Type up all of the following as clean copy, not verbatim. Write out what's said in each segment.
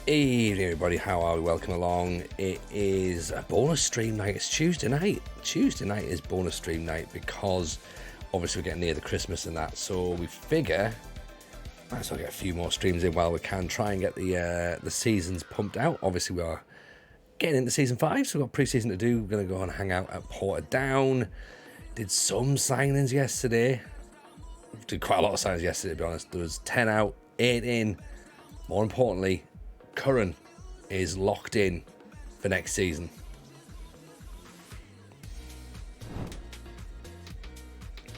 Hey everybody, how are we? Welcome along. It is a bonus stream night. It's Tuesday night. Tuesday night is bonus stream night because obviously we're getting near the Christmas and that, so we figure might as well get a few more streams in while we can, try and get the seasons pumped out. Obviously we are getting into season 5, so we've got pre-season to do. We're going to go and hang out at Portadown. Did some signings yesterday. Did quite a lot of signings yesterday, to be honest. There was 10 out, 8 in. More importantly, Curran is locked in for next season.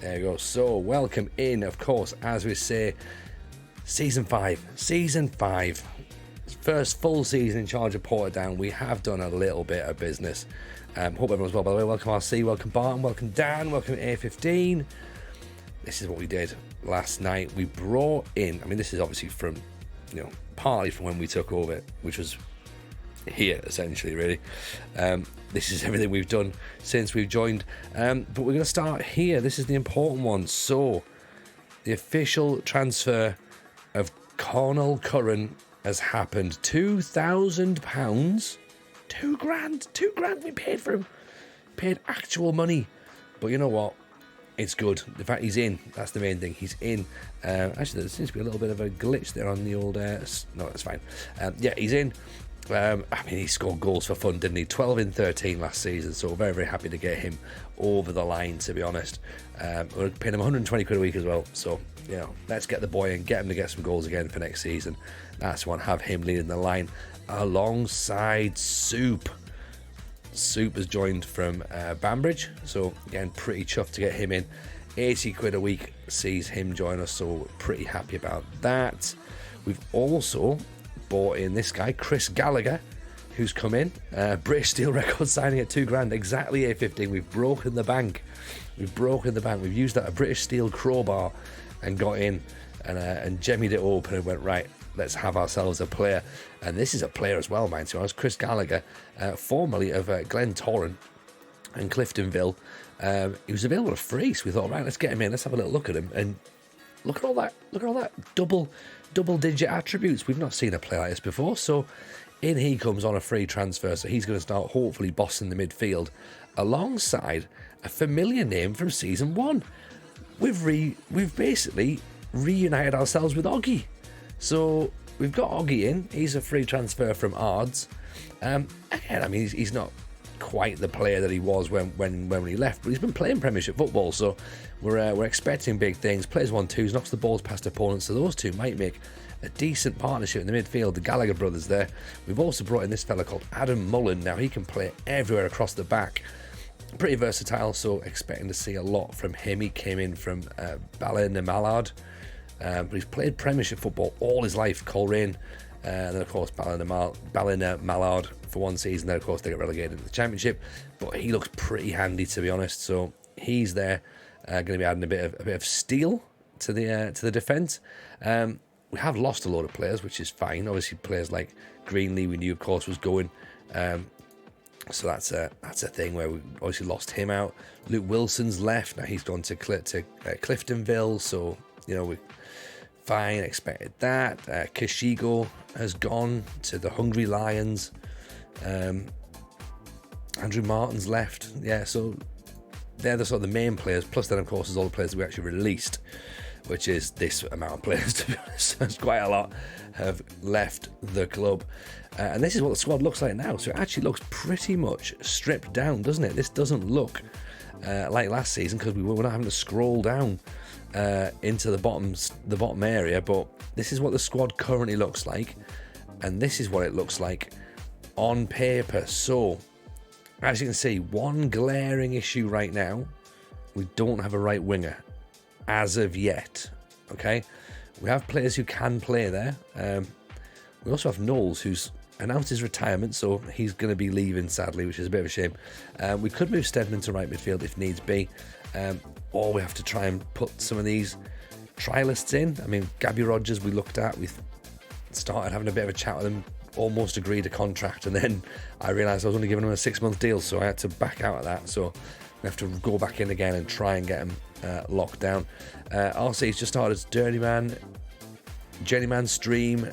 There you go. So, welcome in, of course, as we say, Season 5. Season 5. First full season in charge of Portadown. We have done a little bit of business. Hope everyone's well, by the way. Welcome RC, welcome Barton, welcome Dan, welcome A15. This is what we did last night. We brought in, I mean, this is obviously from, partly from when we took over, which was here, essentially, really. This is everything we've done since we've joined. But we're going to start here. This is the important one. So, the official transfer of Cornell Curran has happened. £2,000. £2,000 we paid for him. Paid actual money. But you know what? It's good. The fact he's in, that's the main thing. He's in. Actually, there seems to be a little bit of a glitch there on the old... no, that's fine. Yeah, he's in. I mean, he scored goals for fun, didn't he? 12 in 13 last season, so very, very happy to get him over the line, to be honest. We're paying him 120 quid a week as well, so, let's get the boy in, get him to get some goals again for next season. That's one, have him leading the line alongside Soup. Soup has joined from Banbridge, so again, pretty chuffed to get him in. 80 quid a week sees him join us, so we're pretty happy about that. We've also bought in this guy, Chris Gallagher, who's come in. British Steel record signing at £2,000, exactly A15. We've broken the bank. We've used that a British Steel crowbar and got in and jemmied it open and went, right, let's have ourselves a player. And this is a player as well, mind you. I was Chris Gallagher, formerly of Glen Torrent and Cliftonville. He was available for free, so we thought, right, let's get him in. Let's have a little look at him. And look at all that double-digit attributes. We've not seen a player like this before. So in he comes on a free transfer. So he's going to start hopefully bossing the midfield alongside a familiar name from season 1. We've basically reunited ourselves with Oggy. So we've got Oggy in. He's a free transfer from Ards. Again, I mean, he's not quite the player that he was when he left, but he's been playing Premiership football, so we're expecting big things. Plays 1-2s, knocks the balls past opponents, so those two might make a decent partnership in the midfield. The Gallagher brothers there. We've also brought in this fella called Adam Mullen. Now he can play everywhere across the back. Pretty versatile, so expecting to see a lot from him. He came in from Ballina-Mallard. But he's played Premiership football all his life, Coleraine, and then of course Ballina-Mallard for one season. Then of course they got relegated into the Championship, but he looks pretty handy, to be honest. So he's there, going to be adding a bit of steel to the defence. We have lost a lot of players, which is fine. Obviously, players like Greenlee, we knew of course was going. So that's a thing where we obviously lost him out. Luke Wilson's left now; he's gone to Cliftonville. So we. Fine, expected that. Kashigo has gone to the Hungry Lions. Andrew Martin's left. Yeah, so they're the sort of the main players. Plus, then, of course, there's all the players that we actually released, which is this amount of players, to be honest. There's quite a lot have left the club. And this is what the squad looks like now. So it actually looks pretty much stripped down, doesn't it? This doesn't look like last season because we were not having to scroll down into the bottom area, but this is what the squad currently looks like, and this is what it looks like on paper. So as you can see, one glaring issue right now, we don't have a right winger as of yet. Okay, we have players who can play there. We also have Knowles, who's announced his retirement, so he's going to be leaving, sadly, which is a bit of a shame. We could move Stedman to right midfield if needs be. Or we have to try and put some of these trialists in. I mean, Gabby Rogers we looked at. We started having a bit of a chat with him, almost agreed a contract, and then I realised I was only giving him a 6-month deal, so I had to back out of that. So we have to go back in again and try and get him locked down. RC's just started as Dirty Man. Journeyman save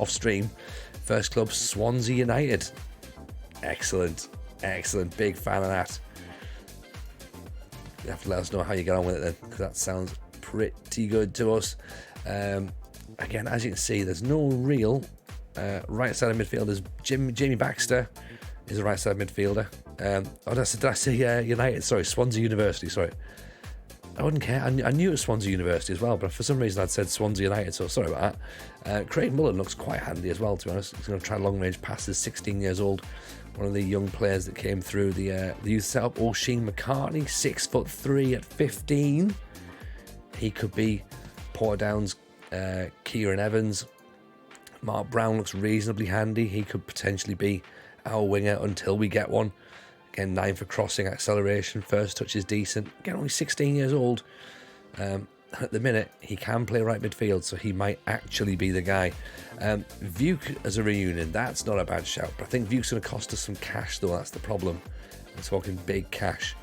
off stream. First club, Swansea United. Excellent. Big fan of that. You have to let us know how you get on with it then, because that sounds pretty good to us. Again, as you can see, there's no real right side of midfielders. Jamie Baxter is a right side midfielder. Did I say United? Sorry, Swansea University. Sorry, I wouldn't care. I knew it was Swansea University as well, but for some reason I'd said Swansea United, so sorry about that. Craig Mullen looks quite handy as well, to be honest. He's going to try long range passes. 16 years old. One of the young players that came through the youth setup. O'Sheen McCartney, 6'3" at 15. He could be Portadown's Kieran Evans. Mark Brown looks reasonably handy. He could potentially be our winger until we get one. Again, 9 for crossing, acceleration, first touch is decent. Again, only 16 years old. At the minute, he can play right midfield, so he might actually be the guy. Vuk as a reunion, that's not a bad shout, but I think Vuk's going to cost us some cash, though. That's the problem. I'm talking big cash,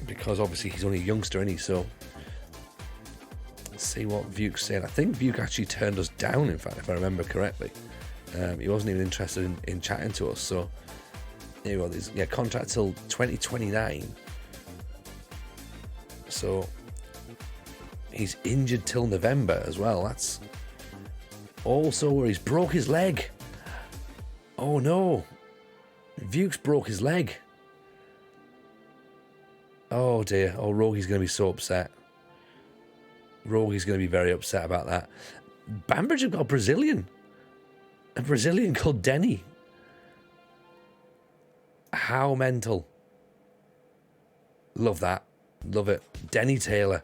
because obviously he's only a youngster, isn't he? So let's see what Vuk's saying. I think Vuk actually turned us down, in fact, if I remember correctly. He wasn't even interested in chatting to us. So there you go. Contract till 2029. So he's injured till November as well. That's also where he's broke his leg. Oh no. Vukes broke his leg. Oh dear. Oh, Rogi's going to be so upset. Rogi's going to be very upset about that. Banbridge have got a Brazilian called Denny. How mental. Love that. Love it. Denny Taylor.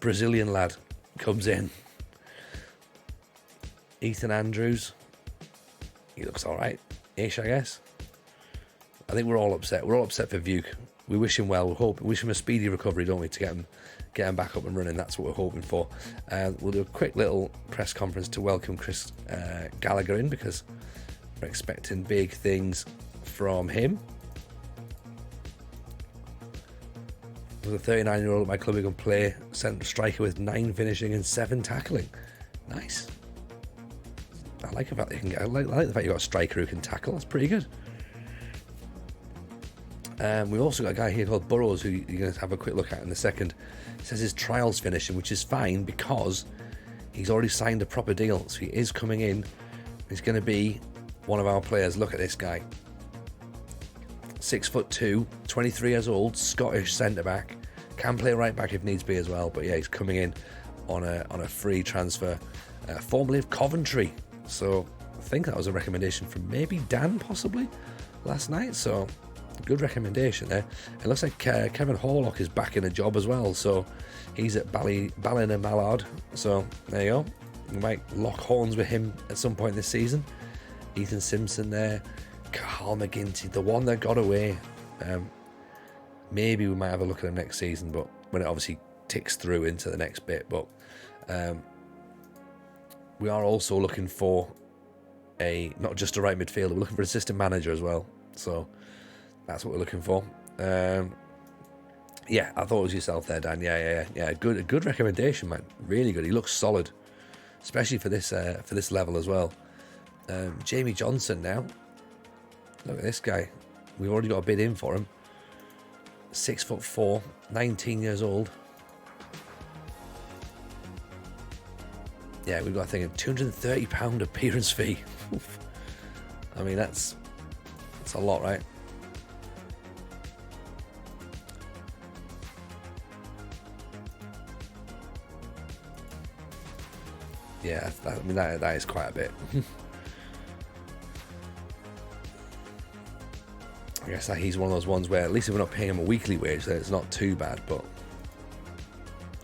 Brazilian lad comes in. Ethan Andrews. He looks alright ish, I guess. I think we're all upset. We're all upset for Vuk. We wish him well. We wish him a speedy recovery, don't we, to get him back up and running. That's what we're hoping for. We'll do a quick little press conference to welcome Chris Gallagher in, because we're expecting big things from him. With a 39-year-old at my club who can play centre striker with 9 finishing and 7 tackling. Nice. I like the fact that you can get. I like the fact you got a striker who can tackle. That's pretty good. We've also got a guy here called Burrows who you're going to have a quick look at in a second. He says his trial's finishing, which is fine because he's already signed a proper deal. So he is coming in. He's going to be one of our players. Look at this guy. 6'2", 23 years old, Scottish centre back. Can play right back if needs be as well. But yeah, he's coming in on a free transfer, formerly of Coventry. So I think that was a recommendation from maybe Dan possibly last night. So good recommendation there. It looks like Kevin Horlock is back in a job as well. So he's at Ballina-Mallard. So there you go. We might lock horns with him at some point this season. Ethan Simpson there. Carl McGinty, the one that got away. Maybe we might have a look at him next season, but when it obviously ticks through into the next bit. But we are also looking for not just a right midfielder, we're looking for an assistant manager as well. So that's what we're looking for. Yeah, I thought it was yourself there, Dan. Yeah. Good recommendation, man. Really good. He looks solid, especially for this level as well. Jamie Johnson now. Look at this guy. We've already got a bid in for him. 6'4", 19 years old. Yeah, we've got a thing of £230 appearance fee. I mean, that's a lot, right? Yeah, that is quite a bit. I guess that he's one of those ones where at least if we're not paying him a weekly wage, then it's not too bad. But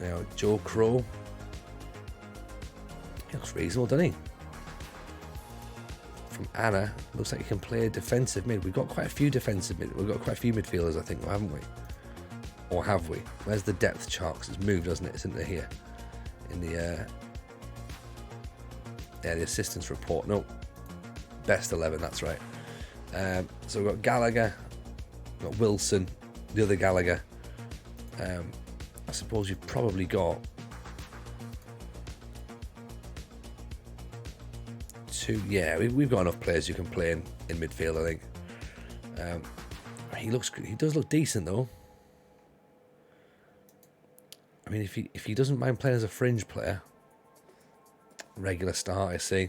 you know, Joe Crow, he looks reasonable, doesn't he? From Anna, looks like he can play defensive mid. We've got quite a few defensive mid. We've got quite a few midfielders, I think, haven't we? Or have we? Where's the depth chart? 'Cause it's moved, doesn't it? It's in here. In the the assistance report. No, best 11. That's right. So we've got Gallagher, we've got Wilson, the other Gallagher. I suppose you've probably got two. Yeah, we've got enough players who can play in midfield, I think. He does look decent though. I mean, if he doesn't mind playing as a fringe player, regular start, I see.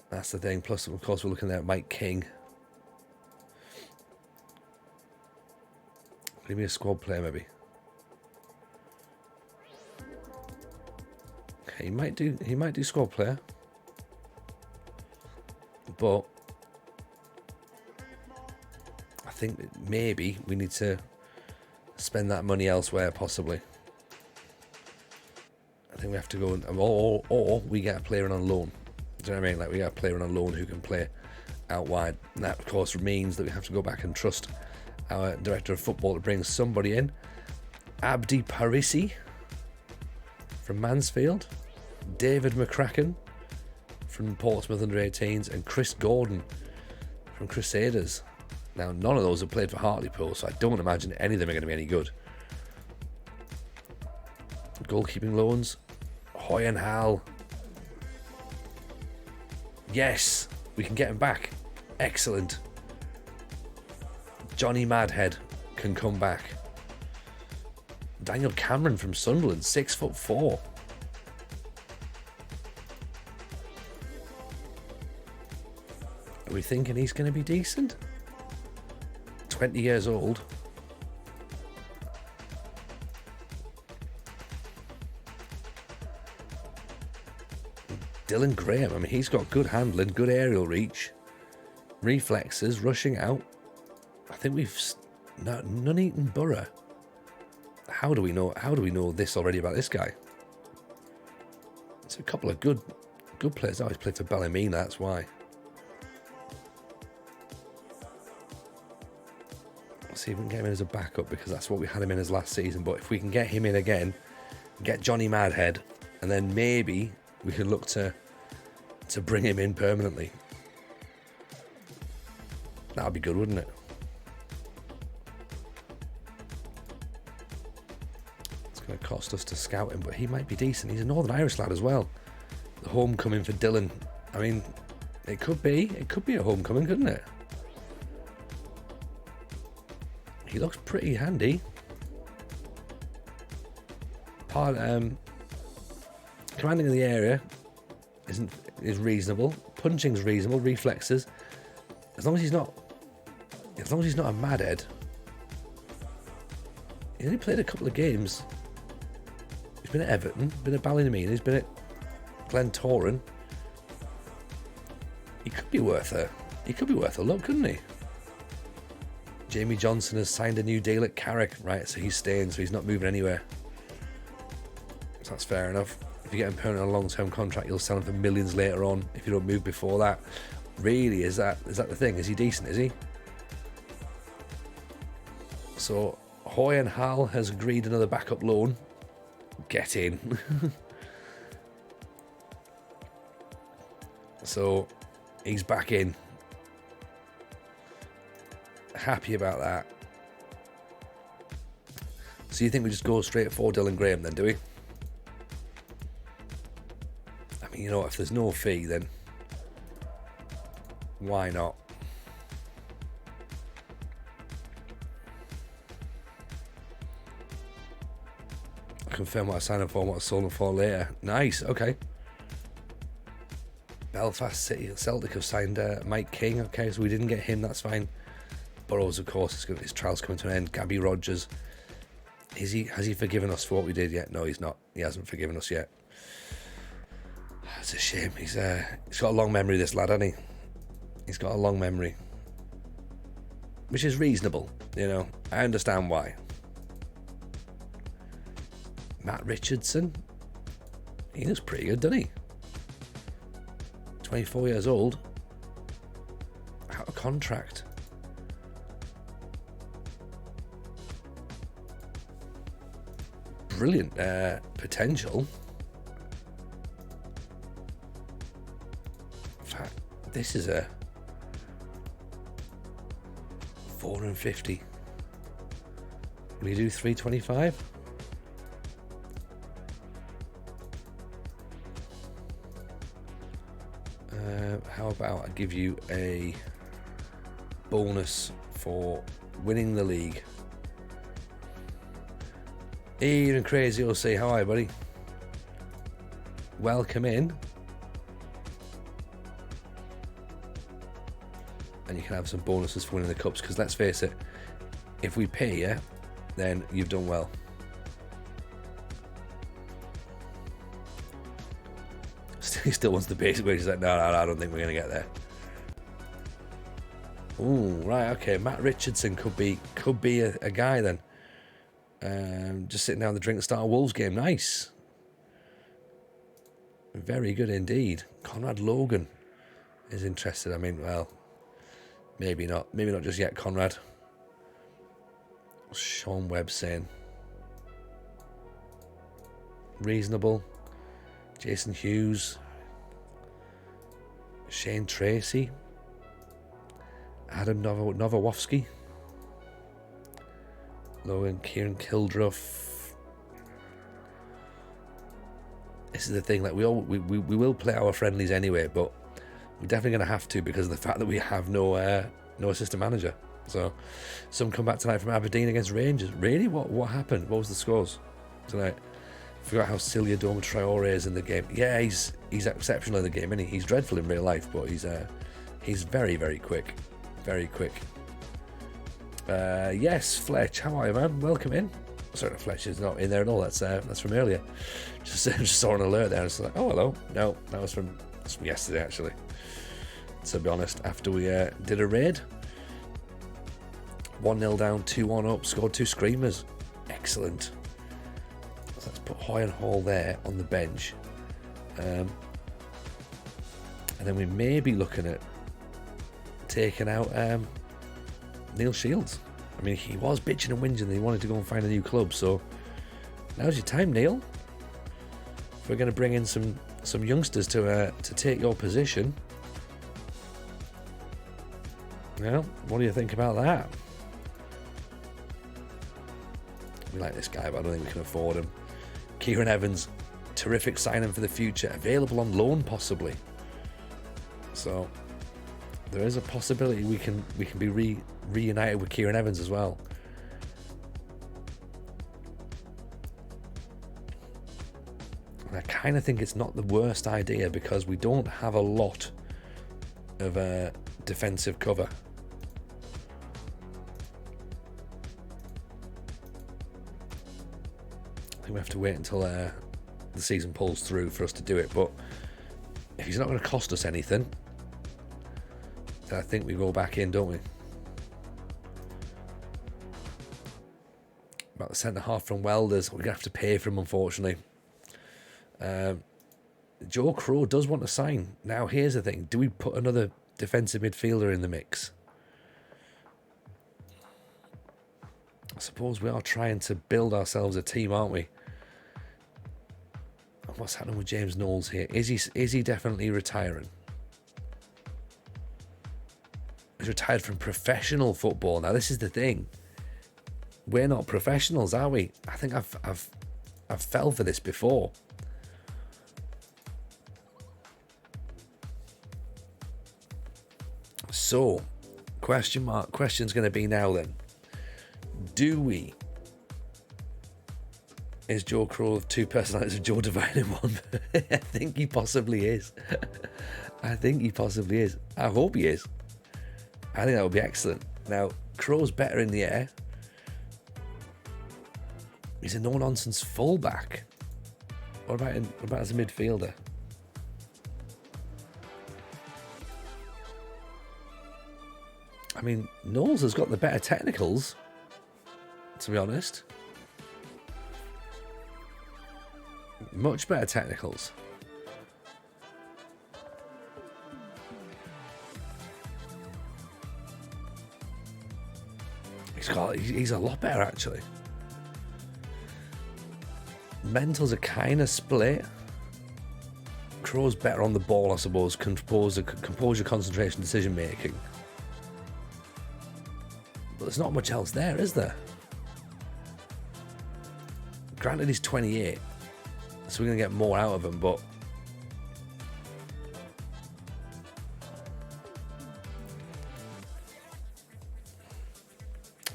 That's the thing. Plus, of course, we're looking there at Mike King. Give me a squad player, maybe. Okay, he might do squad player, but I think maybe we need to spend that money elsewhere, possibly. I think we have to go or we get a player on loan. Do you know what I mean? Like, we get a player on loan who can play out wide. And that, of course, means that we have to go back and trust our director of football to bring somebody in. Abdi Parisi from Mansfield, David McCracken from Portsmouth under-18s, and Chris Gordon from Crusaders. Now, none of those have played for Hartlepool, so I don't imagine any of them are going to be any good. Goalkeeping loans, Hoy and Hal. Yes, we can get him back. Excellent. Johnny Madhead can come back. Daniel Cameron from Sunderland, 6'4". Are we thinking he's going to be decent? 20 years old. Dylan Graham, I mean, he's got good handling, good aerial reach, reflexes, rushing out. I think we've Nuneaton Borough. How do we know this already about this guy? It's a couple of good players. Oh, he's played for Ballymena, that's why. Let's see if we can get him in as a backup, because that's what we had him in as last season. But if we can get him in again, get Johnny Madhead, and then maybe we can look to bring him in permanently. That would be good, wouldn't it? It's going to cost us to scout him, but he might be decent. He's a Northern Irish lad as well. The homecoming for Dylan. I mean, it could be a homecoming, couldn't it? He looks pretty handy. Commanding of the area is reasonable. Punching's reasonable. Reflexes. As long as he's not a madhead. He's only played a couple of games. He's been at Everton, been at Ballymena, he's been at Glentoran. He could be worth a look, couldn't he? Jamie Johnson has signed a new deal at Carrick, right? So he's staying, so he's not moving anywhere. So that's fair enough. If you get him permanent on a long-term contract, you'll sell him for millions later on if you don't move before that. Really, is that the thing? Is he decent, is he? So Hoy and Hal has agreed another backup loan. Get in. So he's back in. Happy about that. So you think we just go straight for Dylan Graham then, do we? I mean, you know, if there's no fee, then why not? I'll confirm what I signed up for and what I sold him for later. Nice, okay. Belfast City Celtic have signed Mike King. Okay, so we didn't get him, that's fine. Burrows, of course, his trial's coming to an end. Gabby Rogers. Has he forgiven us for what we did yet? No, he's not. He hasn't forgiven us yet. It's a shame. He's got a long memory, this lad, hasn't he? He's got a long memory. Which is reasonable, you know. I understand why. Matt Richardson. He looks pretty good, doesn't he? 24 years old. Out of contract. Brilliant potential. In fact, this is a 450. Will you do 325? How about I give you a bonus for winning the league? Ian Crazy will say, how are you, buddy? Welcome in. And you can have some bonuses for winning the cups, because let's face it, if we pay you, then you've done well. He still wants the basic wage. He's like, no, I don't think we're going to get there. Ooh, right, okay. Matt Richardson could be a guy then. Just sitting down the drink to start a Wolves game. Nice. Very good indeed. Conrad Logan is interested. I mean, well, maybe not. Maybe not just yet, Conrad. Sean Webb saying reasonable. Jason Hughes. Shane Tracy. Adam Novorovsky. Logan Kieran Kildruff. This is the thing, like we will play our friendlies anyway, but we're definitely going to have to because of the fact that we have no assistant manager. So some come back tonight from Aberdeen against Rangers. Really? What happened? What was the scores tonight? Forgot how Celia Doma Traore is in the game. Yeah, he's exceptional in the game, isn't he? He's dreadful in real life, but he's very, very quick. Very quick. Yes, Fletch, how are you, man? Welcome in. Sorry, Fletch is not in there at all. That's from earlier. Just saw an alert there. It's like, oh, hello. No, that's from yesterday, actually. To be honest, after we did a raid. 1-0 down, 2-1 up, scored 2 screamers. Excellent. So let's put Hoy and Hall there on the bench. And then we may be looking at taking out Neil Shields. I mean, he was bitching and whinging that he wanted to go and find a new club, so now's your time, Neil. If we're going to bring in some youngsters to take your position, well, what do you think about that? We like this guy, but I don't think we can afford him. Kieran Evans, terrific signing for the future, available on loan possibly. So there is a possibility we can be reunited with Kieran Evans as well. And I kind of think it's not the worst idea because we don't have a lot of defensive cover. I think we have to wait until the season pulls through for us to do it, but if he's not going to cost us anything, then I think we go back in, don't we? About the centre half from Welders, we're going to have to pay for him, unfortunately. Joe Crow does want to sign. Now, here's the thing. Do we put another defensive midfielder in the mix? I suppose we are trying to build ourselves a team, aren't we? And what's happening with James Knowles here? Is he definitely retiring? He's retired from professional football. Now, this is the thing. We're not professionals, are we? I think I've fell for this before. So, question's going to be now then. Is Joe Crow of 2 personalities of Joe Devine in one? I think he possibly is. I hope he is. I think that would be excellent. Now, Crow's better in the air. He's a no-nonsense fullback. What about as a midfielder? I mean, Knowles has got the better technicals, to be honest. Much better technicals. He's a lot better, actually. Mentals are kind of split. Crow's better on the ball, I suppose. Composure, concentration, decision making. But there's not much else there, is there? Granted, he's 28, so we're going to get more out of him, but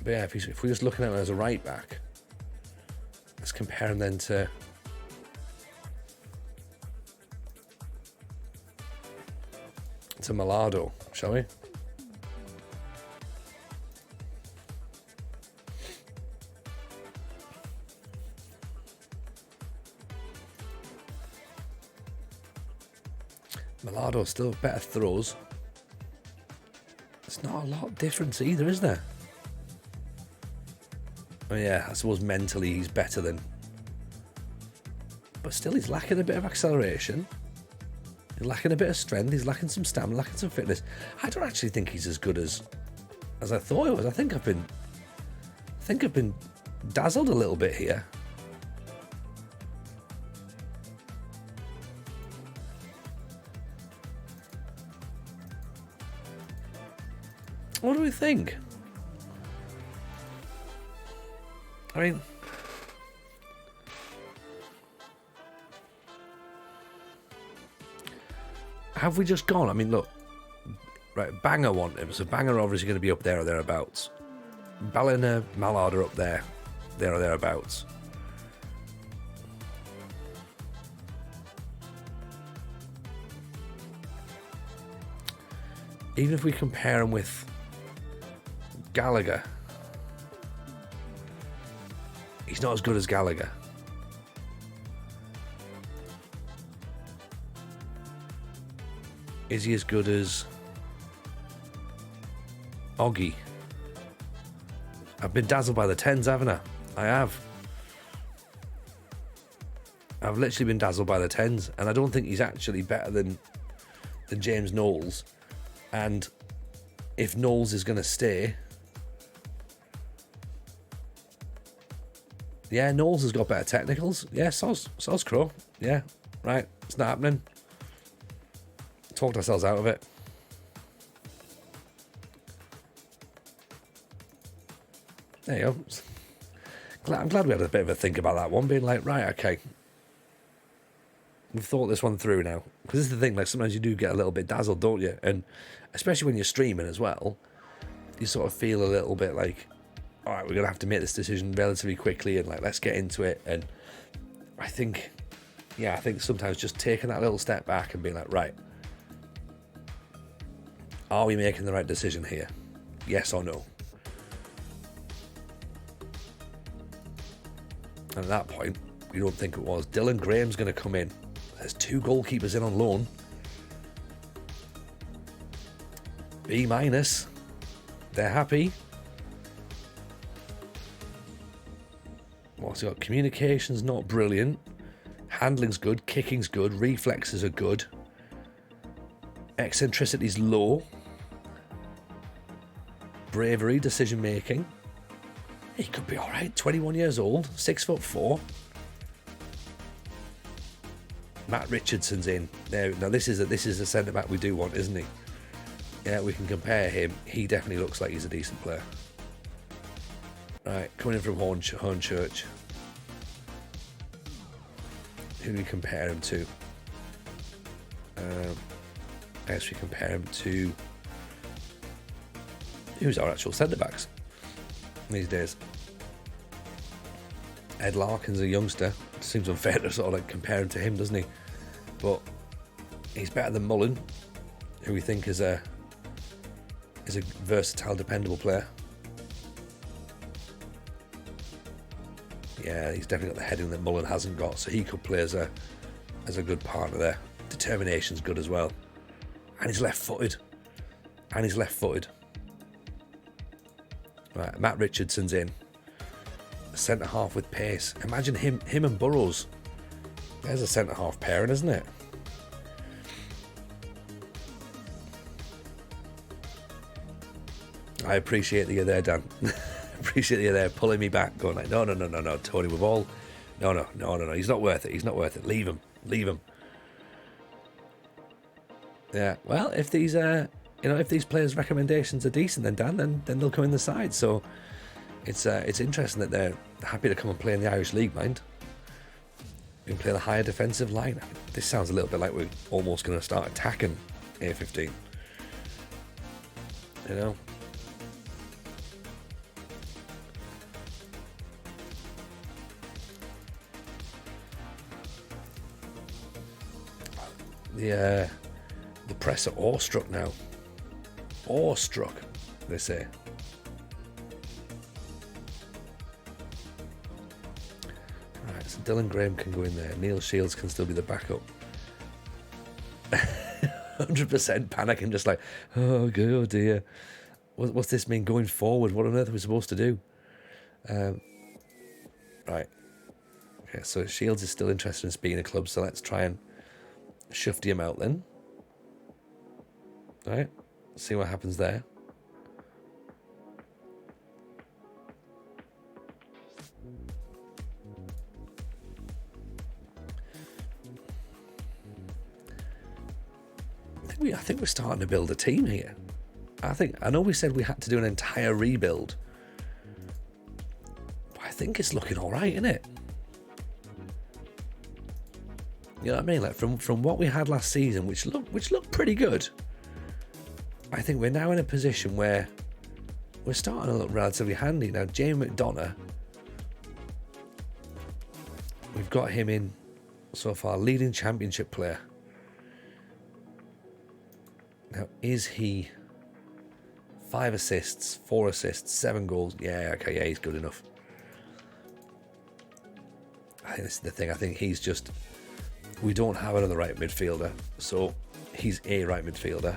But yeah, if we're just looking at him as a right back, let's compare him then to Malado, shall we? Malado still better throws. It's not a lot of difference either, is there? Oh yeah, I suppose mentally he's better than... But still, he's lacking a bit of acceleration. He's lacking a bit of strength. He's lacking some stamina, lacking some fitness. I don't actually think he's as good as I thought he was. I think I've been dazzled a little bit here. What do we think? I mean, have we just gone? I mean, look, right, Banger want him, so Banger obviously going to be up there or thereabouts. Ballina, Mallard are up there or thereabouts. Even if we compare him with Gallagher, he's not as good as Gallagher. Is he as good as Oggy? I've been dazzled by the 10s, haven't I? I have. I've literally been dazzled by the 10s, and I don't think he's actually better than James Knowles. And if Knowles is going to stay, yeah, Knowles has got better technicals. Yeah, so's crow. Yeah, right. It's not happening. Talked ourselves out of it. There you go. I'm glad we had a bit of a think about that one, being like, right, okay, we've thought this one through now. Because this is the thing, like sometimes you do get a little bit dazzled, don't you? And especially when you're streaming as well, you sort of feel a little bit like, all right, we're going to have to make this decision relatively quickly and like, let's get into it. And I think sometimes just taking that little step back and being like, right, are we making the right decision here? Yes or no? And at that point, we don't think it was. Dylan Graham's going to come in. There's 2 goalkeepers in on loan. B-. They're happy. What's he got? Communication's not brilliant. Handling's good. Kicking's good. Reflexes are good. Eccentricity's low. Bravery, decision making. He could be all right. 21 years old. 6'4". Matt Richardson's in there. Now this is a centre back we do want, isn't he? Yeah, we can compare him. He definitely looks like he's a decent player. Right, coming in from Hornchurch. Who do we compare him to? I guess we compare him to... Who's our actual centre-backs these days? Ed Larkin's a youngster. It seems unfair to sort of like compare him to him, doesn't he? But he's better than Mullen, who we think is a versatile, dependable player. Yeah, he's definitely got the heading that Mullen hasn't got, so he could play as a good partner there. Determination's good as well. And he's left-footed. Right, Matt Richardson's in. A centre-half with pace. Imagine him and Burrows. There's a centre-half pairing, isn't it? I appreciate that you're there, Dan. Appreciate that you're there pulling me back, going like, no, Tony, we've all... No, he's not worth it. Leave him. Yeah, well, if these players' recommendations are decent, then Dan, then they'll come in the side. So it's interesting that they're happy to come and play in the Irish League, mind. We can play the higher defensive line. I mean, this sounds a little bit like we're almost going to start attacking A15. You know? The press are awestruck now. Awestruck, they say. Right, so Dylan Graham can go in there. Neil Shields can still be the backup. 100% panic and just like, oh dear. What's this mean going forward? What on earth are we supposed to do? Right. Okay, so Shields is still interested in speaking to clubs, so let's try and shufty him out then. Right. See what happens there. I think we're starting to build a team here. I know we said we had to do an entire rebuild, but I think it's looking all right, isn't it? You know what I mean? Like from what we had last season, which looked pretty good. I think we're now in a position where we're starting to look relatively handy. Now, Jamie McDonough, we've got him in so far, leading championship player. Now, is he 5 assists, 4 assists, 7 goals? Yeah, okay, yeah, he's good enough. I think this is the thing. I think he's just... We don't have another right midfielder, so he's a right midfielder.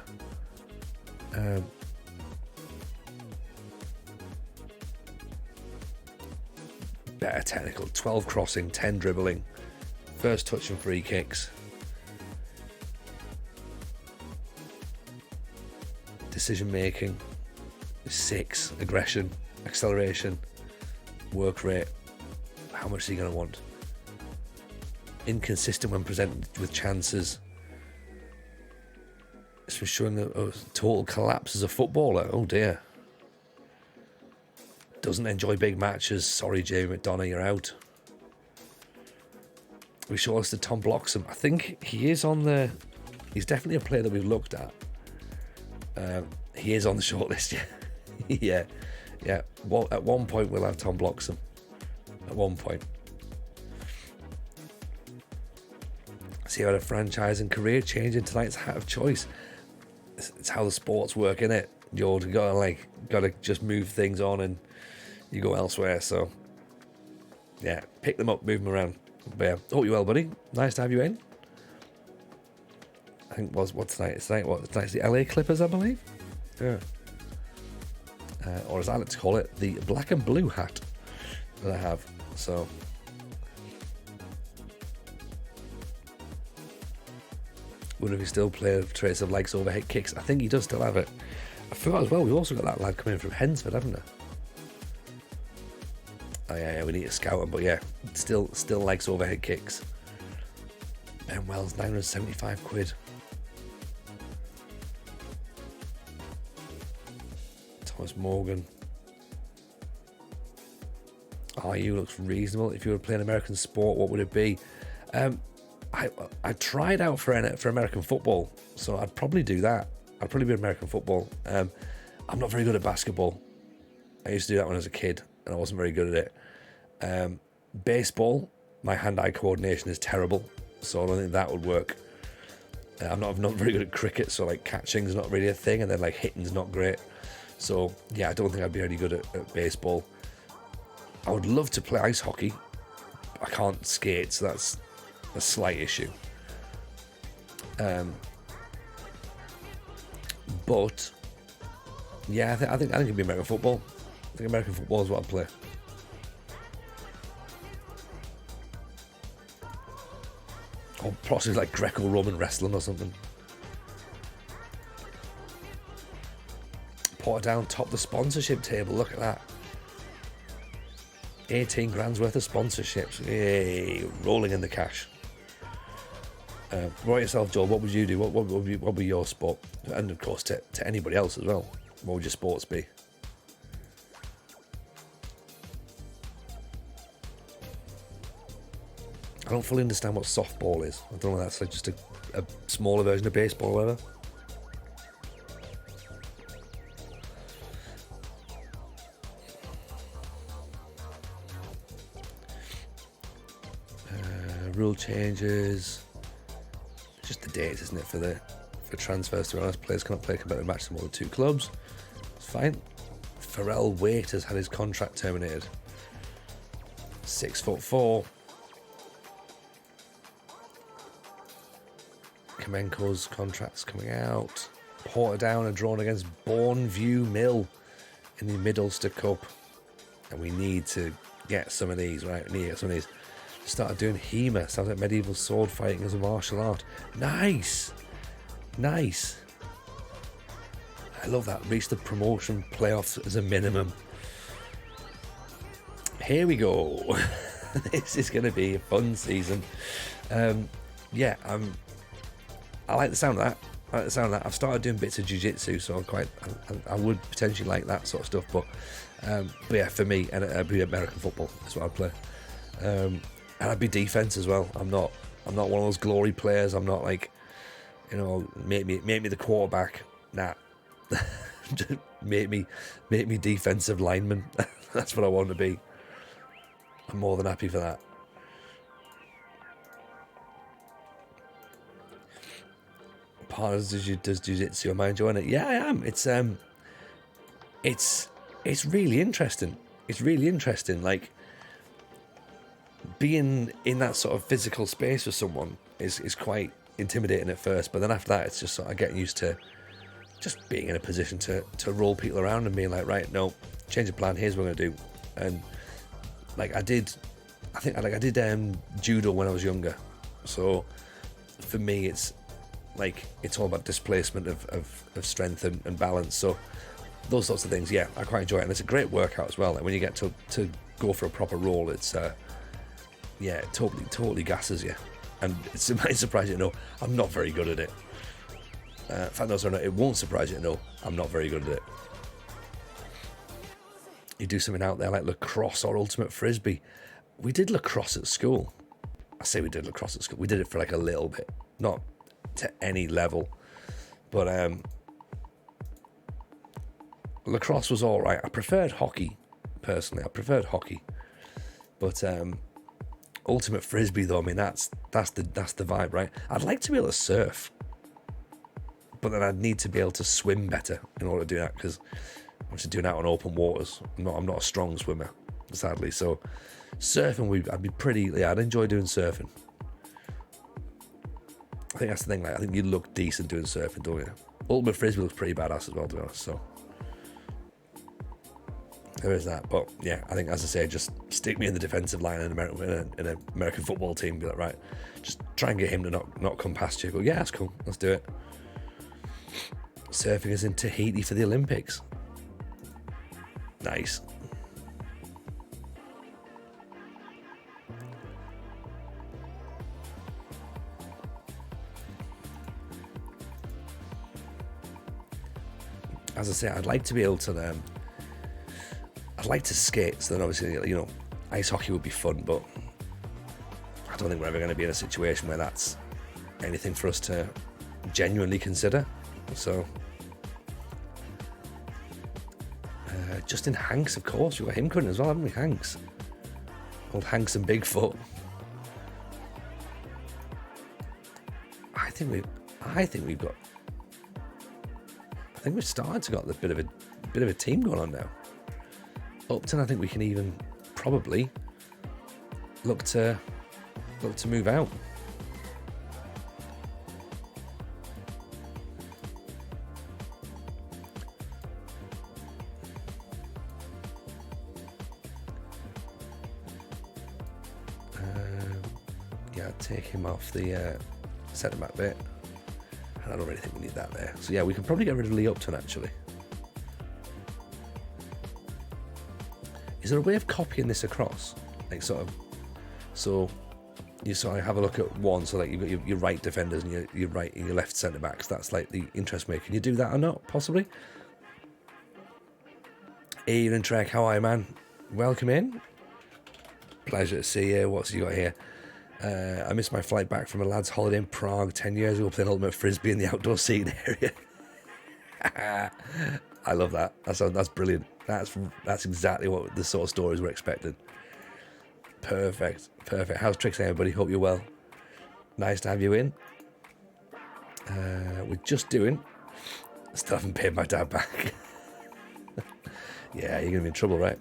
Better technical, 12 crossing, 10 dribbling, first touch and free kicks. Decision making, 6, aggression, acceleration, work rate. How much is he going to want? Inconsistent when presented with chances. It's for showing a total collapse as a footballer. Oh dear. Doesn't enjoy big matches. Sorry, Jamie McDonough, you're out. We shortlisted Tom Bloxham. I think he is on the... He's definitely a player that we've looked at. He is on the shortlist, yeah. yeah. Well, at one point we'll have Tom Bloxham. At one point. See how the franchise and career change in tonight's hat of choice. It's how the sports work, innit? You gotta just move things on and you go elsewhere. So yeah, pick them up, move them around. But yeah, hope you well, buddy. Nice to have you in. I think what's tonight? Tonight's the LA Clippers, I believe. Yeah. Or as I like to call it, the black and blue hat that I have. So wonder if he still plays trace of likes overhead kicks. I think he does still have it. I forgot as well, we've also got that lad coming in from Hensford, haven't we? Oh yeah, we need to scout him, but yeah, still likes overhead kicks. Ben Wells, 975 quid. Thomas Morgan. RU looks reasonable. If you were playing American sport, what would it be? I tried out for American football, so I'd probably do that. I'd probably be American football. I'm not very good at basketball. I used to do that when I was a kid, and I wasn't very good at it. Baseball, my hand-eye coordination is terrible, so I don't think that would work. I'm not very good at cricket, so like catching's not really a thing, and then like hitting's not great. So yeah, I don't think I'd be any good at baseball. I would love to play ice hockey. I can't skate, so that's a slight issue. But yeah, I think it'd be American football. I think American football is what I'd play. Or possibly like Greco-Roman wrestling or something. Portadown top the sponsorship table. Look at that. 18 grand's worth of sponsorships. Yay, rolling in the cash. What about yourself, Joel? What would you do? What would be your sport? And of course, to anybody else as well. What would your sports be? I don't fully understand what softball is. I don't know. That's like just a smaller version of baseball or whatever. Rule changes. Just the dates, isn't it, for transfers, to be honest. Players cannot play a competitive match to more than 2 clubs. It's fine. Pharrell Waite has had his contract terminated. 6'4". Kamenko's contract's coming out. Portadown are drawn against Bourneview Mill in the Middlester Cup. And we need to get some of these, right? We need to get some of these. Started doing HEMA. Sounds like medieval sword fighting as a martial art. Nice! Nice. I love that. Reach the promotion playoffs as a minimum. Here we go. This is going to be a fun season. Yeah, I like the sound of that. I've started doing bits of jiu-jitsu, so I would potentially like that sort of stuff. But yeah, for me, and it'd be American football is what I'd play. And I'd be defense as well. I'm not one of those glory players. I'm not like, you know, make me the quarterback. Nah. Just make me defensive lineman. That's what I want to be. I'm more than happy for that. Partners does jiu-jitsu. Am I enjoying it? Yeah, I am. It's really interesting. It's really interesting. Like, being in that sort of physical space with someone is quite intimidating at first, but then after that, it's just sort of getting used to just being in a position to roll people around and being like, right, no, change of plan. Here's what we're gonna do. And like I did judo when I was younger. So for me, it's all about displacement of strength and balance. So those sorts of things, yeah, I quite enjoy it, and it's a great workout as well. And when you get to go for a proper roll, it's yeah, it totally gasses you. And it might surprise you to know I'm not very good at it. In fact, no, sorry, no, it won't surprise you to know I'm not very good at it. You do something out there like lacrosse or ultimate frisbee. We did lacrosse at school. I say we did lacrosse at school. We did it for like a little bit, not to any level, but lacrosse was all right. I preferred hockey, personally. But ultimate frisbee, though, I mean, that's the vibe, right? I'd like to be able to surf, but then I'd need to be able to swim better in order to do that, because I'm just doing that on open waters. I'm not a strong swimmer, sadly. So surfing, I'd be pretty. Yeah, I'd enjoy doing surfing. I think that's the thing. Like, I think you look decent doing surfing, don't you? Ultimate frisbee looks pretty badass as well, to be honest. So there is that. But yeah, I think, as I say, just stick me in the defensive line in an American football team. Be like, right, just try and get him to not come past you. Go, yeah, that's cool. Let's do it. Surfing is in Tahiti for the Olympics. Nice. As I say, I'd like to be able to I'd like to skate, so then obviously, you know, ice hockey would be fun, but I don't think we're ever going to be in a situation where that's anything for us to genuinely consider. So Justin Hanks, of course, we've got him coming as well, haven't we? Hanks, old Hanks and Bigfoot. I think we've started to got a bit of a team going on now. Upton, I think we can even probably look to move out. Yeah, take him off the centre back bit. And I don't really think we need that there. So yeah, we can probably get rid of Lee Upton, actually. Is there a way of copying this across? Like, sort of, so you sort of have a look at one, so like you've got your right defenders and your right and your left centre backs. That's like the interest maker. Can you do that or not? Possibly. Ian Trek, how are you, man? Welcome in. Pleasure to see you. What's you got here? I missed my flight back from a lad's holiday in Prague 10 years ago, playing ultimate frisbee in the outdoor seating area. I love that. That's brilliant. That's exactly what the sort of stories we're expecting. Perfect. How's Trix, everybody? Hope you're well. Nice to have you in. we're just doing. Still haven't paid my dad back. Yeah, you're gonna be in trouble, right?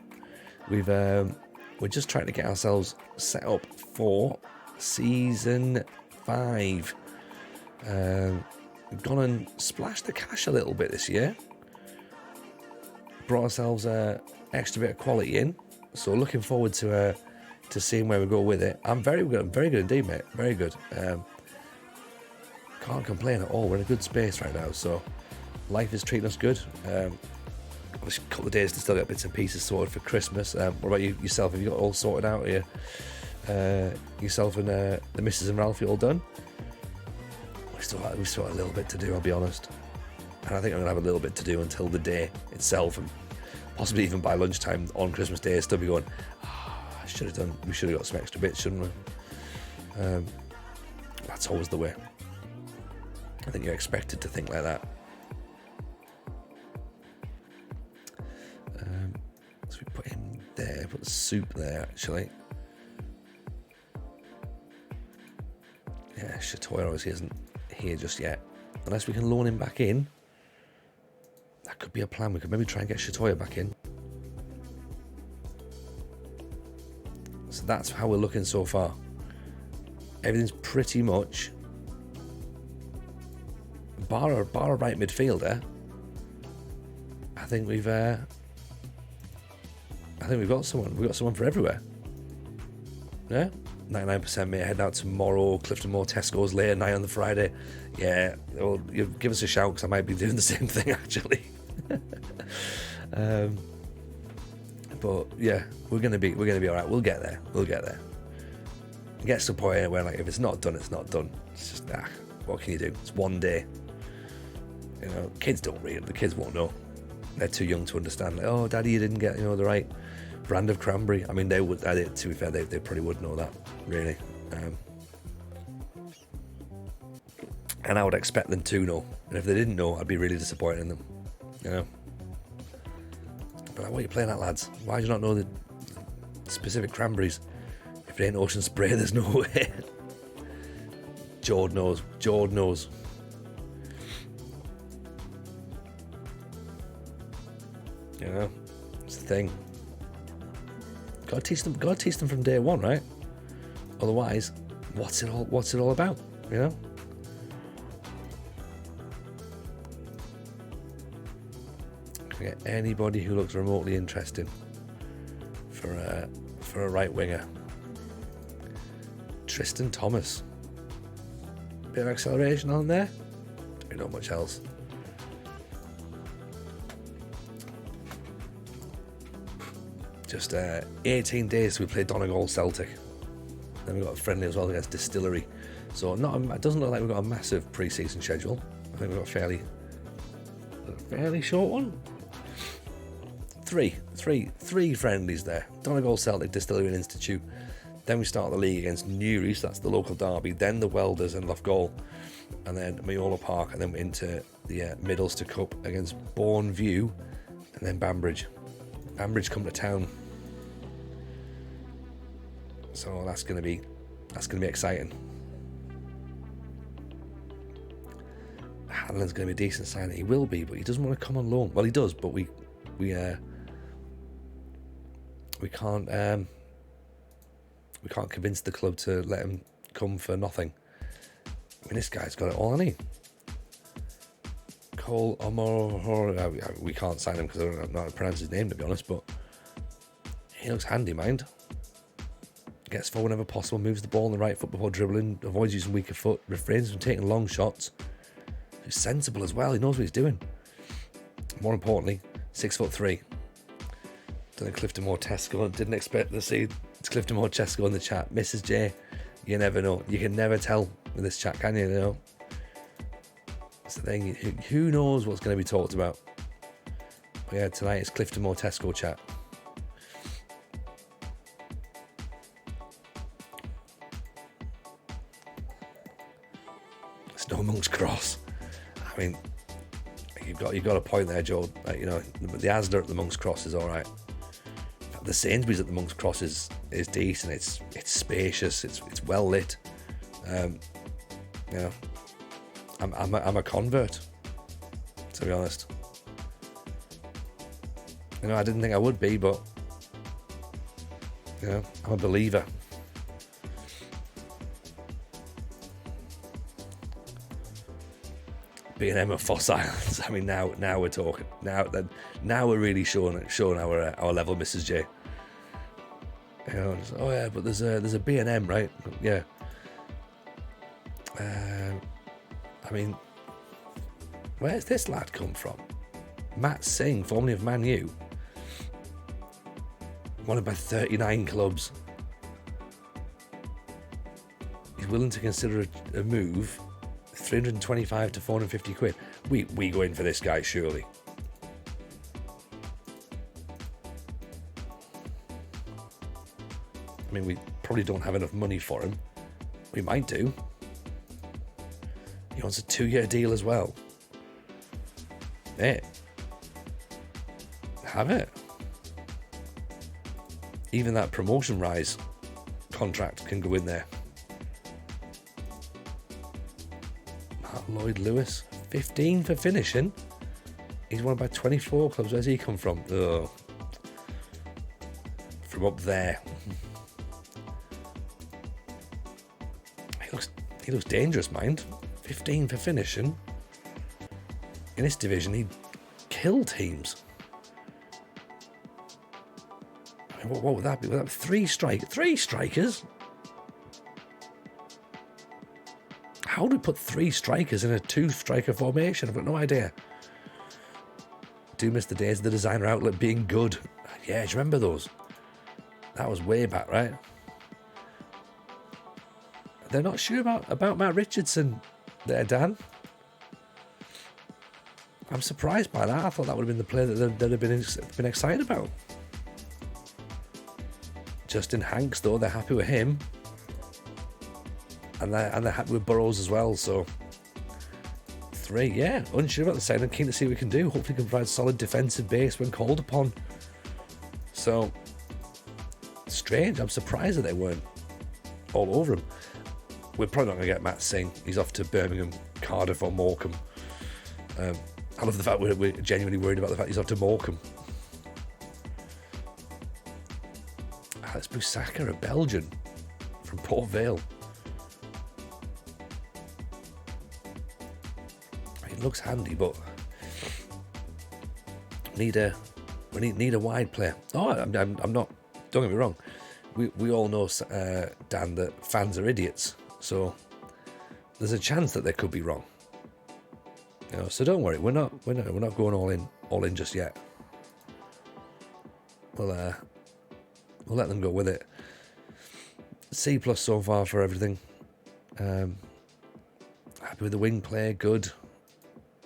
We're just trying to get ourselves set up for season 5. We've gone and splashed the cash a little bit this year. Brought ourselves an extra bit of quality in. So looking forward to seeing where we go with it. I'm very good indeed, mate. Very good. Can't complain at all. We're in a good space right now, so life is treating us good. Obviously, a couple of days to still get bits and pieces sorted for Christmas. What about yourself? Have you got all sorted out here? Yourself and the missus and Ralphie all done? We still got a little bit to do, I'll be honest. And I think I'm going to have a little bit to do until the day itself, and possibly even by lunchtime on Christmas Day, still be going, we should have got some extra bits, shouldn't we? That's always the way. I think you're expected to think like that. So we put him there, put the soup there actually. Yeah, Chatoya obviously isn't here just yet. Unless we can loan him back in. That could be a plan. We could maybe try and get Chatoya back in. So that's how we're looking so far. Everything's pretty much bar a right midfielder. I think we've got someone. We've got someone for everywhere. Yeah, 99% mate. Heading out tomorrow. Clifton Moor Tesco's later night on the Friday. Yeah, well, you give us a shout because I might be doing the same thing actually. But yeah, we're gonna be all right. We'll get there. Get to the point where, like, if it's not done, it's not done. It's just what can you do? It's one day. You know, kids don't read. The kids won't know. They're too young to understand. Like, oh, Daddy, you didn't get the right brand of cranberry. I mean, they would. To be fair, they probably would know that, really. And I would expect them to know. And if they didn't know, I'd be really disappointed in them. You know. But like, what are you playing at, lads? Why do you not know the specific cranberries? If it ain't Ocean Spray, there's no way. Jord knows. You know, it's the thing. Gotta teach them from day one, right? Otherwise, what's it all about? You know? Can we get anybody who looks remotely interesting for a right winger? Tristan Thomas. Bit of acceleration on there. Don't know much else. Just 18 days we played Donegal Celtic. Then we got a friendly as well against Distillery. So it doesn't look like we've got a massive pre-season schedule. I think we've got a fairly short one. Three friendlies there. Donegal Celtic, Distillery and Institute. Then we start the league against Newry, so that's the local derby. Then the Welders and Loughgall. And then Mayola Park. And then we're into the Middlester Cup against Bourneview. And then Banbridge. Banbridge come to town. So that's gonna be exciting. Hanlon's gonna be a decent signing. He will be, but he doesn't want to come on loan. Well, he does, but we can't convince the club to let him come for nothing. I mean, this guy's got it all, hasn't he? Cole Omoro. We can't sign him because I don't know how to pronounce his name, to be honest, but he looks handy, mind. Gets forward whenever possible, moves the ball on the right foot before dribbling, avoids using weaker foot, refrains from taking long shots. He's sensible as well, he knows what he's doing. More importantly, 6'3". Done a Clifton Moor Tesco, didn't expect to see Clifton Moor Tesco in the chat. Mrs. J, you never know. You can never tell with this chat, can you? You know? That's the thing, who knows what's going to be talked about. But yeah, tonight it's Clifton Moor Tesco chat. It's no Monk's Cross. I mean, you've got a point there, Joe. Like, you know, the Asda at the Monk's Cross is all right. The Sainsbury's at the Monk's Cross is decent. It's spacious. It's well lit. You know, I'm a convert, to be honest. You know, I didn't think I would be, but you know, I'm a believer. B&M of Foss Islands. I mean, now we're talking. Now we're really showing our level, Mrs. J. You know, oh yeah, but there's a B&M, right? Yeah. I mean, where's this lad come from? Matt Singh, formerly of Man U. Wanted by 39 clubs. He's willing to consider a move. 325 to 450 quid. We go in for this guy, surely. I mean, we probably don't have enough money for him. We might do. He wants a 2-year deal as well. It. Have it. Even that promotion rise contract can go in there. Lloyd Lewis, 15 for finishing. He's won by 24 clubs. Where's he come from? Ugh. From up there. He looks dangerous, mind. 15 for finishing. In this division, he'd kill teams. I mean, what would that be? Would that be 3 strikers? How do we put 3 strikers in a 2-striker formation? I've got no idea. Do miss the days of the designer outlet being good. Yeah, do you remember those? That was way back, right? They're not sure about Matt Richardson there, Dan. I'm surprised by that. I thought that would have been the player that they'd have been excited about. Justin Hanks, though, they're happy with him. And they're happy with Burrows as well, so 3, yeah, unsure about the signing. Keen to see what we can do. Hopefully can provide solid defensive base when called upon. So strange. I'm surprised that they weren't all over him. We're probably not going to get Matt Singh. He's off to Birmingham, Cardiff or Morecambe. I love the fact we're genuinely worried about the fact he's off to Morecambe. Alex Busaka, a Belgian from Port Vale. It looks handy, but we need a wide player. Oh, I'm not. Don't get me wrong. We all know, Dan, that fans are idiots. So there's a chance that they could be wrong. You know, so don't worry. We're not going all in just yet. We'll let them go with it. C+ so far for everything. Happy with the wing play, good.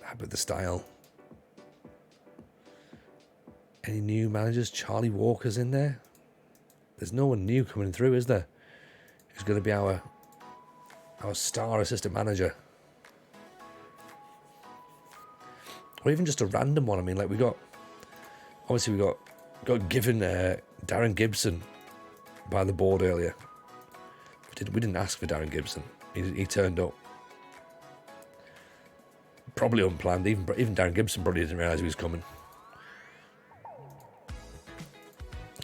Happy with the style. Any new managers? Charlie Walker's in there. There's no one new coming through, is there? Who's going to be our star assistant manager? Or even just a random one. I mean, like we got given Darren Gibson by the board earlier. We didn't ask for Darren Gibson. He turned up. Probably unplanned. Even Darren Gibson probably didn't realise he was coming.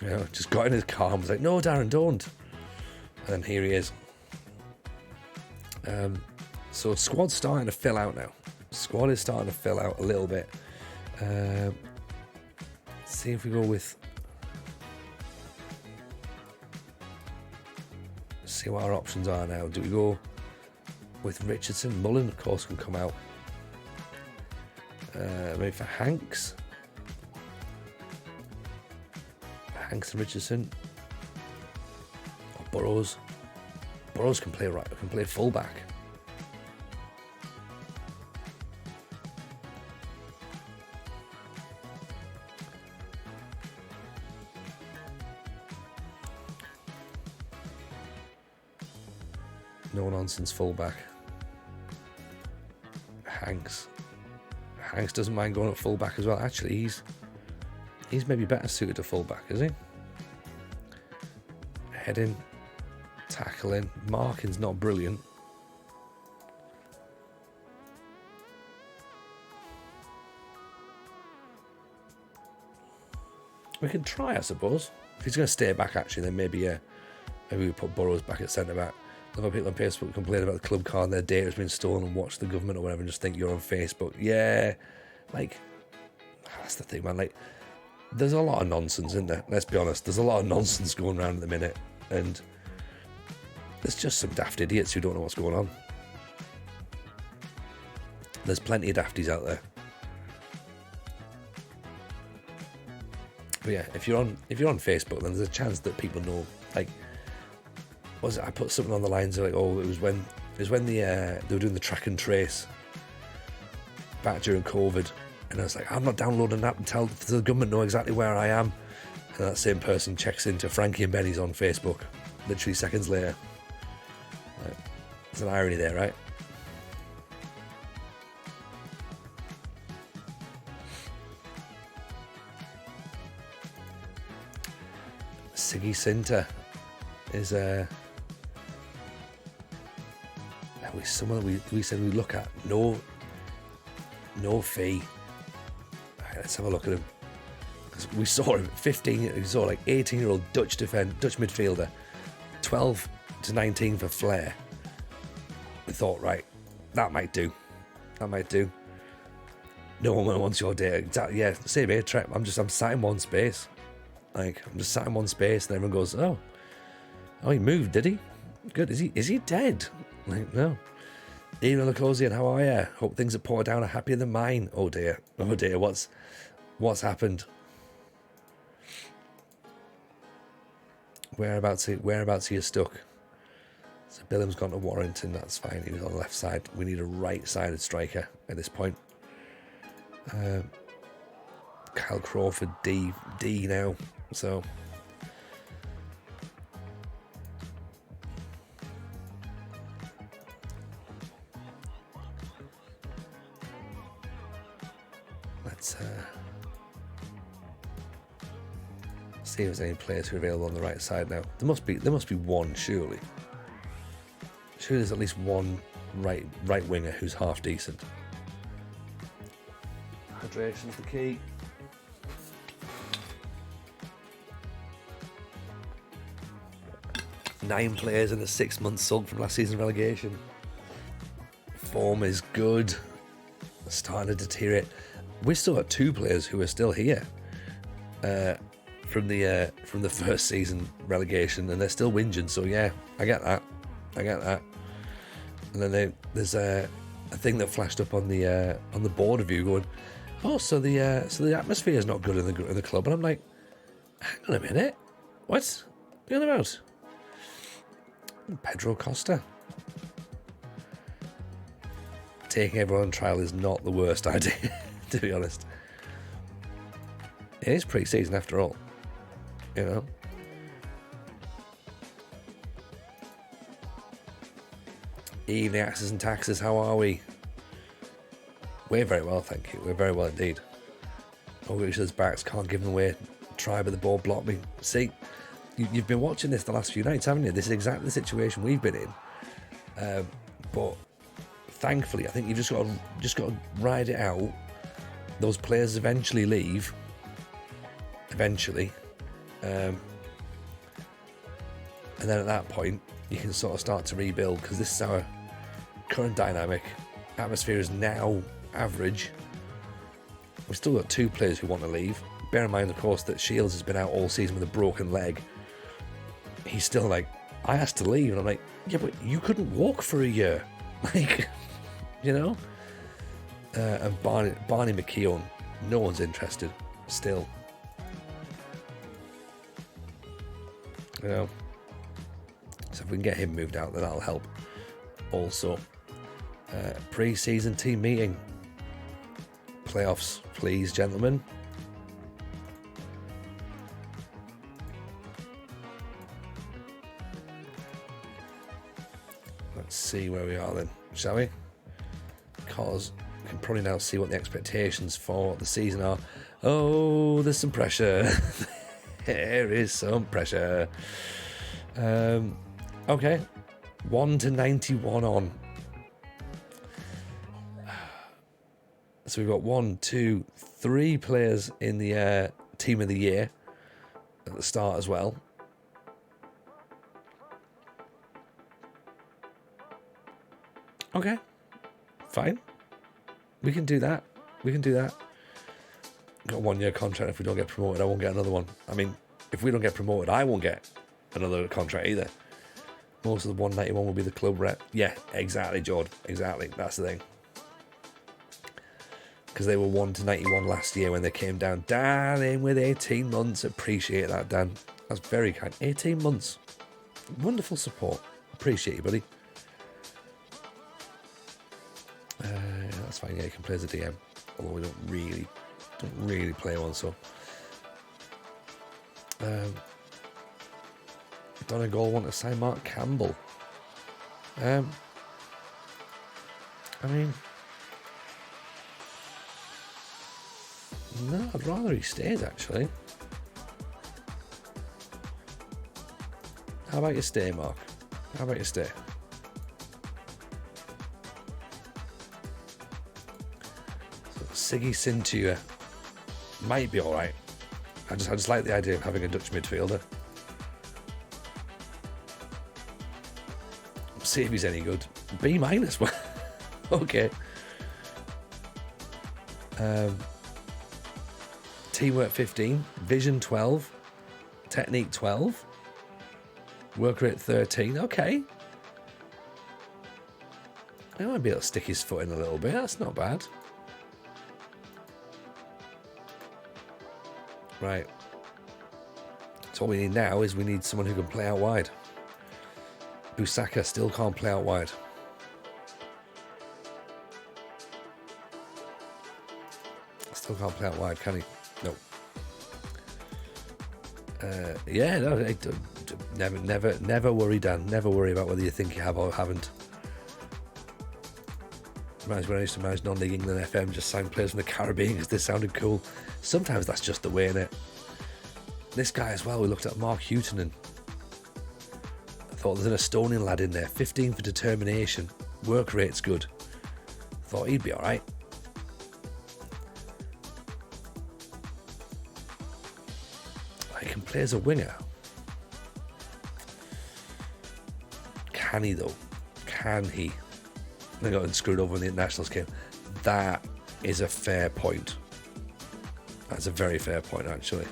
You know, just got in his car and was like, "No, Darren, don't." And then here he is. So squad's starting to fill out now. Squad is starting to fill out a little bit. See if we go with. See what our options are now. Do we go with Richardson? Mullen, of course, can come out. Maybe for Hanks. Hanks and Richardson. Or Burrows. Burrows can play right. Can play fullback. No nonsense fullback. Hanks doesn't mind going at fullback as well. Actually, he's maybe better suited to fullback, is he? Heading, tackling, marking's not brilliant. We can try, I suppose. If he's going to stay back, actually, then maybe we put Burrows back at centre back. A lot of people on Facebook complain about the club car and their data has been stolen and watch the government or whatever and just think you're on Facebook. Yeah, like, that's the thing, man. Like, there's a lot of nonsense, isn't there? Let's be honest. There's a lot of nonsense going around at the minute, and there's just some daft idiots who don't know what's going on. There's plenty of dafties out there. But yeah, if you're on Facebook, then there's a chance that people know. Like, I put something on the lines of like, oh, it was when they were doing the track and trace back during COVID, and I was like, I'm not downloading an app and tell the government know exactly where I am. And that same person checks into Frankie and Benny's on Facebook, literally seconds later. Like, there's an irony there, right? Siggy Sinter is someone we said we look at. No fee. Right, let's have a look at him. We saw him 15. We saw like 18-year-old Dutch midfielder, 12 to 19 for flair. We thought, right, that might do. No one wants your data. Exactly, yeah, same here, Trent. I'm sat in one space. Like, I'm just sat in one space, and everyone goes, oh, he moved, did he? Good. Is he dead? Like, no. Ian Lacosian, how are you? Hope things at Portadown are happier than mine. Oh dear, what's happened? Whereabouts are you stuck? So Bilham's gone to Warrington, that's fine. He was on the left side. We need a right-sided striker at this point. Kyle Crawford, D now. So let's see if there's any players who are available on the right side now. There must be one, surely. Surely there's at least one right winger who's half decent. Hydration's the key. Nine players in a 6-month sulk from last season's relegation. Form is good. Starting to deteriorate. We've still got 2 players who are still here from the first season relegation, and they're still whinging. So yeah, I get that. And then there's a thing that flashed up on the board review going, oh, so the atmosphere is not good in the club, and I'm like, hang on a minute, what are you on about? Pedro Costa. Taking everyone on trial is not the worst idea, to be honest. It is pre-season after all, you know. Evening Axes and Taxes, how are we? We're very well, thank you. We're very well indeed. Ogrisha's backs, can't give them away. Try, but the ball blocked me. See, you've been watching this the last few nights, haven't you? This is exactly the situation we've been in. But thankfully, I think you've just got to ride it out. Those players eventually leave. Eventually. And then at that point, you can sort of start to rebuild, because this is our current dynamic. Atmosphere is now average. We've still got 2 players who want to leave. Bear in mind, of course, that Shields has been out all season with a broken leg. He's still like, I asked to leave, and I'm like, yeah, but you couldn't walk for a year. Like, you know? And Barney McKeown, no one's interested still. You know? So if we can get him moved out, then that'll help. Also, pre-season team meeting. Playoffs, please, gentlemen. Let's see where we are then, shall we? Because we can probably now see what the expectations for the season are. Oh, there's some pressure. There is some pressure. Okay, 1 to 91 on. So we've got 1, 2, 3 players in the team of the year. at the start as well. Okay, fine. We can do that. Got a 1 year contract. If we don't get promoted, I won't get another one. I mean, if we don't get promoted, I won't get another contract either. Most of the 191 will be the club rep. Yeah, exactly, Jord. Exactly. That's the thing. Because they were 1 to 91 last year when they came down. Dan in with 18 months. Appreciate that, Dan. That's very kind. 18 months. Wonderful support. Appreciate you, buddy. That's fine. Yeah, you can play as a DM. Although we don't really play one, so. Donegal want to sign Mark Campbell. I mean, no, I'd rather he stays, actually. How about you stay, Mark? How about you stay? So, Siggy Sintua might be all right. I just like the idea of having a Dutch midfielder. See if he's any good. B-. Okay. Teamwork 15, Vision 12, Technique 12, Work Rate 13. Okay. I might be able to stick his foot in a little bit. That's not bad. Right. So what we need now is we need someone who can play out wide. Busaka still can't play out wide. Still can't play out wide, can he? No. Yeah, no. Never worry, Dan. Never worry about whether you think you have or haven't. Reminds me when I used to manage non-league England FM, just sign players from the Caribbean because they sounded cool. Sometimes that's just the way, innit? This guy as well, we looked at Mark Houghton. Thought there's an Estonian lad in there, 15 for determination, work rate's good. Thought he'd be alright. He can play as a winger. Can he though? Can he? They got screwed over in the internationals game. That is a fair point. That's a very fair point, actually.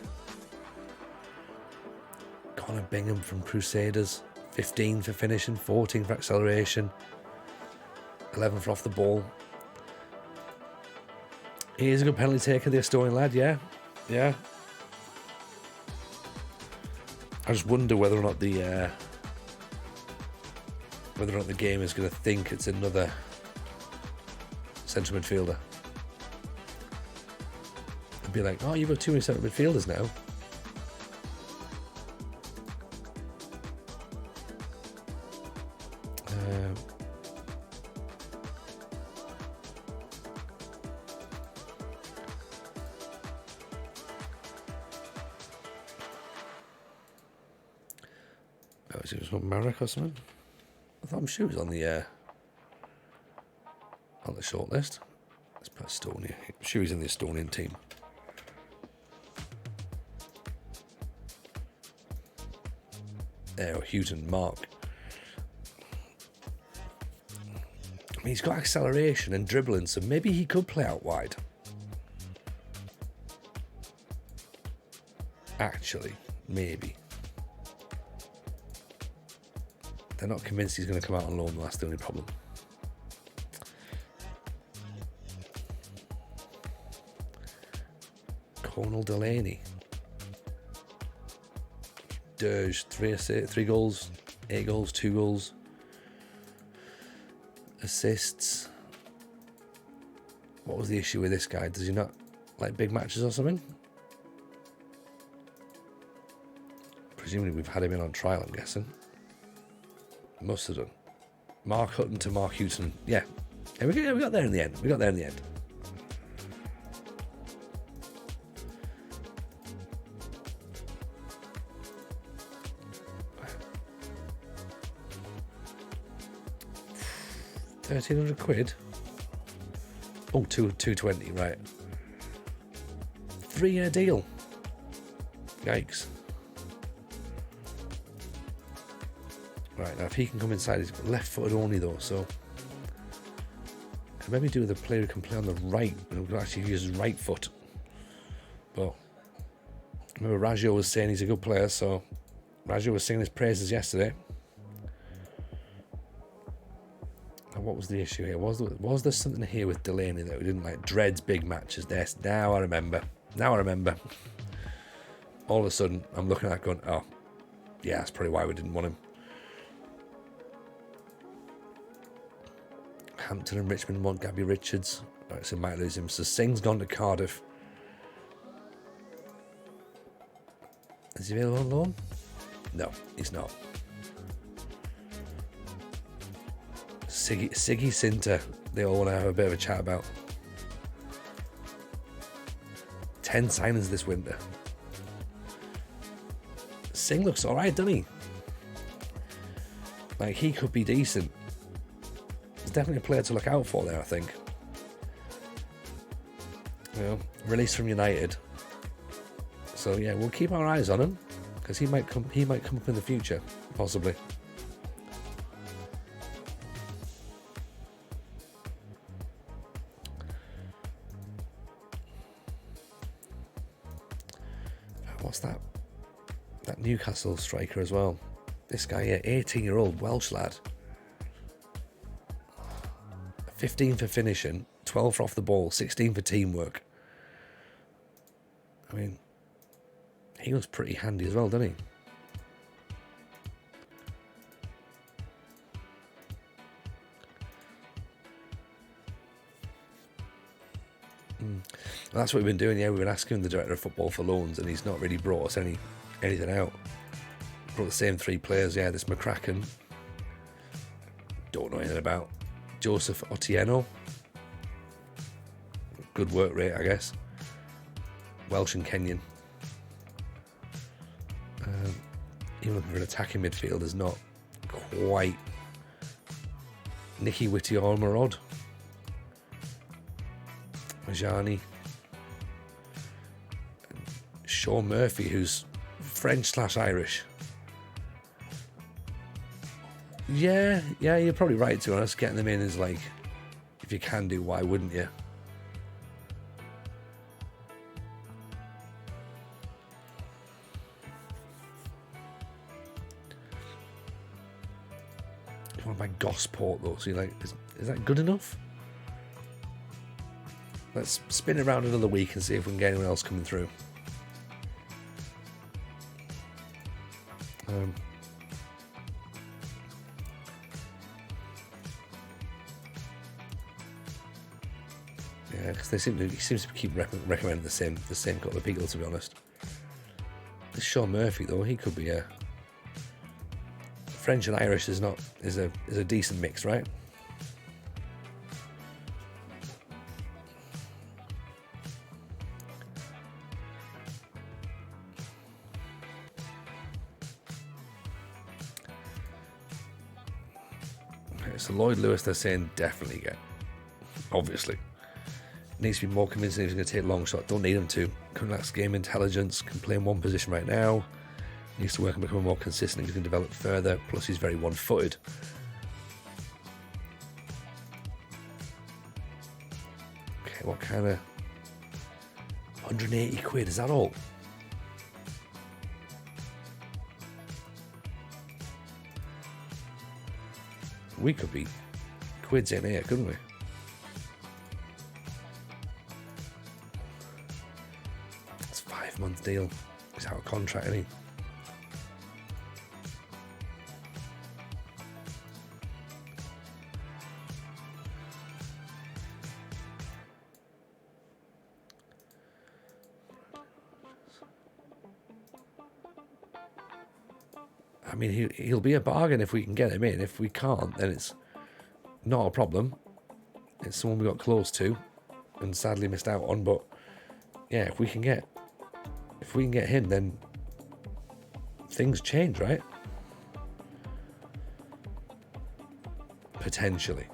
Connor Bingham from Crusaders. 15 for finishing, 14 for acceleration, 11 for off the ball. He is a good penalty taker, the Estonian lad, yeah. I just wonder whether or not the game is going to think it's another central midfielder. They'd be like, oh, you've got too many central midfielders now. It was Marek or something. I'm sure he was on the short list. Let's put Estonia. I'm sure he's in the Estonian team. There, Houghton, Mark. I mean, he's got acceleration and dribbling, so maybe he could play out wide. Actually, maybe. They're not convinced he's going to come out on loan, that's the only problem. Conal Delaney. Dirge, 3 goals, 8 goals, 2 goals. Assists. What was the issue with this guy? Does he not like big matches or something? Presumably we've had him in on trial, I'm guessing. Must have done. Mark Hutton to Mark Houghton. Yeah. We got there in the end. We got there in the end. £1,300. Oh, 220, right. 3-year deal. Yikes. Right, now if he can come inside, he's left-footed only though, so could maybe do with a player who can play on the right, and who actually use his right foot. But remember, Raggio was saying he's a good player, so Raggio was singing his praises yesterday. And what was the issue here? Was there something here with Delaney that we didn't like? Dread's big matches. This now I remember. All of a sudden, I'm looking at that going, oh, yeah, that's probably why we didn't want him. Hampton and Richmond want Gabby Richards. Right, so might lose him. So Singh's gone to Cardiff. Is he available on loan? No, he's not. Siggy Sinter, they all want to have a bit of a chat about. 10 signings this winter. Singh looks alright, doesn't he? Like, he could be decent. He's definitely a player to look out for there, I think. You know, released from United. So yeah, we'll keep our eyes on him, because he might come up in the future, possibly. What's that? That Newcastle striker as well. This guy here, 18-year-old Welsh lad. 15 for finishing, 12 for off the ball, 16 for teamwork. I mean, he looks pretty handy as well, doesn't he? Well, that's what we've been doing, yeah. We've been asking the director of football for loans, and he's not really brought us anything out. Brought the same 3 players, yeah. This McCracken, don't know anything about. Joseph Otieno, good work rate, I guess. Welsh and Kenyan. Even looking for an attacking midfield is not quite. Nicky Whittier-Marod, Majani, Sean Murphy, who's French/Irish. Yeah, you're probably right, to be honest. Getting them in is like, if you can do, why wouldn't you? You want to buy Gosport though, so you're like, is that good enough? Let's spin around another week and see if we can get anyone else coming through. Yeah, because he seems to keep recommending the same couple of people, to be honest. This Sean Murphy though, he could be a French and Irish is a decent mix, right? Okay, so Lloyd Lewis, they're saying definitely get. Obviously. Needs to be more convincing if he's going to take long shot. Don't need him to. Can lacks game intelligence. Can play in one position right now. Needs to work on becoming more consistent. He can develop further. Plus, he's very one-footed. Okay, what kind of 180 quid? Is that all? We could be quids in here, couldn't we? It's a 5-month deal. He's out of contract, isn't he? I mean, he'll be a bargain if we can get him in. If we can't, then it's not a problem. It's someone we got close to and sadly missed out on. But yeah, if we can get him, then things change, right? Potentially.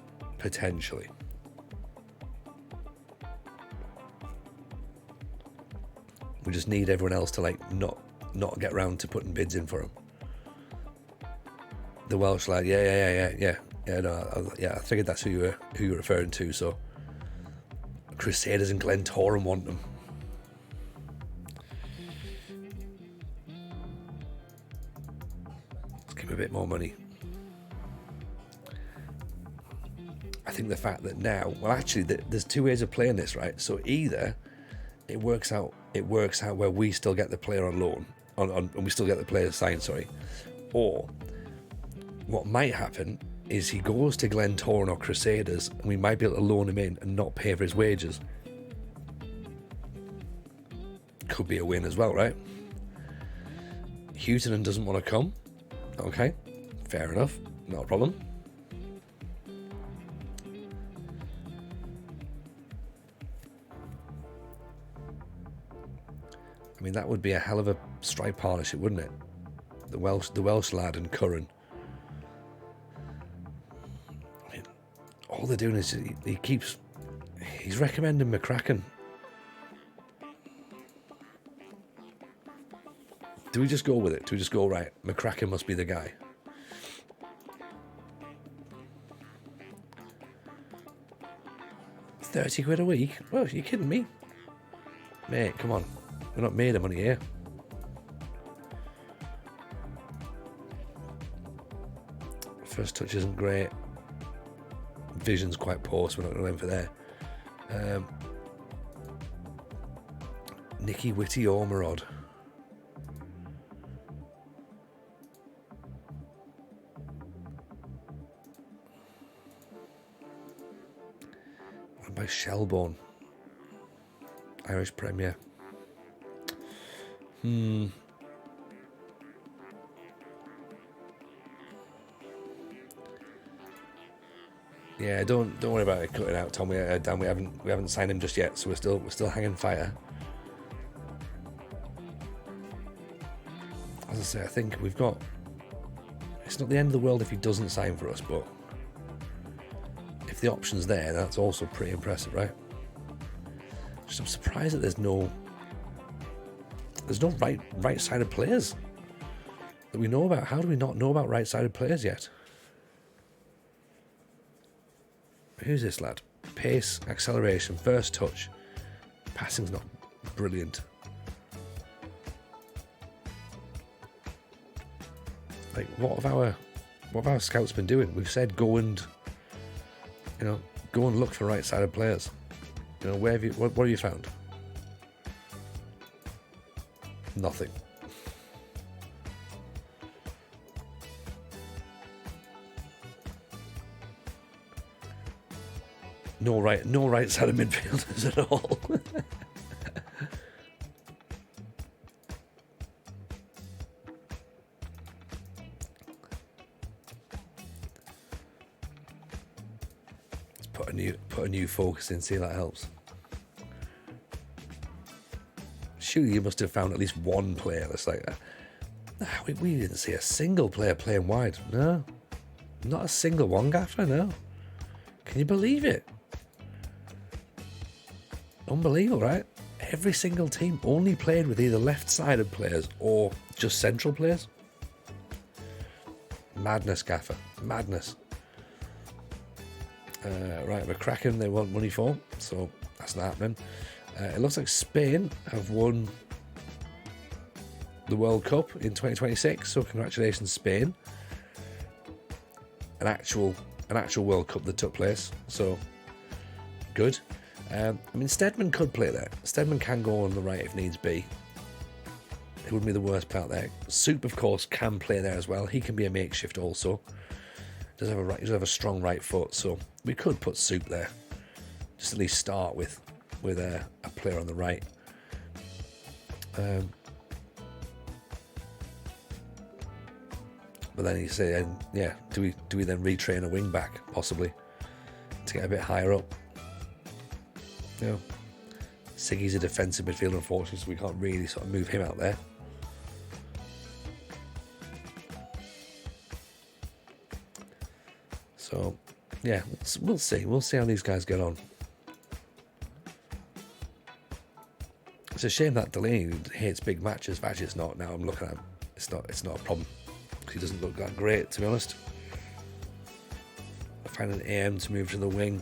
We just need everyone else to like not get round to putting bids in for him. The Welsh lad, yeah. No, I figured that's who you're referring to. So, Crusaders and Glentoran want them. Let's give him a bit more money. I think the fact that now, well, actually, there's two ways of playing this, right? So either it works out where we still get the player on loan, and we still get the player signed, sorry, or what might happen is he goes to Glentoran or Crusaders, and we might be able to loan him in and not pay for his wages. Could be a win as well, right? Houghton doesn't want to come. Okay, fair enough, not a problem. I mean, that would be a hell of a strike partnership, wouldn't it? The Welsh lad and Curran. I mean, all they're doing is he's recommending McCracken. Do we just go with it? Do we just go, right, McCracken must be the guy? £30 a week? Well, are you kidding me? Mate, come on. We're not made of money here. First touch isn't great. Vision's quite poor, so we're not going to aim for there. Nicky Whitty Ormerod. What about Shelbourne? Irish Premier. Yeah, don't worry about it cutting out, Tom. Dan, we haven't signed him just yet, so we're still hanging fire. As I say, I think we've got. It's not the end of the world if he doesn't sign for us, but if the option's there, that's also pretty impressive, right? Just I'm surprised that there's no right-sided players that we know about. How do we not know about right-sided players yet? Who's this lad? Pace, acceleration, first touch. Passing's not brilliant. Like, what have our scouts been doing? We've said go and look for right-sided players. What have you found? Nothing. No right-sided midfielders at all. Let's put a new focus in, see if that helps. Surely you must have found at least one player that's like that. No, we didn't see a single player playing wide. No, not a single one, Gaffer. No. Can you believe it? Unbelievable, right? Every single team only played with either left-sided players or just central players. Madness, Gaffer. Madness. Right, McCracken they want money for, so that's not happening. It looks like Spain have won the World Cup in 2026, so congratulations, Spain. An actual World Cup that took place, so good. I mean, Steadman could play there. Steadman can go on the right if needs be. It wouldn't be the worst part there. Soup, of course, can play there as well. He can be a makeshift also. He does have a strong right foot, so we could put Soup there. Just at least start with a player on the right. But then you say, do we then retrain a wing back possibly to get a bit higher up? Siggy's a defensive midfielder, unfortunately, so we can't really sort of move him out there. So, yeah, we'll see. We'll see how these guys get on. It's a shame that Delaney hates big matches. Actually, it's not. Now I'm looking at him. It's not a problem. He doesn't look that great, to be honest. I find an AM to move to the wing.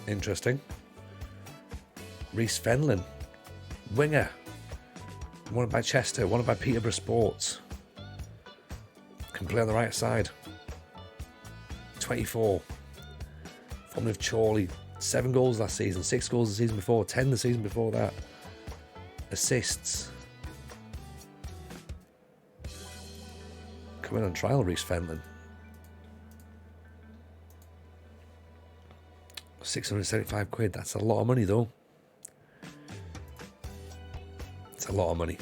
Interesting. Reece Fenlon, winger. Wanted by Chester, wanted by Peterborough Sports. Can play on the right side. 24. Formerly of Chorley. 7 goals last season, 6 goals the season before, 10 the season before that. Assists. Coming on trial, Reece Fenlon. 675 quid, that's a lot of money though. It's a lot of money.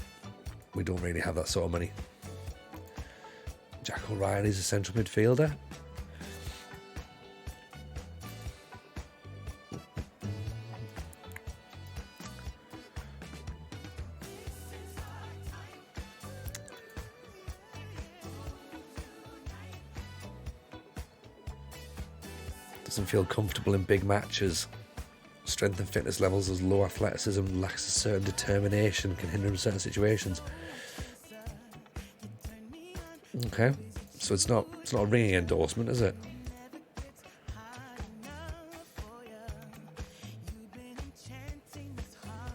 We don't really have that sort of money. Jack O'Reilly's a central midfielder. Doesn't feel comfortable in big matches. Strength and fitness levels as low athleticism, lacks a certain determination, can hinder him in certain situations. Okay, so it's not a ringing endorsement, is it?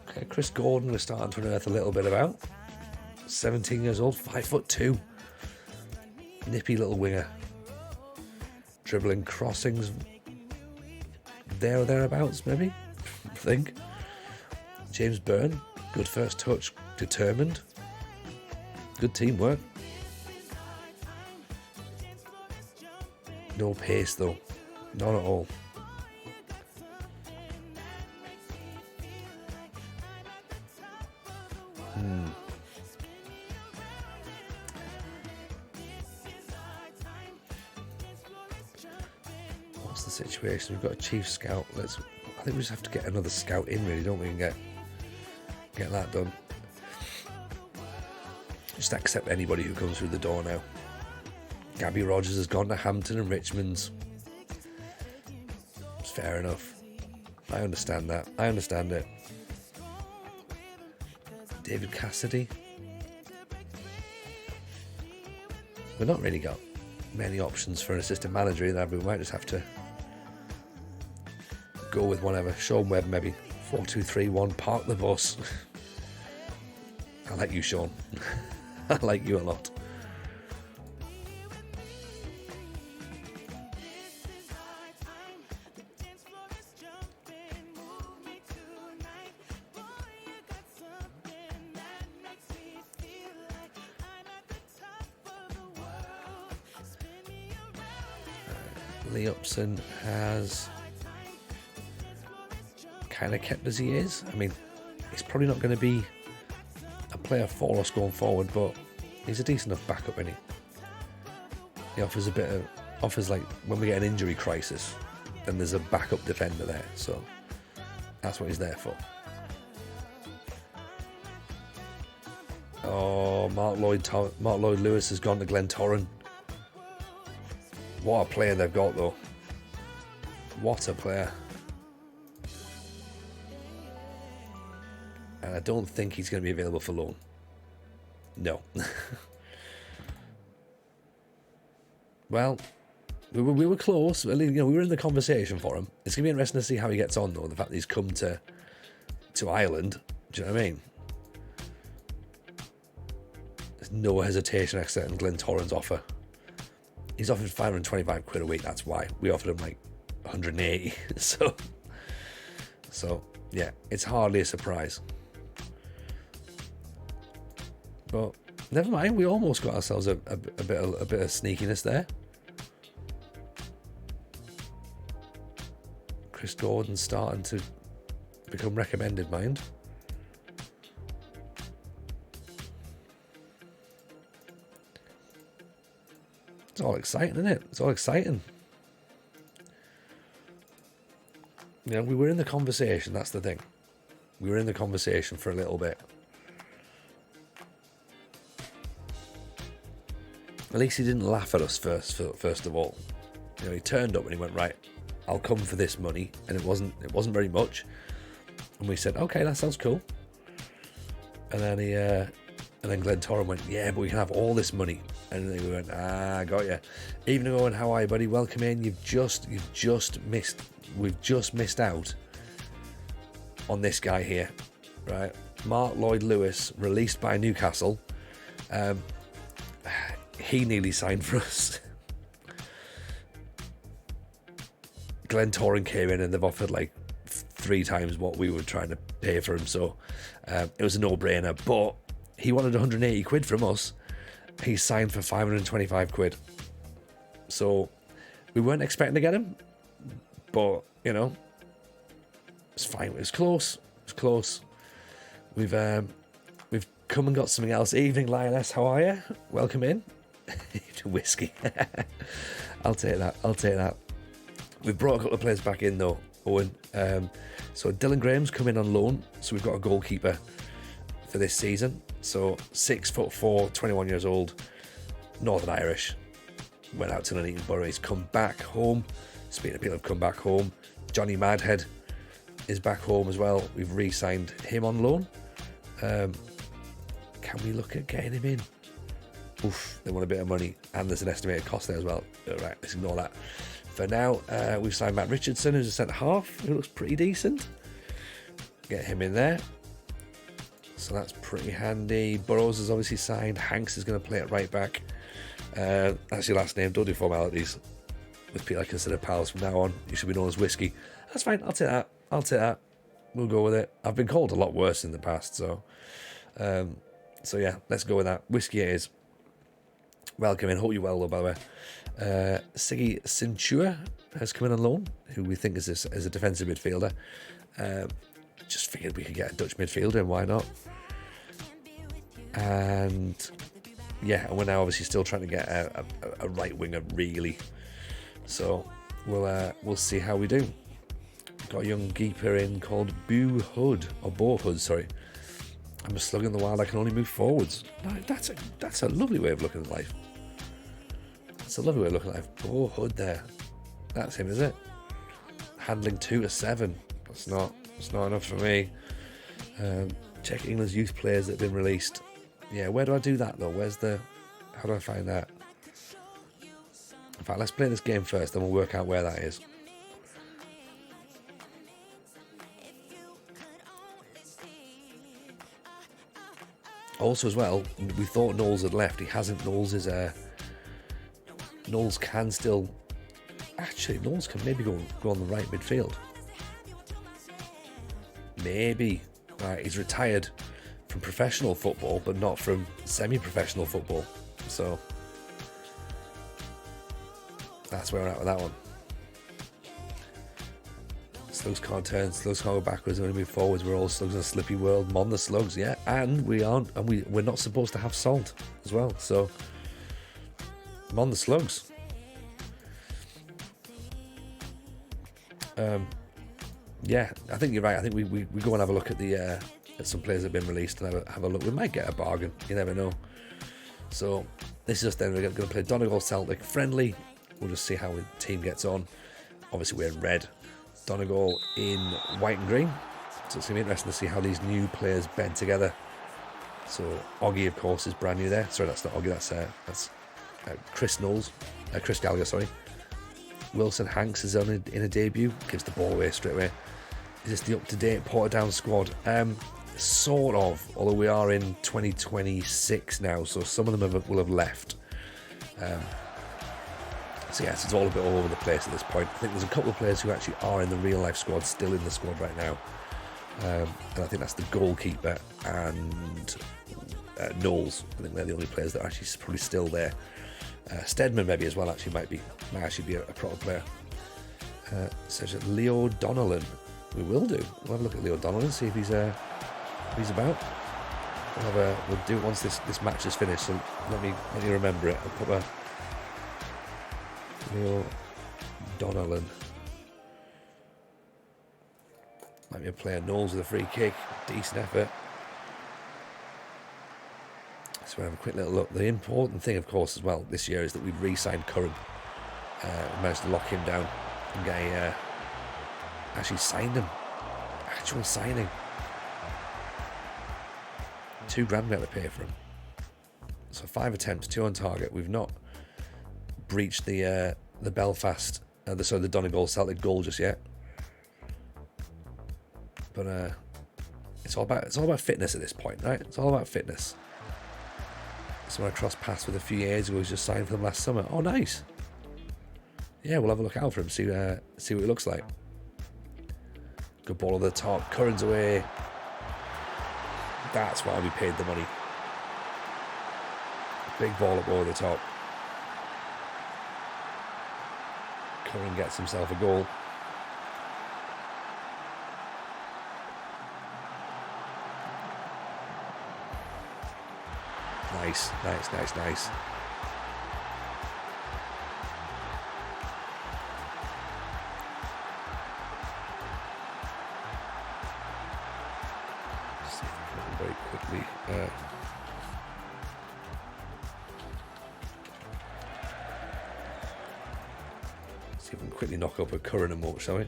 Okay, Chris Gordon we're starting to unearth a little bit about. 17 years old, 5'2". Nippy little winger. Dribbling crossings there or thereabouts, maybe. I think. James Byrne, good first touch, determined. Good teamwork. No pace though, not at all. What's the situation? We've got a chief scout. I think we just have to get another scout in, really, don't we? And get that done. Just accept anybody who comes through the door now. Gabby Rogers has gone to Hampton and Richmond's. It's fair enough. I understand that. I understand it. David Cassidy. We've not really got many options for an assistant manager either. We might just have to go with whatever. Sean Webb, maybe. 4-2-3-1. Park the bus. I like you, Sean. I like you a lot. Lee Upson has kind of kept as he is. I mean, he's probably not going to be a player for us going forward, but he's a decent enough backup, isn't he? He offers offers like when we get an injury crisis, then there's a backup defender there, so that's what he's there for. Oh, Mark Lloyd Lewis has gone to Glentoran. What a player they've got, though. What a player. And I don't think he's going to be available for loan. No. Well, we were close. We were in the conversation for him. It's going to be interesting to see how he gets on, though. The fact that he's come to Ireland. Do you know what I mean? There's no hesitation accepting Glentoran's offer. He's offered 525 quid a week, that's why. We offered him like 180. So yeah, it's hardly a surprise. But never mind, we almost got ourselves a bit of sneakiness there. Chris Gordon's starting to become recommended, mind. It's all exciting, isn't it? It's all exciting. You know, we were in the conversation, that's the thing. We were in the conversation for a little bit. At least he didn't laugh at us first of all. You know, he turned up and he went, right, I'll come for this money. And it wasn't very much. And we said, okay, that sounds cool. And then Glenn Torren went, yeah, but we can have all this money. And then we went, got you. Even going, how are you, buddy? Welcome in. We've just missed out on this guy here, right? Mark Lloyd Lewis, released by Newcastle. He nearly signed for us. Glenn Torren came in and they've offered like 3 times what we were trying to pay for him, so it was a no-brainer. But he wanted 180 quid from us. He signed for 525 quid. So we weren't expecting to get him, but you know, it's fine. It was close. We've come and got something else. Evening, Lioness. How are you? Welcome in. Whiskey. I'll take that. We've brought a couple of players back in though, Owen. So Dylan Graham's come in on loan. So we've got a goalkeeper for this season. So 6'4", 21 years old, Northern Irish. Went out to Nuneaton Borough. He's come back home. Speaking of people who've come back home, Johnny Madhead is back home as well. We've re-signed him on loan. Can we look at getting him in? Oof, they want a bit of money, and there's an estimated cost there as well. Right, let's ignore that. For now, we've signed Matt Richardson, who's a centre-half, who looks pretty decent. Get him in there. So that's pretty handy. Burrows is obviously signed. Hanks is going to play at right back. That's your last name. Don't do formalities. With people I consider pals from now on, you should be known as Whiskey. That's fine. I'll take that. We'll go with it. I've been called a lot worse in the past, so yeah, let's go with that. Whiskey it is. Welcome in. Hope you're well, though, by the way. Siggy Cintura has come in on loan, who we think is a defensive midfielder. Just figured we could get a Dutch midfielder, and why not? And yeah, we're now obviously still trying to get a right winger, really. So we'll see how we do. Got a young keeper in called Bo Hood. Sorry. I'm a slug in the wild. I can only move forwards. No, that's a lovely way of looking at life. That's a lovely way of looking at life. Bo Hood there. That's him, is it? Handling 2 to 7. That's not enough for me. Check England's youth players that have been released. Yeah, where do I do that though? How do I find that? In fact, let's play this game first, then we'll work out where that is. Also as well, we thought Knowles had left. He hasn't. Knowles can still... Actually, Knowles can maybe go on the right midfield. Maybe. Right, he's retired from professional football, but not from semi-professional football. So that's where we're at with that one. Slugs can't turn, slugs can't go backwards, when we move forwards, we're all slugs in a slippy world. Mon the slugs, yeah. And we're not supposed to have salt as well. So mon the slugs. Yeah, I think you're right. I think we go and have a look at at some players that have been released and have a look. We might get a bargain. You never know. So this is just then. We're going to play Donegal Celtic friendly. We'll just see how the team gets on. Obviously, we're in red. Donegal in white and green. So it's going to be interesting to see how these new players bed together. So Oggy, of course, is brand new there. Sorry, that's not Oggy. That's Chris Knowles. Chris Gallagher, sorry. Wilson Hanks is in a debut. Gives the ball away straight away. Is this the up-to-date Portadown squad? Sort of. Although we are in 2026 now, so some of them will have left. So yes, it's all a bit all over the place at this point. I think there's a couple of players who actually are in the real-life squad, still in the squad right now. And I think that's the goalkeeper and Knowles. I think they're the only players that are actually probably still there. Stedman maybe as well might actually be a proper player. Such as Leo Donnellan. We will do. We'll have a look at Leo Donnellan, see if he's about. We'll do it once this match is finished. So let me remember it. I'll put Leo Donnellan. Might be a player. Knowles with a free kick. Decent effort. So we'll have a quick little look. The important thing, of course, as well this year is that we've re-signed Curran. We managed to lock him down and get actually signed him. Actual signing. $2,000 we had to pay for him. So 5 attempts, 2 on target. We've not breached the Belfast, the Donegal Celtic goal just yet. But it's all about fitness at this point, right? It's all about fitness. Someone I crossed paths with a few years ago who's just signed for them last summer. Oh, nice. Yeah, we'll have a look out for him, see what he looks like. Good ball over the top, Curran's away. That's why we paid the money. Big ball up over the top. Curran gets himself a goal. Nice. See if I can very quickly. See if we can quickly knock up a Curran emote, shall we?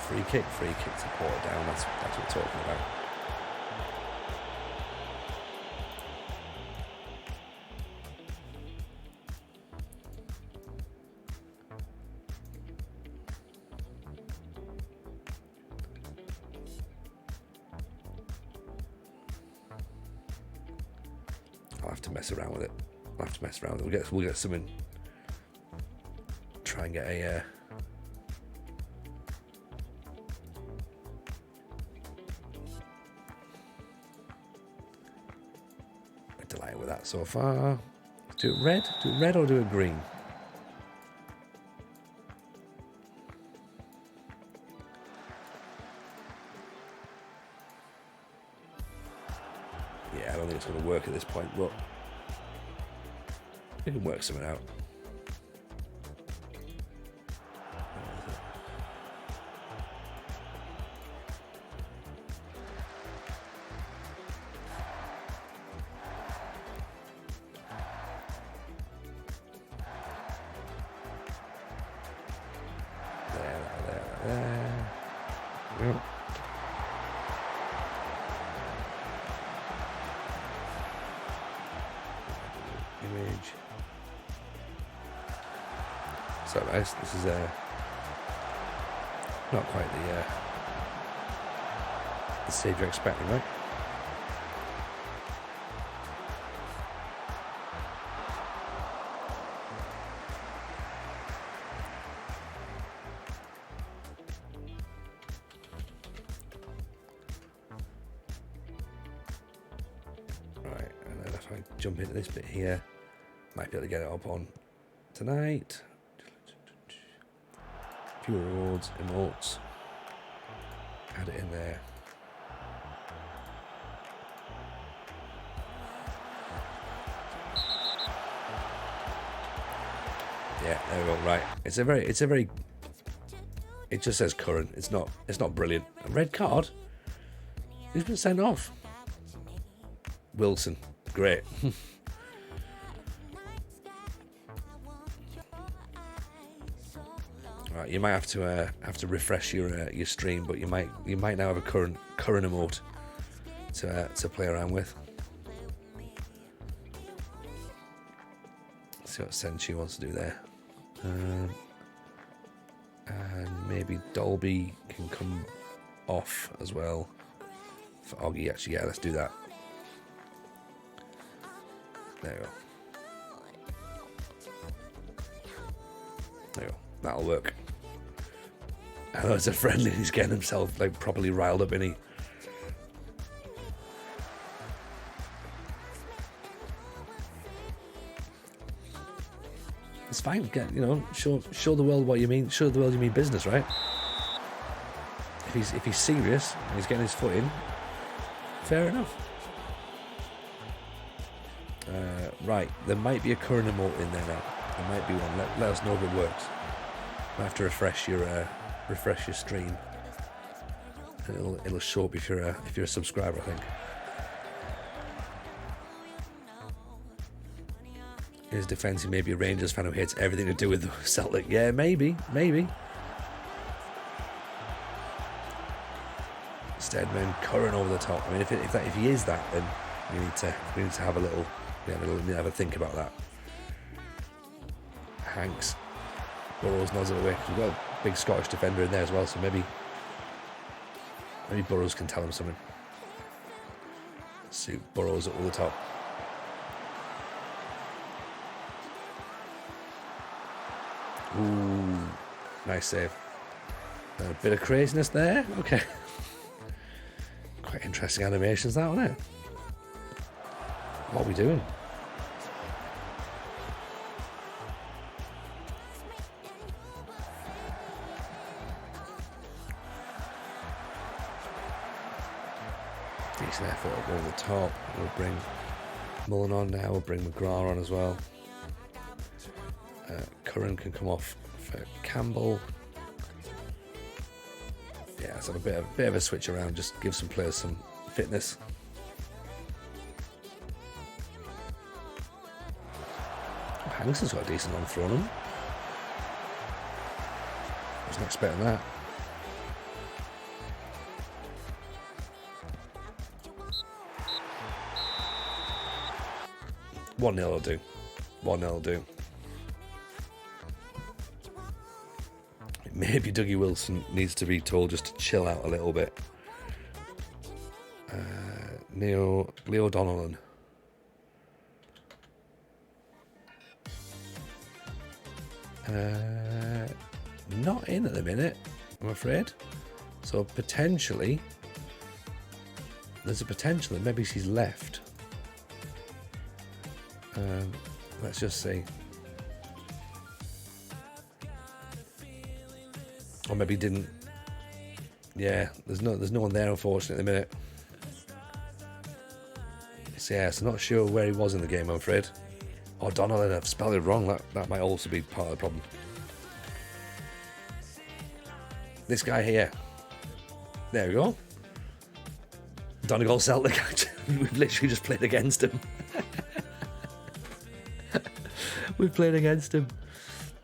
Free kick to Portadown. That's what we're talking about. I'll have to mess around with it. We'll get something. Try and get a. Delighted with that so far. Do it red or do it green? Yeah, I don't think it's going to work at this point, but we can work something out. Yep. Image. So nice. This is not quite the save you're expecting, right? Jump into this bit here, might be able to get it up on tonight. Few rewards, emotes, add it in there. Yeah, there we go. Right, it's a very. It just says Curran. It's not brilliant. A red card. He's been sent off. Wilson. Great. Right, you might have to refresh your stream, but you might now have a current emote to play around with. See what Senchi wants to do there, and maybe Dolby can come off as well for Oggy. Actually, yeah, let's do that. There you go. There you go. That'll work. I know it's a friendly. He's getting himself like properly riled up, isn't he? It's fine. Show the world what you mean. Show the world you mean business, right? If he's serious and he's getting his foot in, fair enough. Right, there might be a current emote in there now. There might be one. Let us know if it works. Might have to refresh your stream. It'll show up if you're a subscriber, I think. In his defence, he may be a Rangers fan who hates everything to do with Celtic. Yeah, maybe. Steadman, Curran over the top. I mean, if he is that, then we need to have a little, have a think about that. Hanks, Burrows nods it away. We've got a big Scottish defender in there as well, so maybe Burrows can tell him something. Suit Burrows up over the top. Ooh, nice save. A bit of craziness there. Okay. Quite interesting animations, that, wasn't it? What are we doing? Decent effort up over the top. We'll bring Mullen on now. We'll bring McGrath on as well. Curran can come off for Campbell. Yeah, so a bit of a switch around, just give some players some fitness. Hankson's got a decent on throw on him. Wasn't expecting that. One 0 will do. 1-0 will do. Maybe Dougie Wilson needs to be told just to chill out a little bit. Leo Donnellan. Not in at the minute, I'm afraid. So potentially, there's a potential that maybe she's left. Let's just see. Or maybe didn't. Yeah, there's no one there, unfortunately, at the minute. So yeah, so not sure where he was in the game, I'm afraid. Oh, Donnellan, I've spelled it wrong. That might also be part of the problem. This guy here. There we go. Donegal Celtic. We've literally just played against him. We've played against him.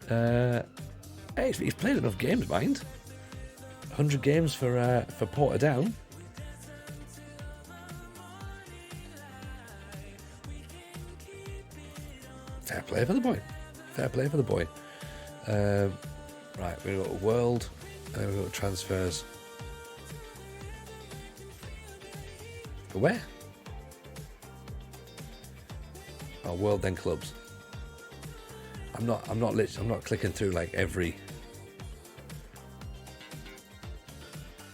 Hey, he's played enough games, mind. 100 games for Portadown. Fair play for the boy. Fair play for the boy. Right, we've got World, and then we've got transfers. Where? Oh, World, then clubs. I'm not clicking through like every.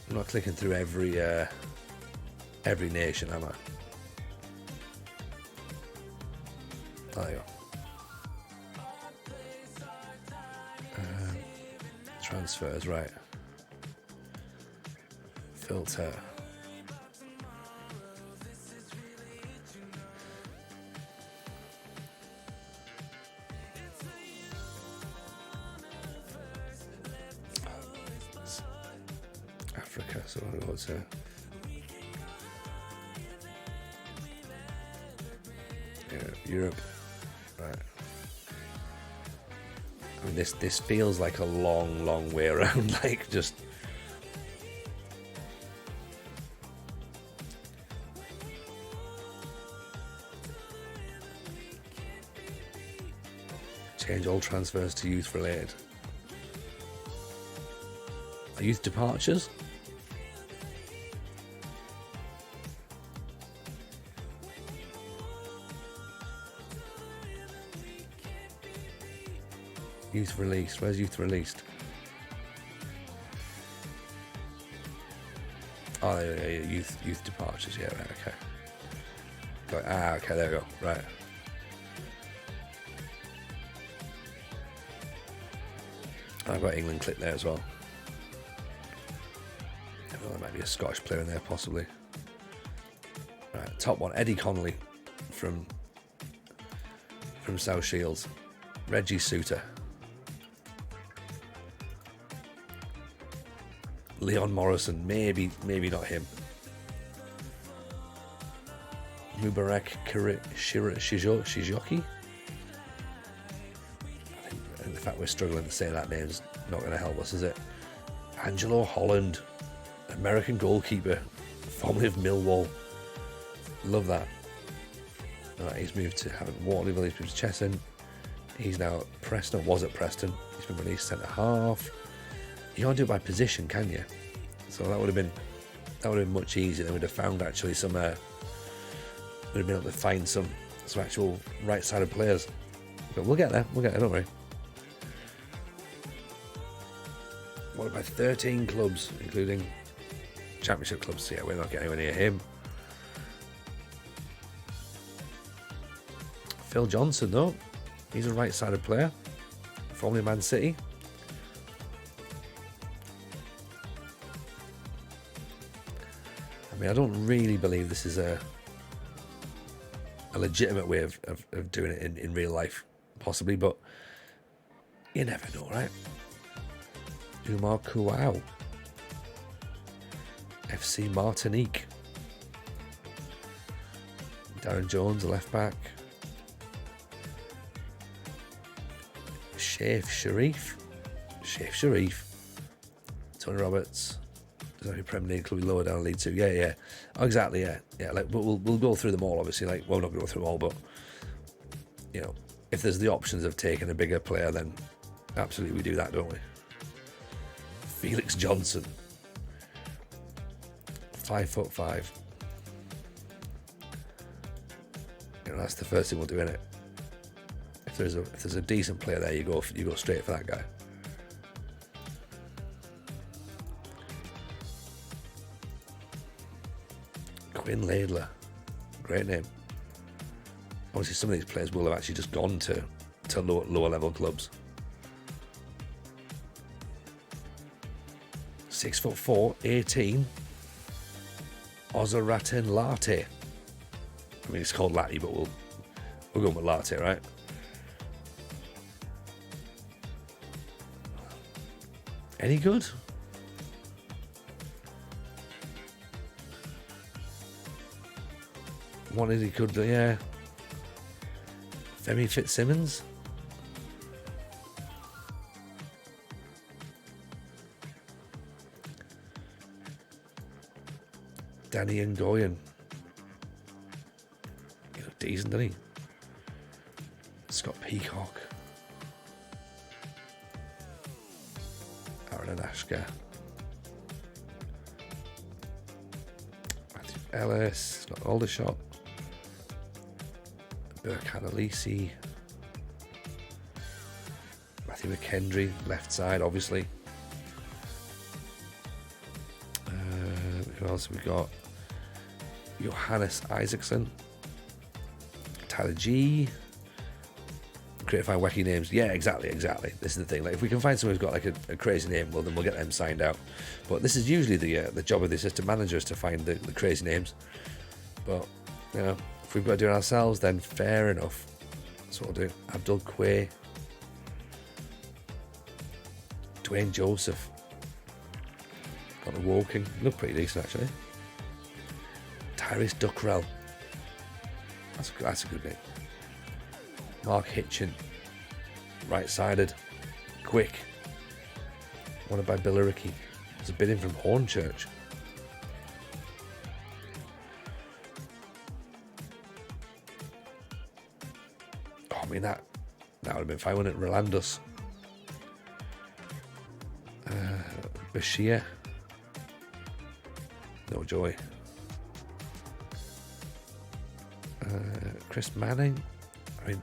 I'm not clicking through every nation, am I? There you go. Transfers, right. Filter. Africa, so we'll go to Europe. Right. I mean, this feels like a long way around. Like just change all transfers to youth related. Are youth departures? Youth released. Where's youth released? Oh, yeah, youth departures. Yeah, right. Okay. Okay. There we go. Right. I've got England clicked there as well. Well, there might be a Scottish player in there, possibly. Right, top one, Eddie Connolly from South Shields. Reggie Suter. Leon Morrison, maybe not him. Mubarak Shijoki. I think the fact we're struggling to say that name's not going to help us, is it? Angelo Holland, American goalkeeper. formerly of Millwall. Love that. Alright, he's moved to Waterloo, he's moved to Cheshunt. He's now at Preston, was at Preston. He's been released centre half. You can't do it by position, can you? So that would have been much easier. Then we'd have found actually some. We'd have been able to find some actual right-sided players. But we'll get there. Don't worry. What about 13 clubs, including Championship clubs? Yeah, we're not getting anywhere near him. Phil Johnson, though. He's a right-sided player. Formerly Man City. I mean, I don't really believe this is a legitimate way of doing it in real life, possibly, but you never know, right? Umar Kuau, FC Martinique. Darren Jones, the left back. Shaif Sharif. Tony Roberts. Does that be Premier League club lower down League 2? Yeah. Oh, exactly, yeah. Like, but we'll go through them all, obviously. Like, well, we're not going to go through them all, but you know, if there's the options of taking a bigger player, then absolutely we do that, don't we? Felix Johnson, 5'5". You know, that's the first thing we'll do, innit? If there's a decent player there, you go straight for that guy. Quinn Laidler, great name. Obviously, some of these players will have actually just gone to lower level clubs. 6'4", 18. Ozaraten Latte. I mean, it's called Latte, but we'll go with Latte, right? Any good? Wanted he could, yeah. Femi Fitzsimmons. Danny Ngoyan. He looked decent, didn't he? Scott Peacock. Aaron Anashka. Matthew Ellis. Scott Aldershot. Burkhan Alisi. Matthew McKendry, left side, obviously. Who else have we got? Johannes Isaacson. Tyler G. Create find wacky names. Yeah, exactly. This is the thing. Like, if we can find someone who's got like a crazy name, well, then we'll get them signed out. But this is usually the job of the assistant manager, is to find the crazy names. But you know, if we've got to do it ourselves, then fair enough. That's what we'll do. Abdul Quay. Dwayne Joseph. Got the Woking. Look pretty decent, actually. Tyrese Duckrell. That's a good name. Mark Hitchin. Right-sided. Quick. Wanted by Billericay. There's a bid in from Hornchurch. Oh, I mean, that would have been fine, wouldn't it? Rolandus. Bashir. No joy. Chris Manning. I mean,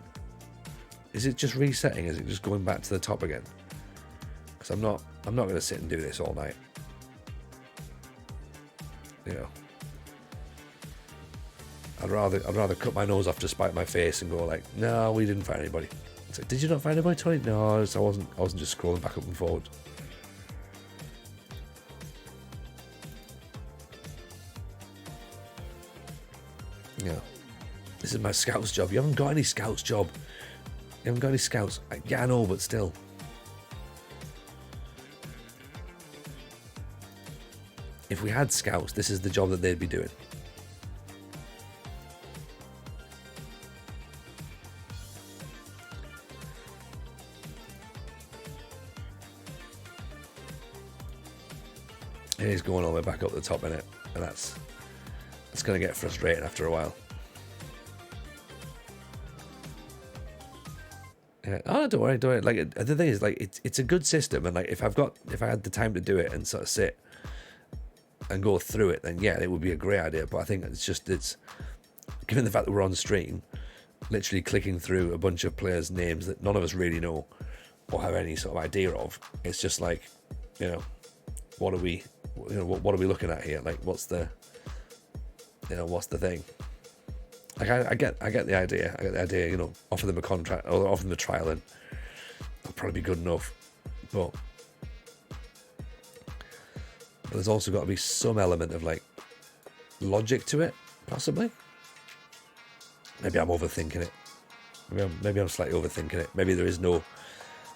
is it just resetting? Is it just going back to the top again? Because I'm not going to sit and do this all night. You know, I'd rather cut my nose off to spite my face and go like, no, we didn't find anybody. It's like, did you not find anybody, Tony? No, I wasn't just scrolling back up and forward. Yeah. This is my scouts job. You haven't got any scouts job. You haven't got any scouts. Yeah, I know, but still. If we had scouts, this is the job that they'd be doing. It is going all the way back up the top, innit? And that's It's going to get frustrating after a while. Yeah. Oh, don't worry. Like, the thing is, like, it's a good system, and like, if I had the time to do it and sort of sit and go through it, then yeah, it would be a great idea. But I think it's given the fact that we're on stream, literally clicking through a bunch of players' names that none of us really know or have any sort of idea of. It's just like, what are we looking at here? Like, what's the thing? Like, I get the idea. I get the idea. Offer them a contract or offer them a trial, and that'll probably be good enough. But there's also got to be some element of like logic to it, possibly. Maybe I'm overthinking it. Maybe I'm slightly overthinking it. Maybe there is no.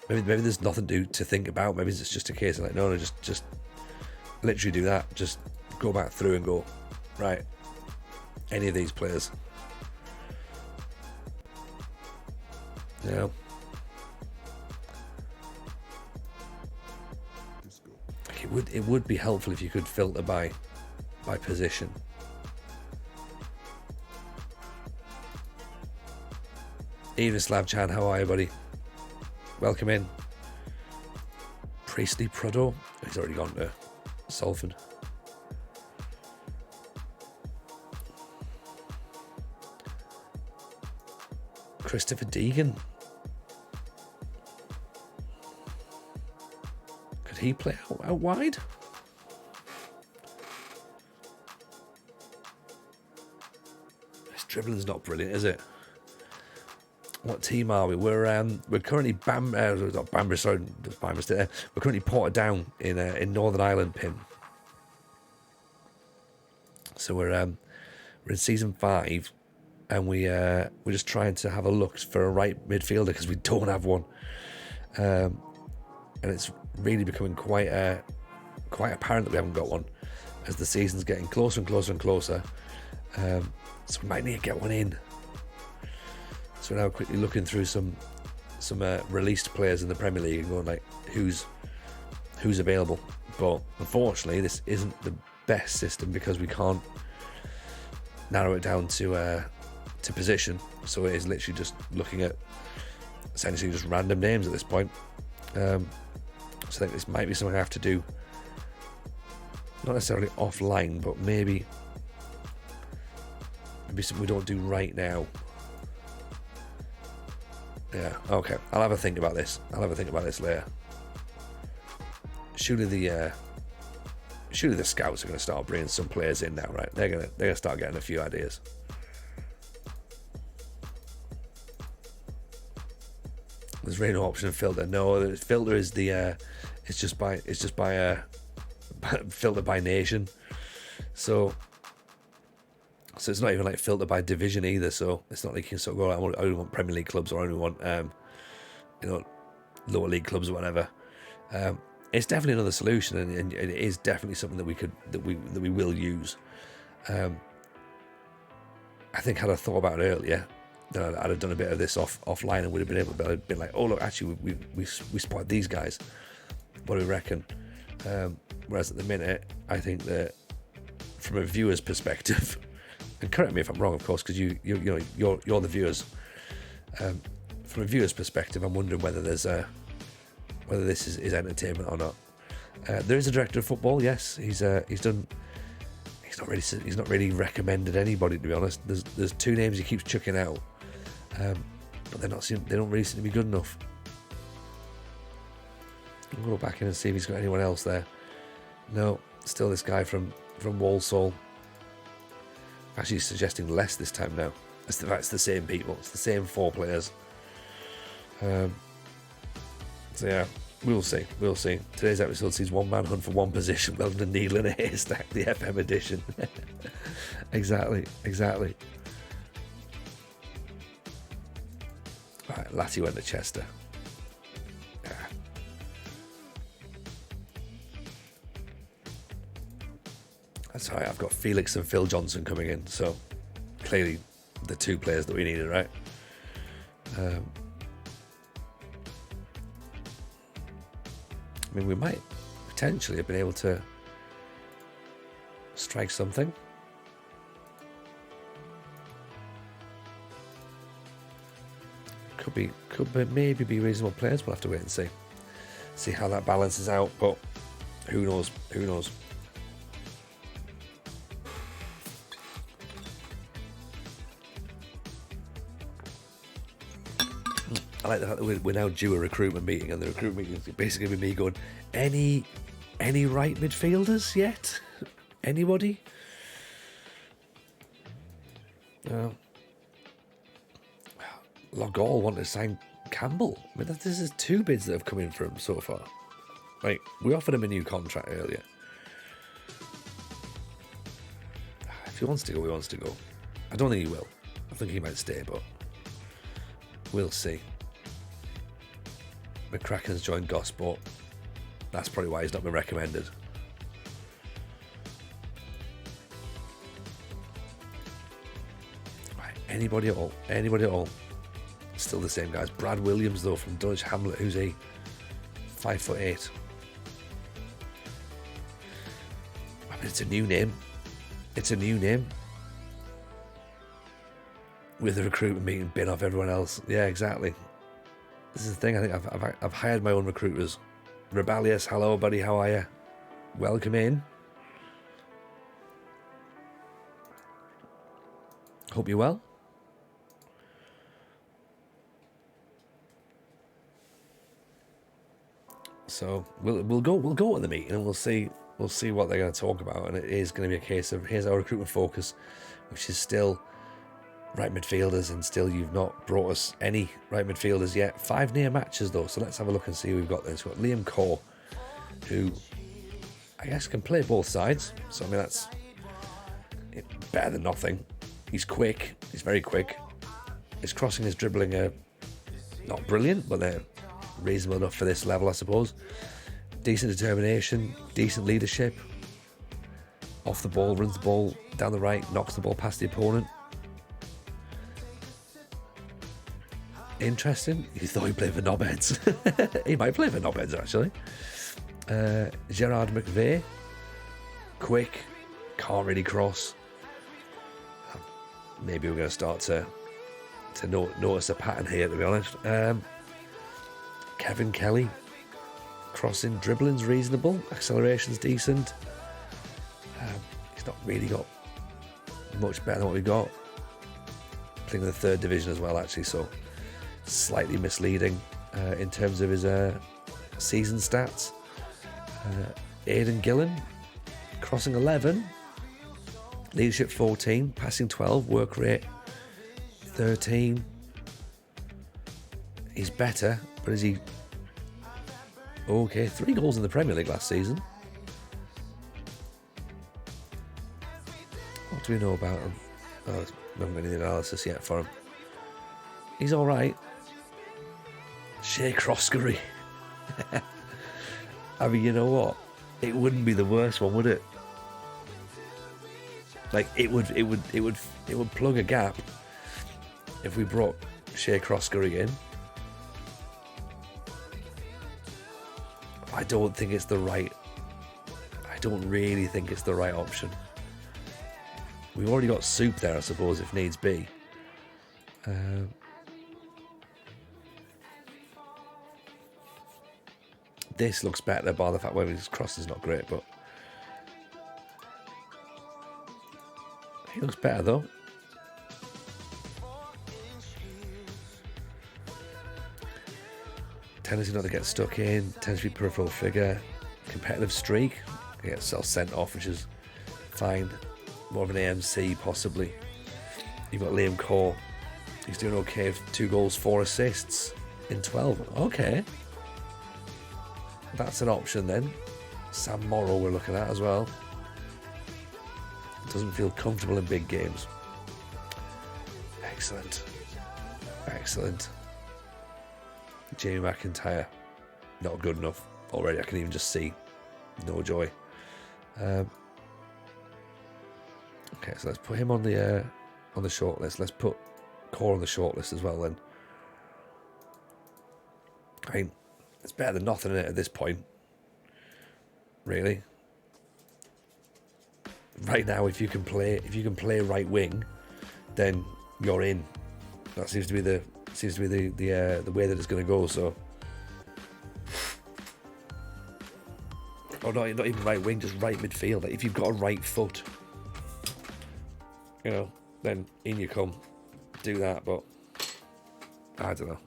Maybe there's nothing to think about. Maybe it's just a case of like, no, just literally do that. Just go back through and go, right, any of these players. It would be helpful if you could filter by position. Even Slavchan, how are you, buddy? Welcome in. Priestley Prudhoe. He's already gone to Salford. Christopher Deegan. Could he play out wide? His dribbling's not brilliant, is it? What team are we? We're currently not Banbridge, sorry, by mistake there. We're currently Portadown in Northern Ireland, Pim. So we're in season 5, and we're just trying to have a look for a right midfielder because we don't have one, and it's really becoming quite apparent that we haven't got one as the season's getting closer and closer and closer. So we might need to get one in. So we're now quickly looking through some released players in the Premier League and going like, who's available. But unfortunately, this isn't the best system because we can't narrow it down to position. So it is literally just looking at essentially just random names at this point. So I think this might be something I have to do, not necessarily offline, but maybe something we don't do right now. Yeah, okay. I'll have a think about this. Later. Surely the scouts are going to start bringing some players in now, right? They're gonna start getting a few ideas. There's really no option of filter. No, the filter is it's just by filter by nation. So it's not even like filter by division either. So it's not like you can sort of go, I only want Premier League clubs, or I only want lower league clubs or whatever. It's definitely another solution, and it is definitely something that we will use. I think had I thought about it earlier, then I'd have done a bit of this offline and would have been able to be like, oh look, actually we spotted these guys. What do we reckon? Whereas at the minute, I think that from a viewer's perspective, and correct me if I'm wrong, of course, because you're the viewers. From a viewer's perspective, I'm wondering whether whether this is entertainment or not. There is a director of football. Yes, he's not really recommended anybody, to be honest. There's 2 names he keeps chucking out, but they don't really seem to be good enough. I'll go back in and see if he's got anyone else there. No, still this guy from Walsall. Actually suggesting less this time now. It's the same people. It's the same 4 players. So yeah, we'll see. Today's episode sees one man hunt for one position, rather than a needle in a haystack, the FM edition. Exactly. Right, Latty went to Chester. Yeah. That's all right. I've got Felix and Phil Johnson coming in, so clearly the 2 players that we needed, right? I mean, we might potentially have been able to strike something. maybe be reasonable players. We'll have to wait and see how that balances out. But who knows? Who knows? I like the fact that we're now due a recruitment meeting, and the recruitment meeting is basically me going, any right midfielders yet? Anybody? Logall wanted to sign Campbell. I mean, this is 2 bids that have come in for him so far. Right, we offered him a new contract earlier. If he wants to go, he wants to go. I don't think he will. I think he might stay, but we'll see. McCracken's joined Gosport. That's probably why he's not been recommended. Right, anybody at all. Anybody at all. Still the same guys. Brad Williams, though, from Dulwich Hamlet, who's a 5'8". I mean, it's a new name. It's a new name. With the recruitment meeting bin off everyone else. Yeah, exactly. This is the thing. I think I've hired my own recruiters. Rebellious, hello buddy, how are you? Welcome in. Hope you're well. So we'll go at the meeting and we'll see what they're going to talk about, and it is going to be a case of here's our recruitment focus, which is still right midfielders, and still you've not brought us any right midfielders yet. 5 near matches though, so let's have a look and see who we've got. We've got Liam Corr, who I guess can play both sides, so I mean that's better than nothing. He's quick, he's very quick. His crossing, his dribbling are not brilliant, but they're reasonable enough for this level, I suppose. Decent determination, decent leadership. Off the ball, runs the ball down the right, knocks the ball past the opponent. Interesting. You thought he played for Knobheads. He might play for Knobheads, actually. Gerard McVeigh. Quick. Can't really cross. Maybe we're going to start to notice a pattern here, to be honest. Kevin Kelly. Crossing, dribbling's reasonable. Acceleration's decent. He's not really got much better than what we got. Playing in the 3rd division as well, actually, so slightly misleading in terms of his season stats. Aidan Gillen, crossing 11, leadership 14, passing 12, work rate 13. He's better, but is he okay? 3 goals in the Premier League last season. What do we know about him? Oh, we haven't got any analysis yet for him. He's all right. Shea Croskery. I mean, you know what? It wouldn't be the worst one, would it? Like it would plug a gap if we brought Shea Croskery in. I don't really think it's the right option. We've already got Soup there, I suppose, if needs be. This looks better, by the fact where his cross is not great, but he looks better though. Tendency not to get stuck in, tends to be peripheral figure, competitive streak, gets sent off, which is fine. More of an AMC possibly. You've got Liam Corr, he's doing okay, 2 goals, 4 assists in 12. Okay. That's an option then. Sam Morrow we're looking at as well. Doesn't feel comfortable in big games. Excellent. Excellent. Jamie McIntyre, not good enough already. I can even just see no joy. Okay, so let's put him on the short list. Let's put Corr on the short list as well then. I mean, it's better than nothing in it at this point, really. Right now, if you can play right wing, then you're in. That seems to be the Seems to be the way that it's going to go. So, not even right wing, just right midfield. Like, if you've got a right foot, then in you come, do that. But I don't know.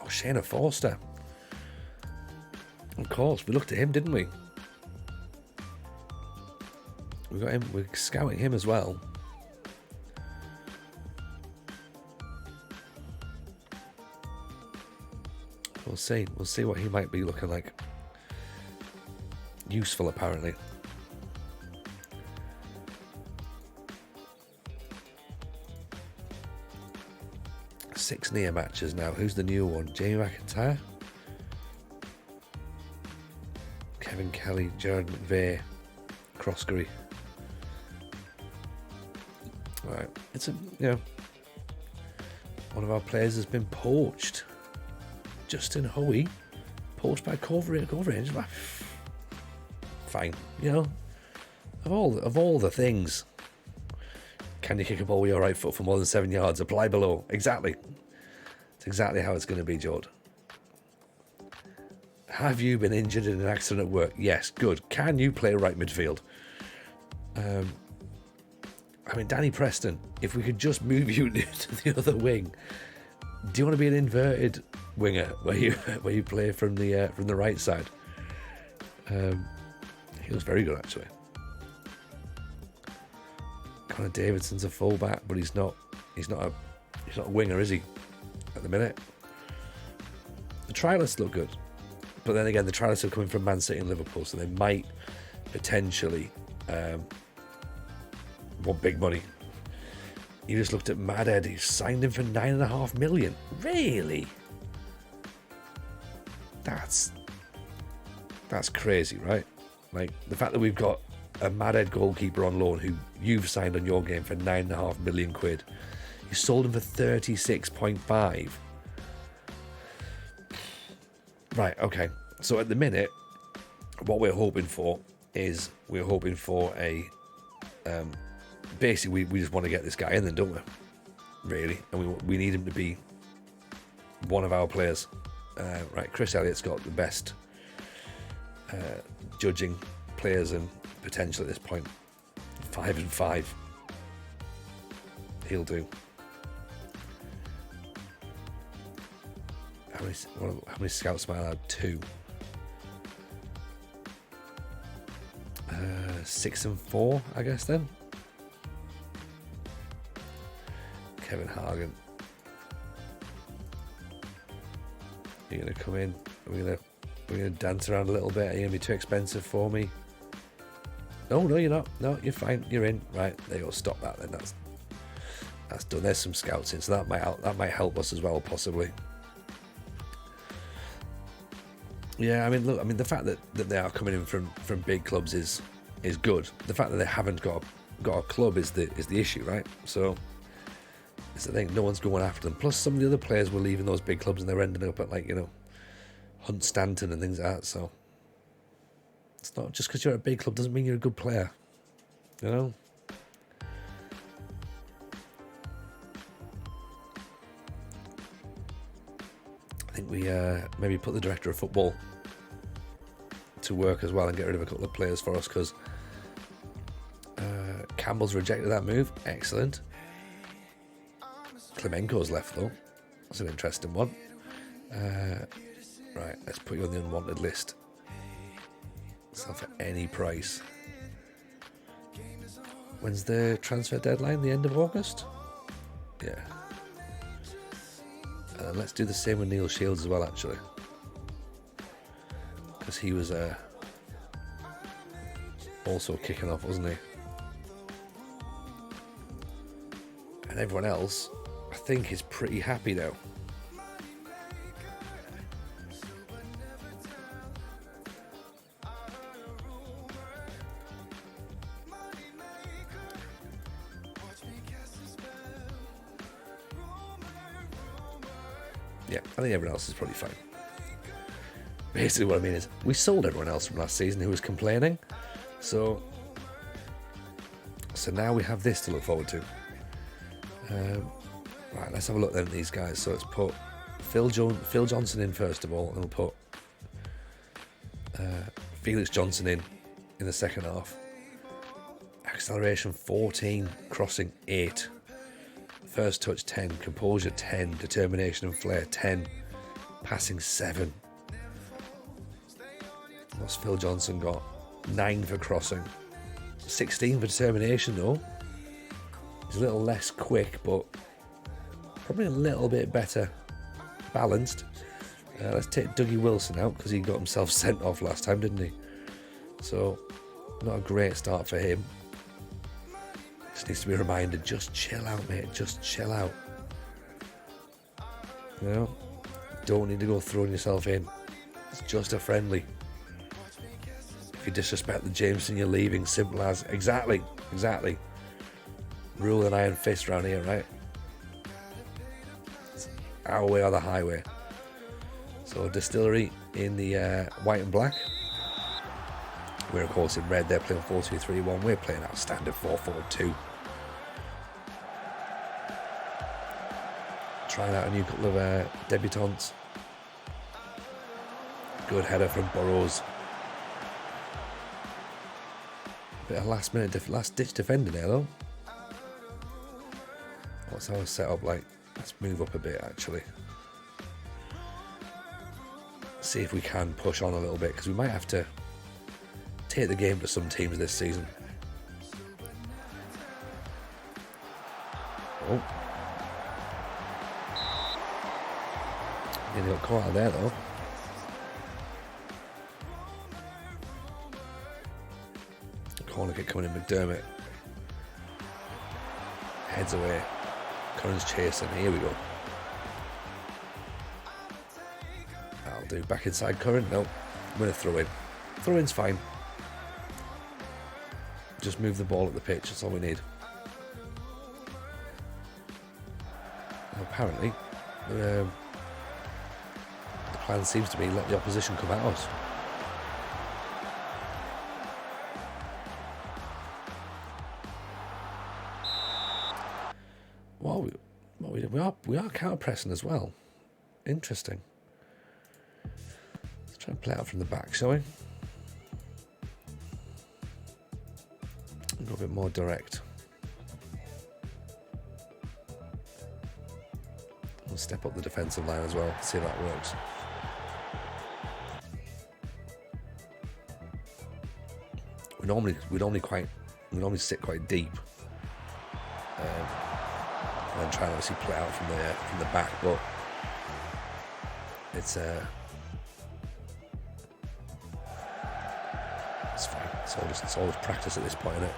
Oh, Shayna Forster. Of course, we looked at him, didn't we? We got him. We're scouting him as well. We'll see. We'll see what he might be looking like. Useful, apparently. Six near matches now. Who's the new one? Jamie McIntyre? Kevin Kelly, Jared McVeigh, Croskery. Right, it's one of our players has been poached. Justin Hoey, poached by Cove Range. Fine, of all the things. Can you kick a ball with your right foot for more than 7 yards? Apply below. Exactly. It's exactly how it's going to be, Jord. Have you been injured in an accident at work? Yes, good. Can you play right midfield? Danny Preston, if we could just move you to the other wing, do you want to be an inverted winger where you play from the right side? He was very good, actually. Connor Davidson's a fullback, but he's not a winger, is he? At the minute, the trialists look good, but then again, the trialists are coming from Man City and Liverpool, so they might potentially want big money. You just looked at Mad Ed. He signed him for $9.5 million. Really? That's crazy, right? Like, the fact that we've got a Mad Ed goalkeeper on loan who you've signed on your game for £9.5 million. You sold him for 36.5. Right, okay. So at the minute, what we're hoping for is a basically we just want to get this guy in then, don't we? Really, and we need him to be one of our players. Right, Chris Elliott's got the best judging players and potential at this point. 5 and 5. He'll do. How many scouts am I allowed? 2. 6 and 4, I guess then. Kevin Hagen. You're gonna come in. We're gonna dance around a little bit. Are you gonna be too expensive for me? No, you're not. No, you're fine. You're in. Right, there you go. Stop that then. That's done. There's some scouts in, so that might help us as well, possibly. Yeah, look, the fact that they are coming in from big clubs is good. The fact that they haven't got a club is the issue, right? So it's the thing. No one's going after them. Plus, some of the other players were leaving those big clubs and they're ending up at Hunt Stanton and things like that. So it's not just because you're at a big club doesn't mean you're a good player. I think we maybe put the director of football to work as well and get rid of a couple of players for us, because Campbell's rejected that move. Excellent. Klemenko's left though. That's an interesting one. Right, let's put you on the unwanted list. It's not for any price. When's the transfer deadline? The end of August? Yeah. Let's do the same with Neil Shields as well, actually, because he was also kicking off, wasn't he? And everyone else, I think, is pretty happy now. Yeah, I think everyone else is probably fine. Basically what I mean is we sold everyone else from last season who was complaining. So now we have this to look forward to. Right, let's have a look then at these guys. So let's put Phil Johnson in first of all, and we'll put Felix Johnson in the second half. Acceleration 14, crossing 8, first touch 10, composure 10, determination and flair 10, passing 7. What's Phil Johnson got? 9 for crossing, 16 for determination though. He's a little less quick, but probably a little bit better balanced. Let's take Dougie Wilson out because he got himself sent off last time, didn't he? So not a great start for him. Just needs to be reminded, just chill out, mate, just chill out. You know, don't need to go throwing yourself in. It's just a friendly. If you disrespect the Jameson, you're leaving. Simple as. Exactly. Rule an iron fist around here, right? It's our way or the highway. So Distillery in the white and black. We're of course in red. They're playing 4-2-3-1. We're playing our standard 4-4-2. Trying out a new couple of debutants. Good header from Burrows. Bit of last ditch defender there though. What's our setup like? Let's move up a bit actually. See if we can push on a little bit, because we might have to take the game to some teams this season. Oh. Nearly got caught out there though. Corner kick coming in, McDermott. Heads away. Curran's chasing. Here we go. That'll do. Back inside Curran. No. I'm going to throw in. Throw in's fine. Just move the ball at the pitch. That's all we need. Apparently, the plan seems to be let the opposition come at us. We are counter pressing as well. Interesting. Let's try and play out from the back, shall we? Go a bit more direct. We'll step up the defensive line as well. See if that works. We normally sit quite deep. And then try and obviously play out from the back, but it's fine. It's all just practice at this point, isn't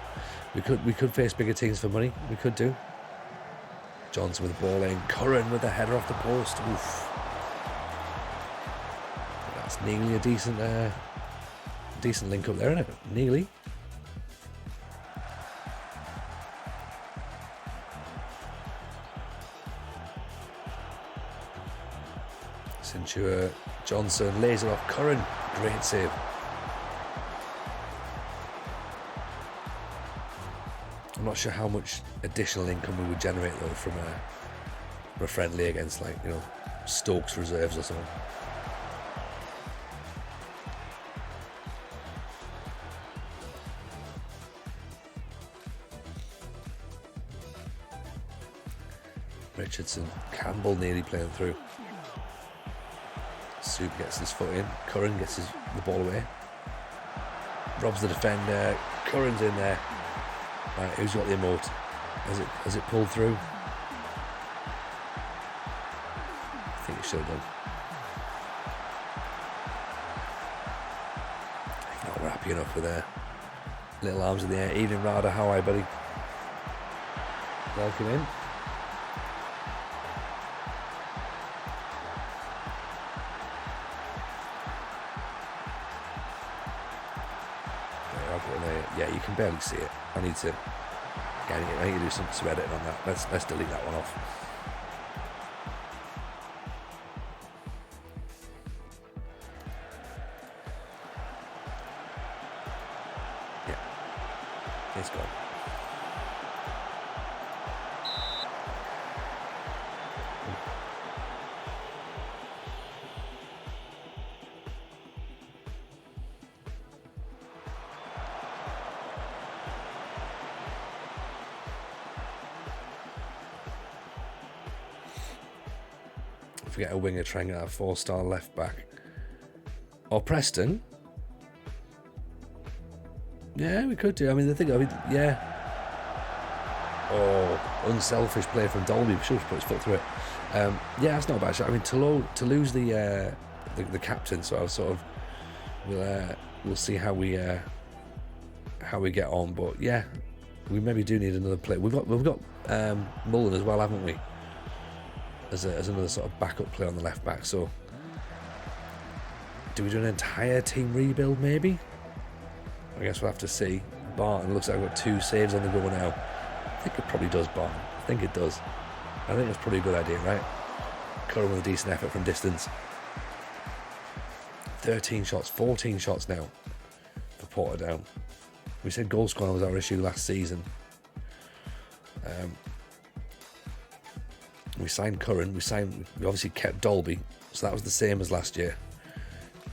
it? We could face bigger teams for money. We could do. Johnson with the ball in. Curran with the header off the post. Oof. That's nearly a decent link up there, isn't it? Nearly. Centura, Johnson lays it off Curran. Great save. I'm not sure how much additional income we would generate though from a friendly against, like, you know, Stokes reserves or something. Richardson, Campbell nearly playing through. Soup gets his foot in. Curran gets the ball away. Robs the defender. Curran's in there. Right, who's got the emote? Has it pulled through? I think it should have done. If not, we're happy enough with their little arms in the air. Evening Rada, how are you, buddy? Welcome in. Yeah, you can barely see it. I need to do some editing on that. Let's delete that one off. It's gone. If we get a winger, try and get a 4-star left back. Or Preston. Yeah, we could do. I mean, yeah. Oh, unselfish play from Dolby. We should have put his foot through it. Yeah, that's not a bad shot. I mean, to lose the captain, so I was sort of we'll see how we get on. But yeah, we maybe do need another player. We've got Mullen as well, haven't we? As another sort of backup player on the left back. So do we do an entire team rebuild maybe? I guess we'll have to see. Barton looks like I've got 2 saves on the go now. I think it probably does, Barton. I think it does. I think that's probably a good idea, right? Curran with a decent effort from distance. 13 shots, 14 shots now for Portadown. We said goal scoring was our issue last season. We signed Curran. We obviously kept Dolby, so that was the same as last year.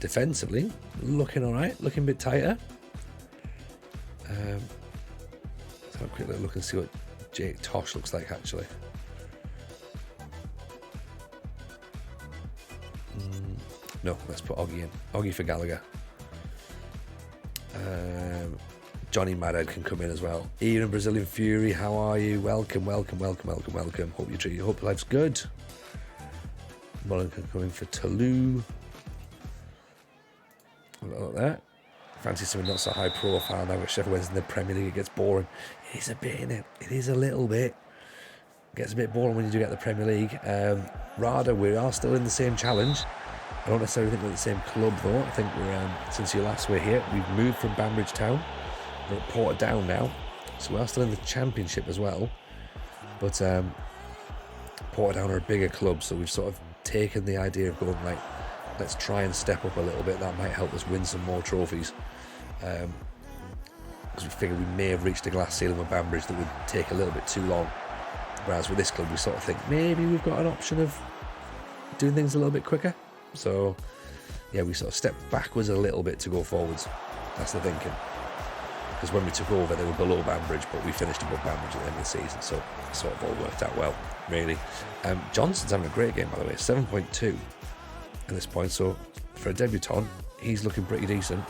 Defensively, looking all right, looking a bit tighter. Let's have a quick look and see what Jake Tosh looks like actually. No, let's put Oggy in. Oggy for Gallagher. Johnny Madhead can come in as well. Ian Brazilian Fury, how are you? Welcome. Hope your life's good. Mullen can come in for Toulouse. Like that. Fancy something not so high profile now, but Sheffield Wednesday in the Premier League, it gets boring. It is a bit, innit? It is a little bit. It gets a bit boring when you do get the Premier League. RADA, we are still in the same challenge. I don't necessarily think we're the same club though. I think we're, since you last were here, we've moved from Banbridge Town. We're at Portadown now. So we are still in the Championship as well. But Portadown are a bigger club, so we've sort of taken the idea of going like, let's try and step up a little bit. That might help us win some more trophies. Because we figured we may have reached a glass ceiling with Banbridge that would take a little bit too long. Whereas with this club, we sort of think maybe we've got an option of doing things a little bit quicker. So, yeah, we sort of stepped backwards a little bit to go forwards. That's the thinking. Because when we took over, they were below Banbridge, but we finished above Banbridge at the end of the season. So it sort of all worked out well, really. Johnson's having a great game, by the way. 7.2 at this point. So for a debutant, he's looking pretty decent.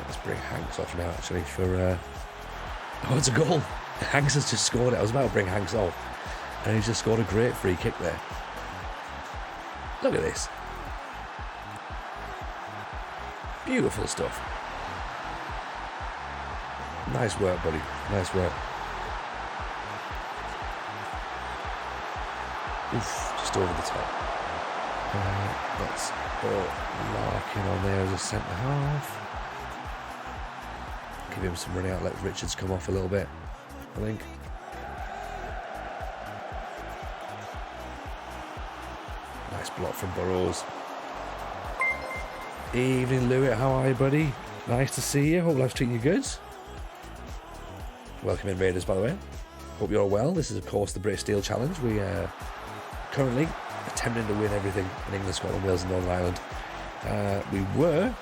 Let's bring Hanks off now, actually, for... Oh, it's a goal. Hanks has just scored it. I was about to bring Hanks off. And he's just scored a great free kick there. Look at this. Beautiful stuff. Nice work, buddy. Nice work. Oof, just over the top. Let's put Larkin on there as a centre half. Give him some running out. Let Richards come off a little bit, I think. Nice block from Burrows. Evening, Lewitt. How are you, buddy? Nice to see you. Hope life's treating you good. Welcome in, Raiders, by the way. Hope you're all well. This is, of course, the British Steel Challenge. We are currently attempting to win everything in England, Scotland, Wales and Northern Ireland. We were,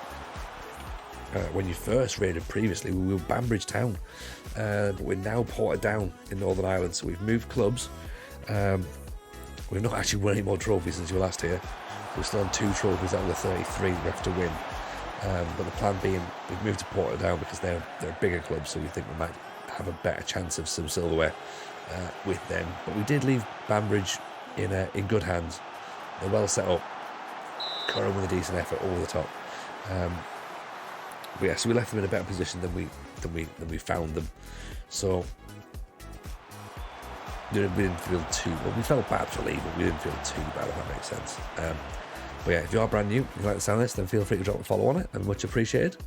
when you first raided previously, we were Banbridge Town. But we're now Portadown in Northern Ireland. So we've moved clubs. We've not actually won any more trophies since you were last here. We're still on 2 trophies out of the 33 we have to win. But the plan being, we've moved to Portadown because they're a bigger club, so we think we might have a better chance of some silverware with them. But we did leave Banbridge in good hands. They're well set up. Curran with a decent effort over the top. But yeah, so we left them in a better position than we found them. So we didn't feel too well. We felt bad for leaving, but we didn't feel too bad, if that makes sense. But yeah, if you are brand new, if you like the sound of this, then feel free to drop a follow on it, and much appreciated.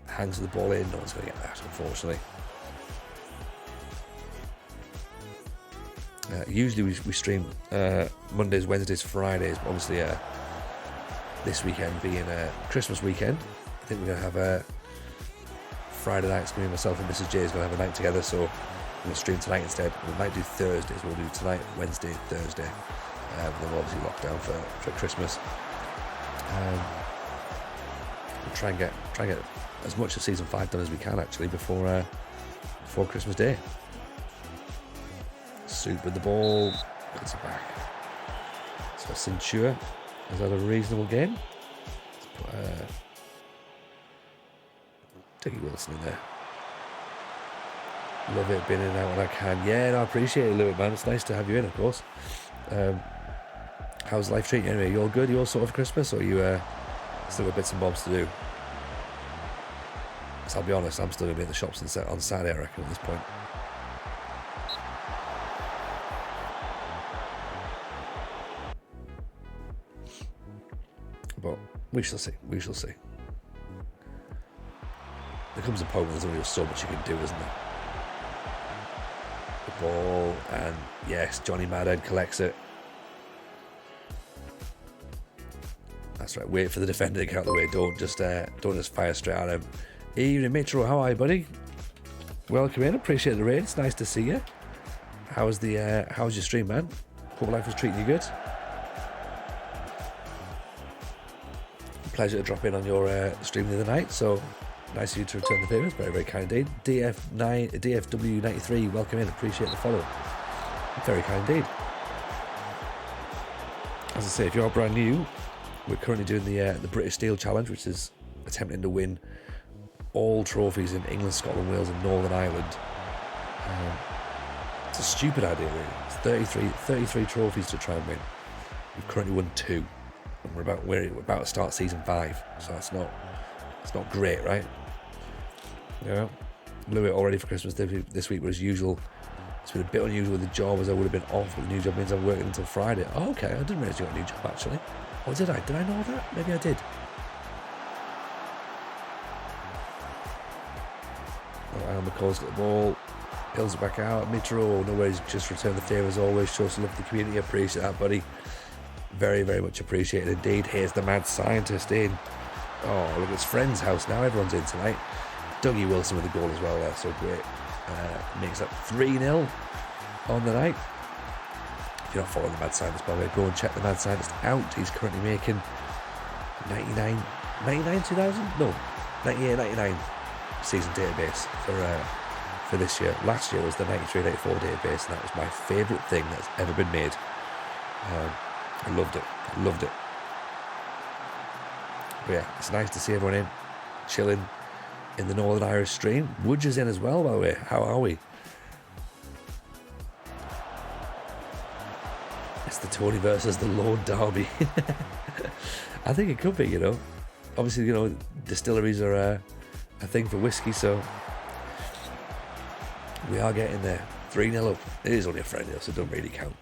Hangs the ball in, no one's going to get that, unfortunately. Usually we stream Mondays, Wednesdays, Fridays, but obviously this weekend being a Christmas weekend, I think we're going to have a Friday night. It's going to be myself and Mrs. J is going to have a night together, so we're going to stream tonight instead. We might do Thursdays. We'll do tonight, Wednesday, Thursday. Then we'll obviously lock down for Christmas. We'll try and get as much of season 5 done as we can actually before Christmas Day. Soup with the ball, puts it back. So Cintura has had a reasonable game. Dougie Wilson in there. Love it, being in and out when I can. Yeah, no, I appreciate it a little bit, man. It's nice to have you in, of course. How's life treating you anyway? You all good? You all sorted for Christmas, or you still got bits and bobs to do? So I'll be honest, I'm still going to be at the shops on Saturday, I reckon, at this point. But we shall see. We shall see. There comes a point where there's only so much you can do, isn't there? The ball, and yes, Johnny Madhead collects it. That's right. Wait for the defender to get out of the way. Don't just fire straight at him. Evening, Mitchell. How are you, buddy? Welcome in. Appreciate the raid. It's nice to see you. How's your stream, man? Hope life was treating you good. Pleasure to drop in on your stream the other night. So nice of you to return the favours. Very, very kind indeed. DFW93. Welcome in. Appreciate the follow. Very kind indeed. As I say, if you're brand new, we're currently doing the British Steel Challenge, which is attempting to win all trophies in England, Scotland, Wales and Northern Ireland. It's a stupid idea, really. It's 33 trophies to try and win. We've currently won 2, and we're about to start season 5, so it's not great, right? Yeah, a little bit already for Christmas this week, but as usual, it's been a bit unusual with the job, as I would have been off, but the new job means I'm working until Friday. Oh, okay, I didn't realise you got a new job actually. Or did I? Did I know that? Maybe I did. Alan McCall's got the ball. Hills it back out. Mitro, no worries, just returned the favour as always. Shows some love to the community. Appreciate that, buddy. Very, very much appreciated indeed. Here's the mad scientist in. Oh, look, it's friend's house now. Everyone's in tonight. Dougie Wilson with the goal as well there. So great. Makes that 3-0 on the night. If you're not following the mad scientist, by the way, go and check the mad scientist out. He's currently making 99 2000? No, 98, 99 season database for this year. Last year was the 93, 94 database, and that was my favourite thing that's ever been made. I loved it. But yeah, it's nice to see everyone in, chilling in the Northern Irish stream. Woods is in as well, by the way. How are we? It's the Tony versus the Lord Derby. I think it could be, you know. Obviously, you know, distilleries are a thing for whiskey, so we are getting there. 3-0 up. It is only a friendly, so it doesn't really count.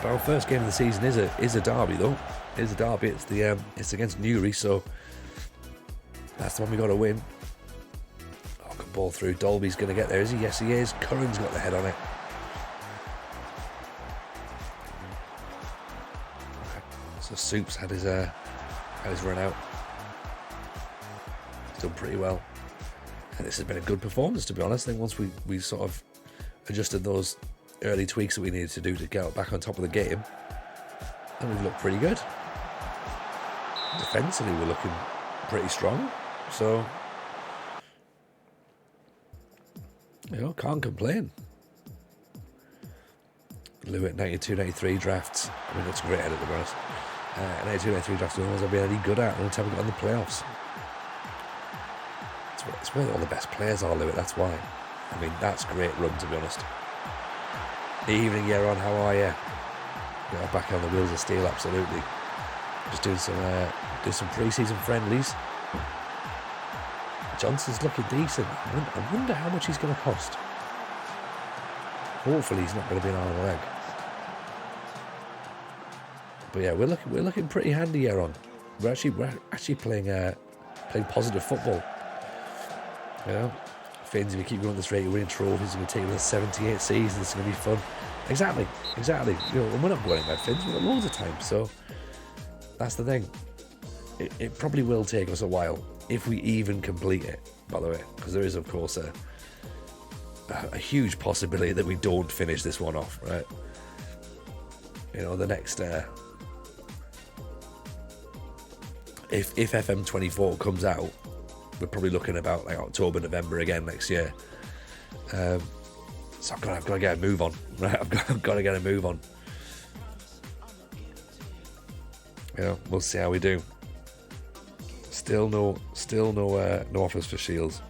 But our first game of the season is a derby, though. It is a derby. It's against Newry, so that's the one we got to win. Oh, good ball through. Dolby's going to get there, is he? Yes, he is. Curran's got the head on it. Okay. So Soup's had his run out. He's done pretty well. And this has been a good performance, to be honest. I think once we sort of adjusted those early tweaks that we needed to do to get back on top of the game, and we've looked pretty good. Defensively, we're looking pretty strong, so you know, can't complain. Lou at 92-93 drafts. I mean, that's a great edit, to be honest. 92-93 drafts are the ones I've been any good at, and until we got in the playoffs. It's where all the best players are, Lou. That's why. I mean, that's a great run, to be honest. Evening, Yaron, how are you? Yeah, back on the wheels of steel, absolutely. Just doing some pre-season friendlies. Johnson's looking decent. I wonder how much he's going to cost. Hopefully, he's not going to be an arm and a leg. But yeah, we're looking pretty handy, Yaron. We're actually playing positive football. You know, Finns, if you keep going at this rate, you're winning trophies, you're going to take another 78 seasons, it's going to be fun. Exactly. You know, and we're not going anywhere, Finns, we've got loads of time, so that's the thing. It probably will take us a while, if we even complete it, by the way, because there is, of course, a huge possibility that we don't finish this one off, right? You know, the next... If FM24 comes out, we're probably looking about like October, November again next year. So I've got to get a move on, right? I've got to get a move on. You know, we'll see how we do. Still no offers for Shields.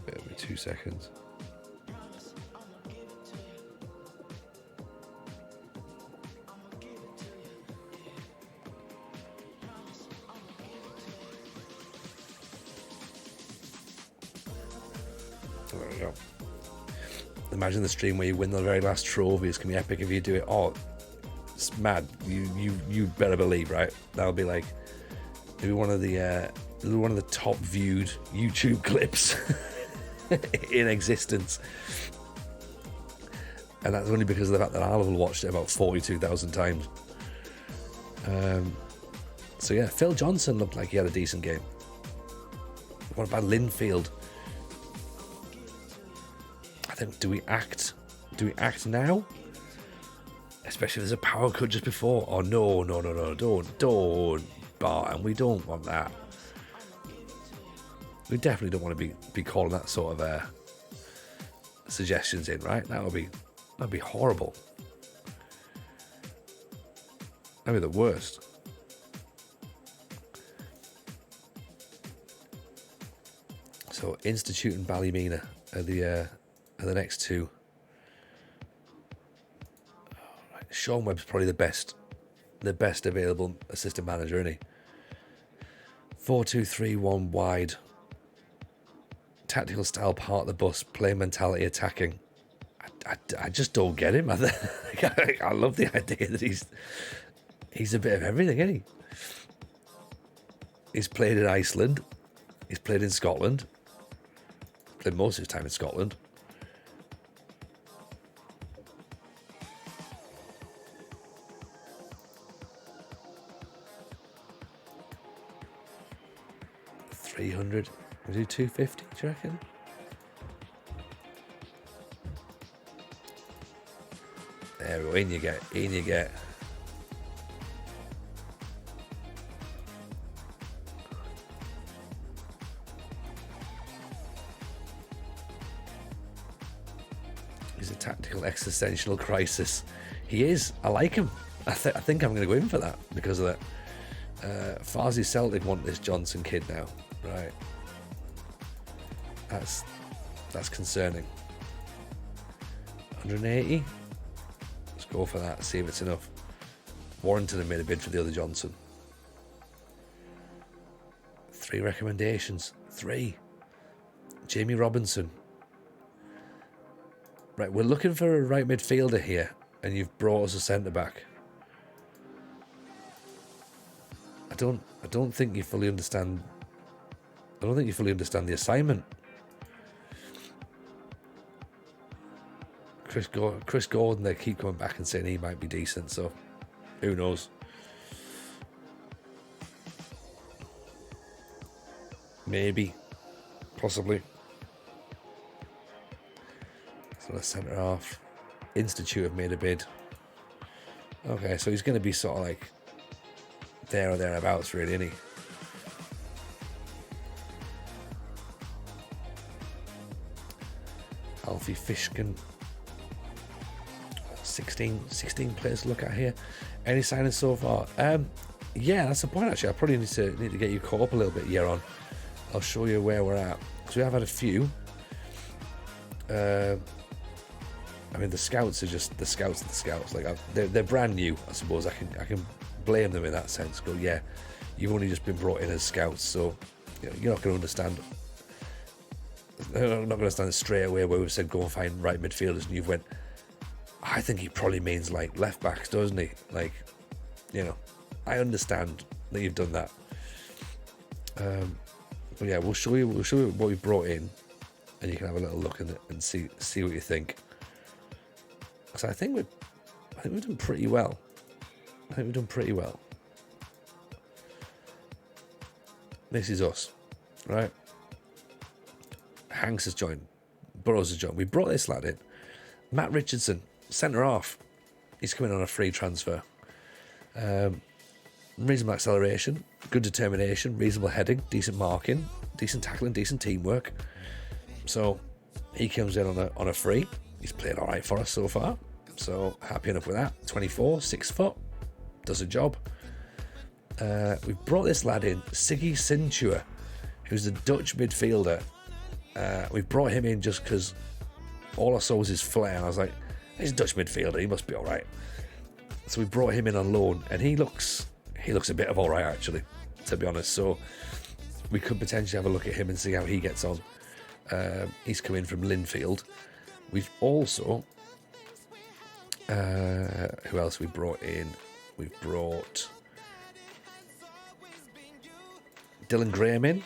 It'll be 2 seconds. There we go. Imagine the stream where you win the very last trophy. It's gonna be epic if you do it. Oh, it's mad. You better believe, right? That'll be like maybe one of the top viewed YouTube clips in existence. And that's only because of the fact that I'll have watched it about 42,000 times. So yeah, Phil Johnson looked like he had a decent game. What about Linfield? I think, do we act now? Especially if there's a power cut just before. Oh no, don't, Barton, we don't want that. We definitely don't want to be calling that sort of suggestions in, right? That'd be horrible. That'd be the worst. So Institute and Ballymena are the next two. Right. Sean Webb's probably the best available assistant manager, isn't he? 4-2-3-1 wide. Tactical style, part of the bus, play mentality, attacking. I just don't get him. I love the idea that he's a bit of everything, isn't he? He's played in Iceland. He's played in Scotland. Played most of his time in Scotland. $300. We do 250. Do you reckon? There we go. In you get. He's a tactical existential crisis. He is. I like him. I think I'm going to go in for that because of that. Farsi Celtic want this Johnson kid now, right? That's concerning. 180. Let's go for that. See if it's enough. Warrington have made a bid for the other Johnson. 3 recommendations. 3. Jamie Robinson. Right, we're looking for a right midfielder here, and you've brought us a centre back. I don't think you fully understand. I don't think you fully understand the assignment. Chris Gordon, they keep coming back and saying he might be decent, so who knows? Maybe, possibly. So the centre half. Institute have made a bid. Okay, so he's going to be sort of like there or thereabouts, really, isn't he? Alfie Fishkin. 16 players to look at here. Any signings so far? Yeah, that's the point actually. I probably need to get you caught up a little bit here on. I'll show you where we're at. Because we have had a few. I mean, the scouts are just the scouts. Like they're brand new, I suppose. I can blame them in that sense. Go, yeah, you've only just been brought in as scouts, so you're not going to understand. I'm not going to understand straight away where we've said go and find right midfielders, and you've went, I think he probably means like left backs, doesn't he? Like, I understand that you've done that. But yeah, we'll show you what we brought in, and you can have a little look at it and see what you think. So I think we've done pretty well. This is us, right? Hanks has joined. Burrows has joined. We brought this lad in. Matt Richardson, centre half. He's coming on a free transfer. Reasonable acceleration, good determination, reasonable heading, decent marking, decent tackling, decent teamwork. So he comes in on a free. He's played all right for us so far. So happy enough with that. 24, 6 foot, does a job. We've brought this lad in, Siggy Cintua, who's a Dutch midfielder. We've brought him in just because all I saw was his flair, and I was like, he's a Dutch midfielder, he must be all right. So we brought him in on loan, and he looks a bit of all right, actually, to be honest. So we could potentially have a look at him and see how he gets on. He's come in from Linfield. We've also, who else we brought in? We've brought Dylan Graham in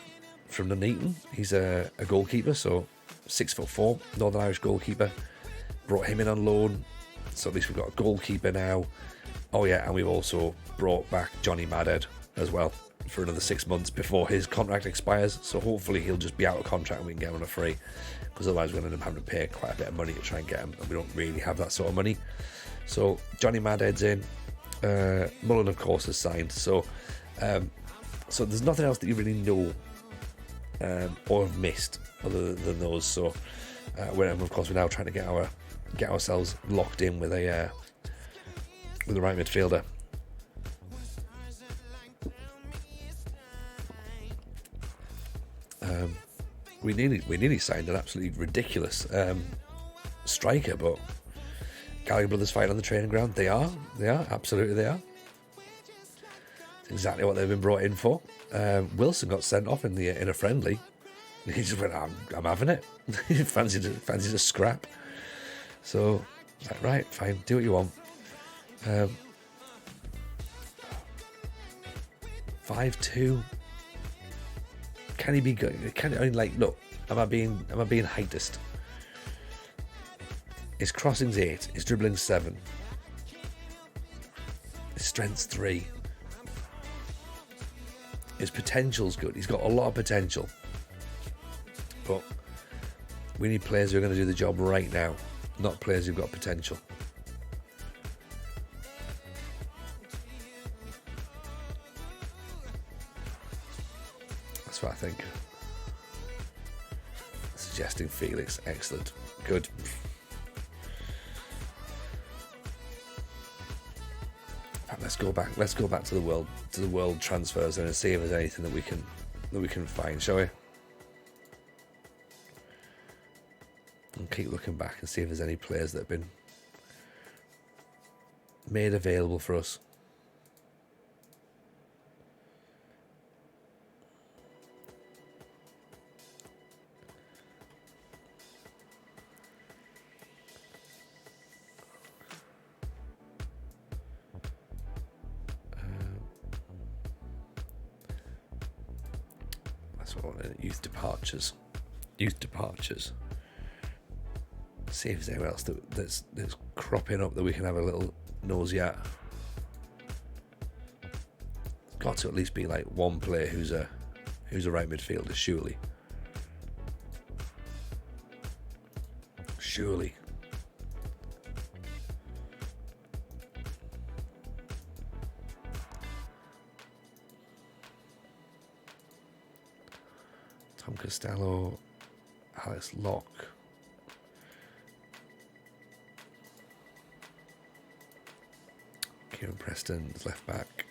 from Nuneaton. He's a goalkeeper, so 6'4", Northern Irish goalkeeper. Brought him in on loan, so at least we've got a goalkeeper now. Oh yeah, and we've also brought back Johnny Madhead as well for another 6 months before his contract expires. So hopefully he'll just be out of contract and we can get him on a free, because otherwise we're going to end up having to pay quite a bit of money to try and get him, and we don't really have that sort of money. So Johnny Madhead's in. Mullen, of course, has signed. So there's nothing else that you really know or have missed other than those. So of course we're now trying to get ourselves locked in with the right midfielder. We nearly signed an absolutely ridiculous striker, but Gallagher brothers fight on the training ground. They are, absolutely they are. It's exactly what they've been brought in for. Wilson got sent off in a friendly. He just went, I'm having it. He fancied a scrap. So it's like, right, fine, do what you want. 5'2". Can he be good? Look, am I being heightist? His crossing's 8, his dribbling's 7, his strength's 3. His potential's good. He's got a lot of potential, but we need players who are going to do the job right now, not players who've got potential. That's what I think. Suggesting Felix, excellent, good. Let's go back to the world transfers and see if there's anything that we can find, shall we? And keep looking back and see if there's any players that have been made available for us. Youth departures. See if there's anywhere else that's cropping up that we can have a little nosy at. It's got to at least be like one player who's a right midfielder, surely. Tom Costello, Alex Locke. Kieran Preston's left back.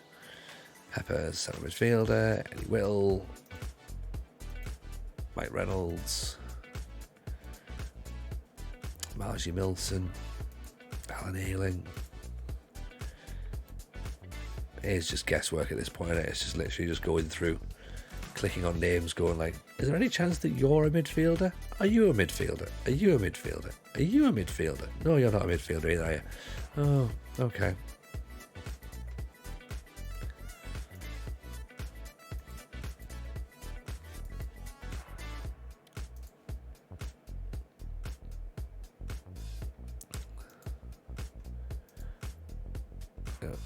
Pepper's centre midfielder. Eddie Whittle. Mike Reynolds. Margie Milson. Alan Ayling. It's just guesswork at this point. Isn't it? It's just literally just going through, clicking on names, going like, is there any chance that you're a midfielder? Are you a midfielder? Are you a midfielder? Are you a midfielder? No, you're not a midfielder either, are you? Oh, okay.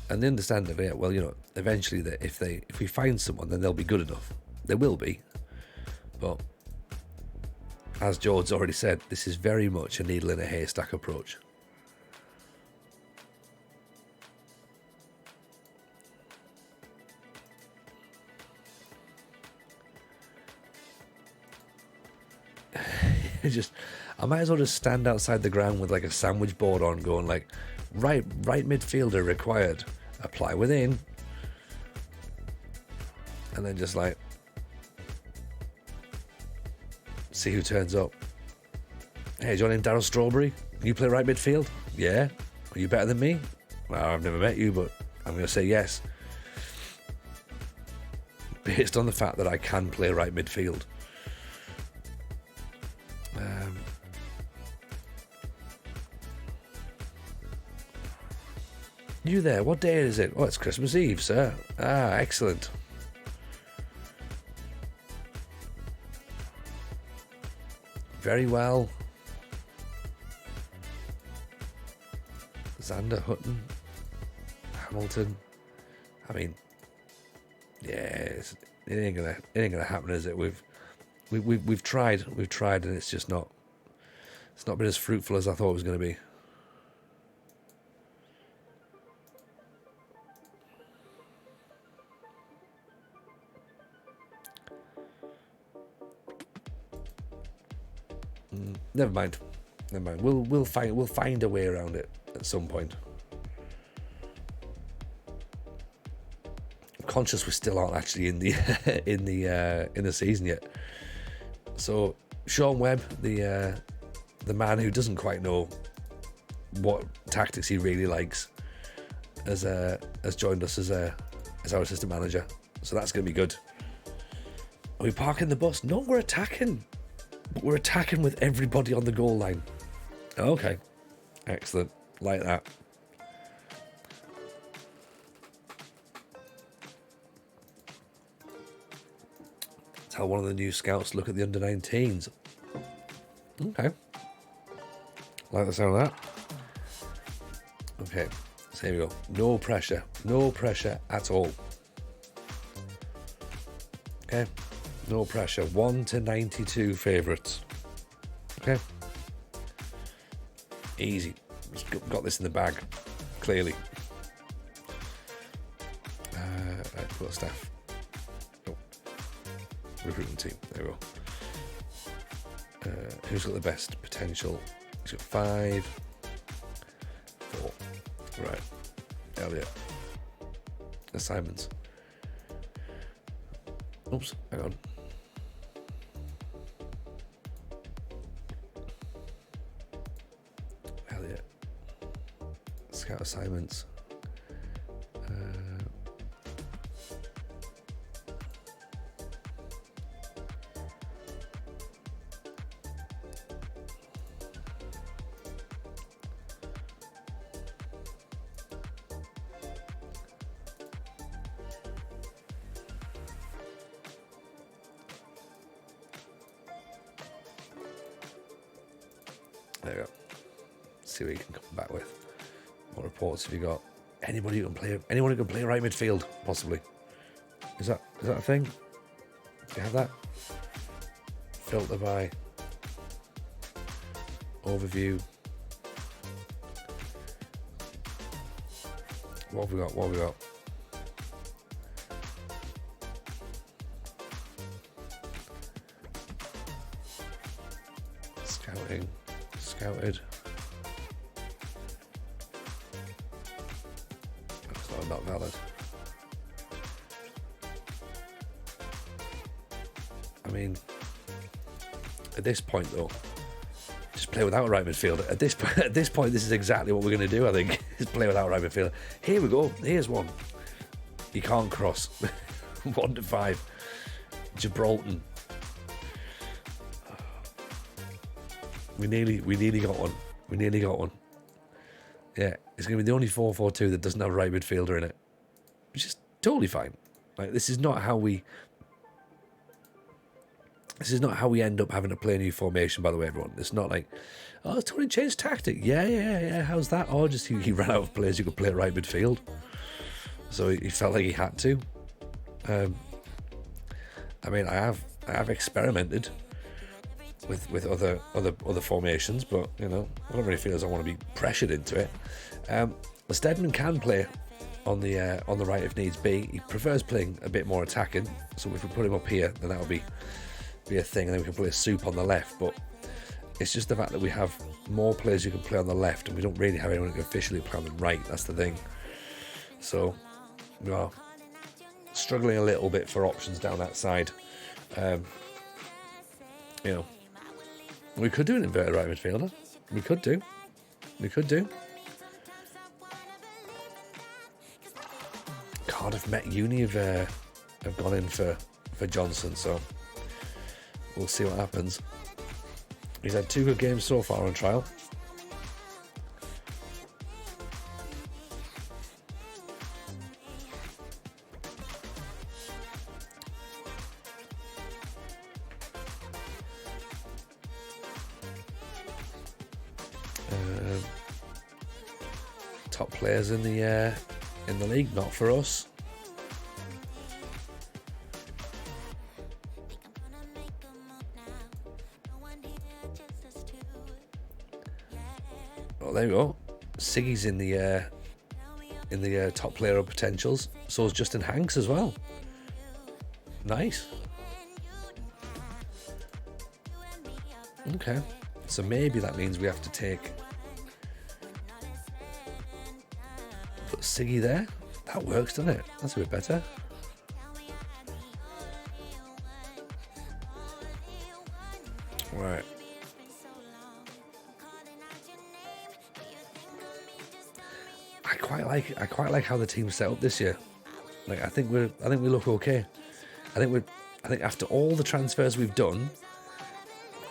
And they understand that, yeah, well, you know, eventually that if we find someone, then they'll be good enough. They will be. But as George's already said, this is very much a needle in a haystack approach. I might as well just stand outside the ground with like a sandwich board on, going like, right midfielder required, apply within, and then just like see who turns up. Hey, is your name Darryl Strawberry? You play right midfield? Yeah. Are you better than me? Well, I've never met you, but I'm going to say yes, based on the fact that I can play right midfield. You there? What day is it? Oh, it's Christmas Eve, sir. Ah, excellent. Very well. Xander, Hutton, Hamilton. I mean, yeah, it ain't gonna happen, is it? We've tried, and it's just not. It's not been as fruitful as I thought it was going to be. Never mind. We'll find a way around it at some point. I'm conscious we still aren't actually in the in the season yet. So Sean Webb, the man who doesn't quite know what tactics he really likes, has joined us as our assistant manager. So that's going to be good. Are we parking the bus? No, we're attacking. But we're attacking with everybody on the goal line. Okay. Excellent. Like that. That's how one of the new scouts look at the under-19s. Okay. Like the sound of that. Okay. So here we go. No pressure. No pressure at all. Okay. No pressure. 1 to 92 favourites. Okay. Easy. Just got this in the bag. Clearly. Right, got staff. Oh. Recruitment team. There we go. Who's got the best potential? He's got 5. 4. Right. Elliot. Assignments. Oops. Hang on. Scout assignments. There we go. See what you can come back with. What reports have you got? Anyone who can play right midfield, possibly. Is that a thing? Do you have that? Filter by overview. What have we got? Scouted. Not valid. I mean, at this point though, just play without a right midfielder. At this point, this is exactly what we're going to do. I think is play without a right midfielder. Here we go. Here's one. He can't cross. 1 to 5. Gibraltar. We nearly got one. We nearly got one. Yeah, it's going to be the only 4-4-2 that doesn't have a right midfielder in it. Which is totally fine. Like, this is not how we end up having to play a new formation, by the way, everyone. It's not like, oh, it's totally changed tactic. Yeah. How's that? Oh, just he ran out of players who could play right midfield. So he felt like he had to. I mean, I have experimented with other formations, but I don't really feel as I want to be pressured into it. Stedman can play on the right if needs be. He prefers playing a bit more attacking, so if we put him up here, then that'll be a thing, and then we can put a Soup on the left. But it's just the fact that we have more players who can play on the left, and we don't really have anyone who can officially play on the right. That's the thing. So we are struggling a little bit for options down that side. We could do an inverted right midfielder. We could do. Cardiff Met Uni have gone in for Johnson, so we'll see what happens. He's had 2 good games so far on trial. Top players in the league, not for us. Oh, there we go. Siggy's in the top player of potentials. So is Justin Hanks as well. Nice. Okay. So maybe that means we have to put Siggy there. That works, doesn't it? That's a bit better. Right. I quite like how the team's set up this year. Like, I think we look okay. I think after all the transfers we've done,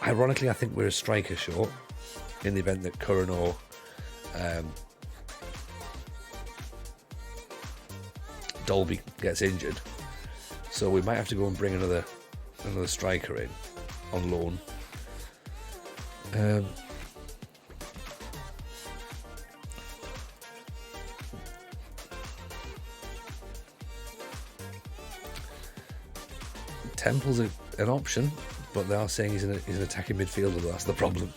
ironically, I think we're a striker short in the event that Curran or Dolby gets injured. So we might have to go and bring another striker in on loan. Temple's an option, but they are saying he's an attacking midfielder. That's the problem.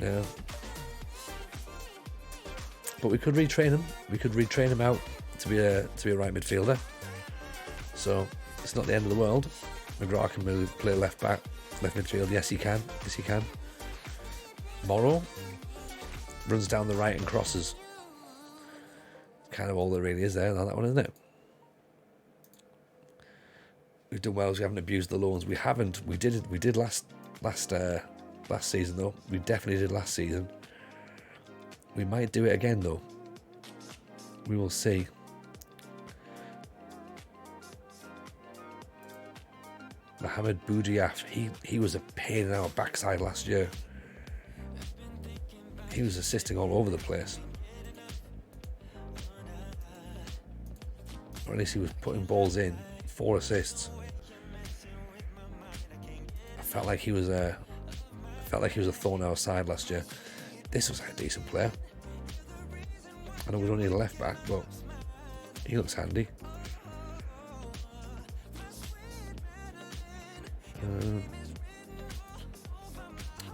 Yeah. But we could retrain him. We could retrain him out to be a right midfielder. So it's not the end of the world. McGrath can play left back, left midfield. Yes, he can. Morrow runs down the right and crosses. Kind of all there really is there. That one, isn't it? We've done well. We haven't abused the loans. We haven't. We did last season though. We definitely did last season. We might do it again though. We will see. Mohamed Boudiaf, he was a pain in our backside last year. He was assisting all over the place. Or at least he was putting balls in. 4 assists. I felt like he was a thorn in our side last year. This was a decent player. I know we don't need a left back, but he looks handy.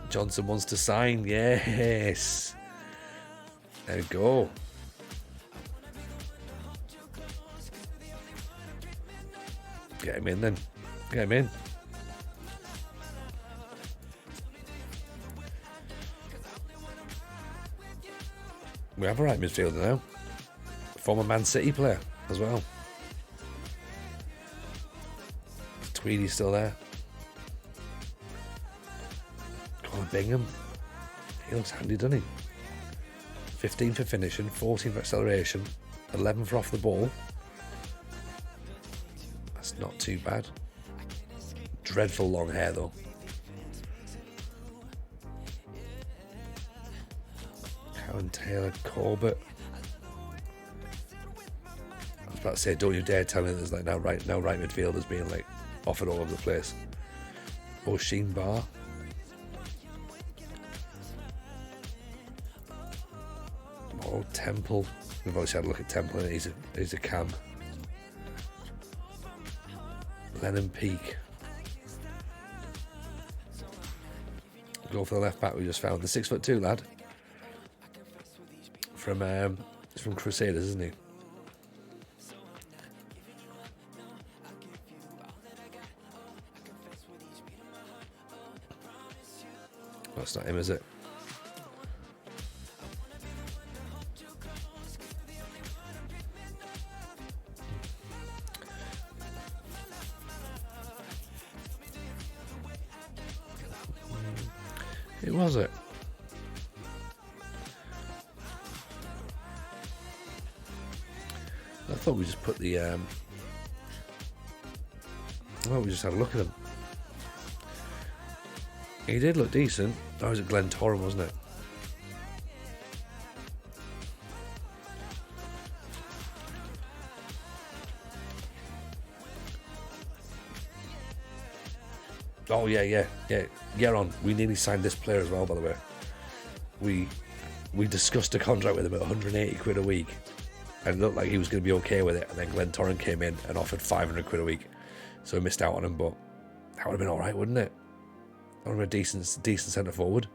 Johnson wants to sign. Yes. There we go. Get him in then. Get him in. We have a right midfielder now. Former Man City player as well. Tweedy's still there. Colin Bingham. He looks handy, doesn't he? 15 for finishing, 14 for acceleration, 11 for off the ball. That's not too bad. Dreadful long hair though. Cowan Taylor, Corbett. I was about to say, don't you dare tell me there's like now right midfielders being like offered all over the place. O'Sheen Bar. Oh, Temple. We've obviously had a look at Temple and he's a cam. Lennon Peak. Go for the left back we just found. The 6'2" lad. He's from Crusaders, isn't he? That's not him, is it? Who was it? I thought we just put the I thought we just had a look at him. He did look decent. That was at Glentoran, wasn't it? Oh yeah. On. We nearly signed this player as well, by the way. We discussed a contract with him at 180 quid a week, and it looked like he was going to be okay with it. And then Glentoran came in and offered 500 quid a week, so we missed out on him. But that would have been all right, wouldn't it? That would have been a decent centre forward.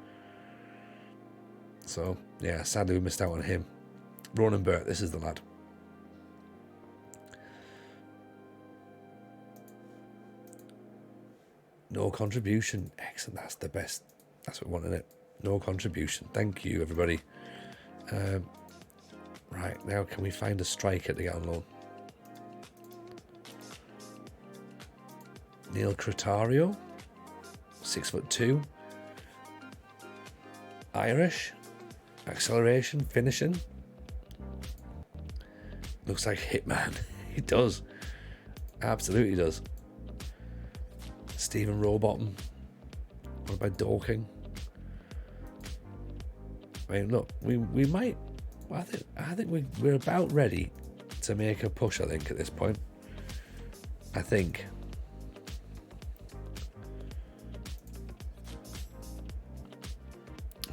So yeah, sadly we missed out on him. Ronan Burt, this is the lad. No contribution. Excellent. That's the best. That's what we want, isn't it? No contribution. Thank you, everybody. Right, now can we find a striker to get on loan? Neil Cretario, 6'2". Irish. Acceleration, finishing. Looks like Hitman. He does. Absolutely does. Stephen Rowbottom. What about Dorking? I mean, look, we might. I think we're about ready to make a push. I think at this point. I think.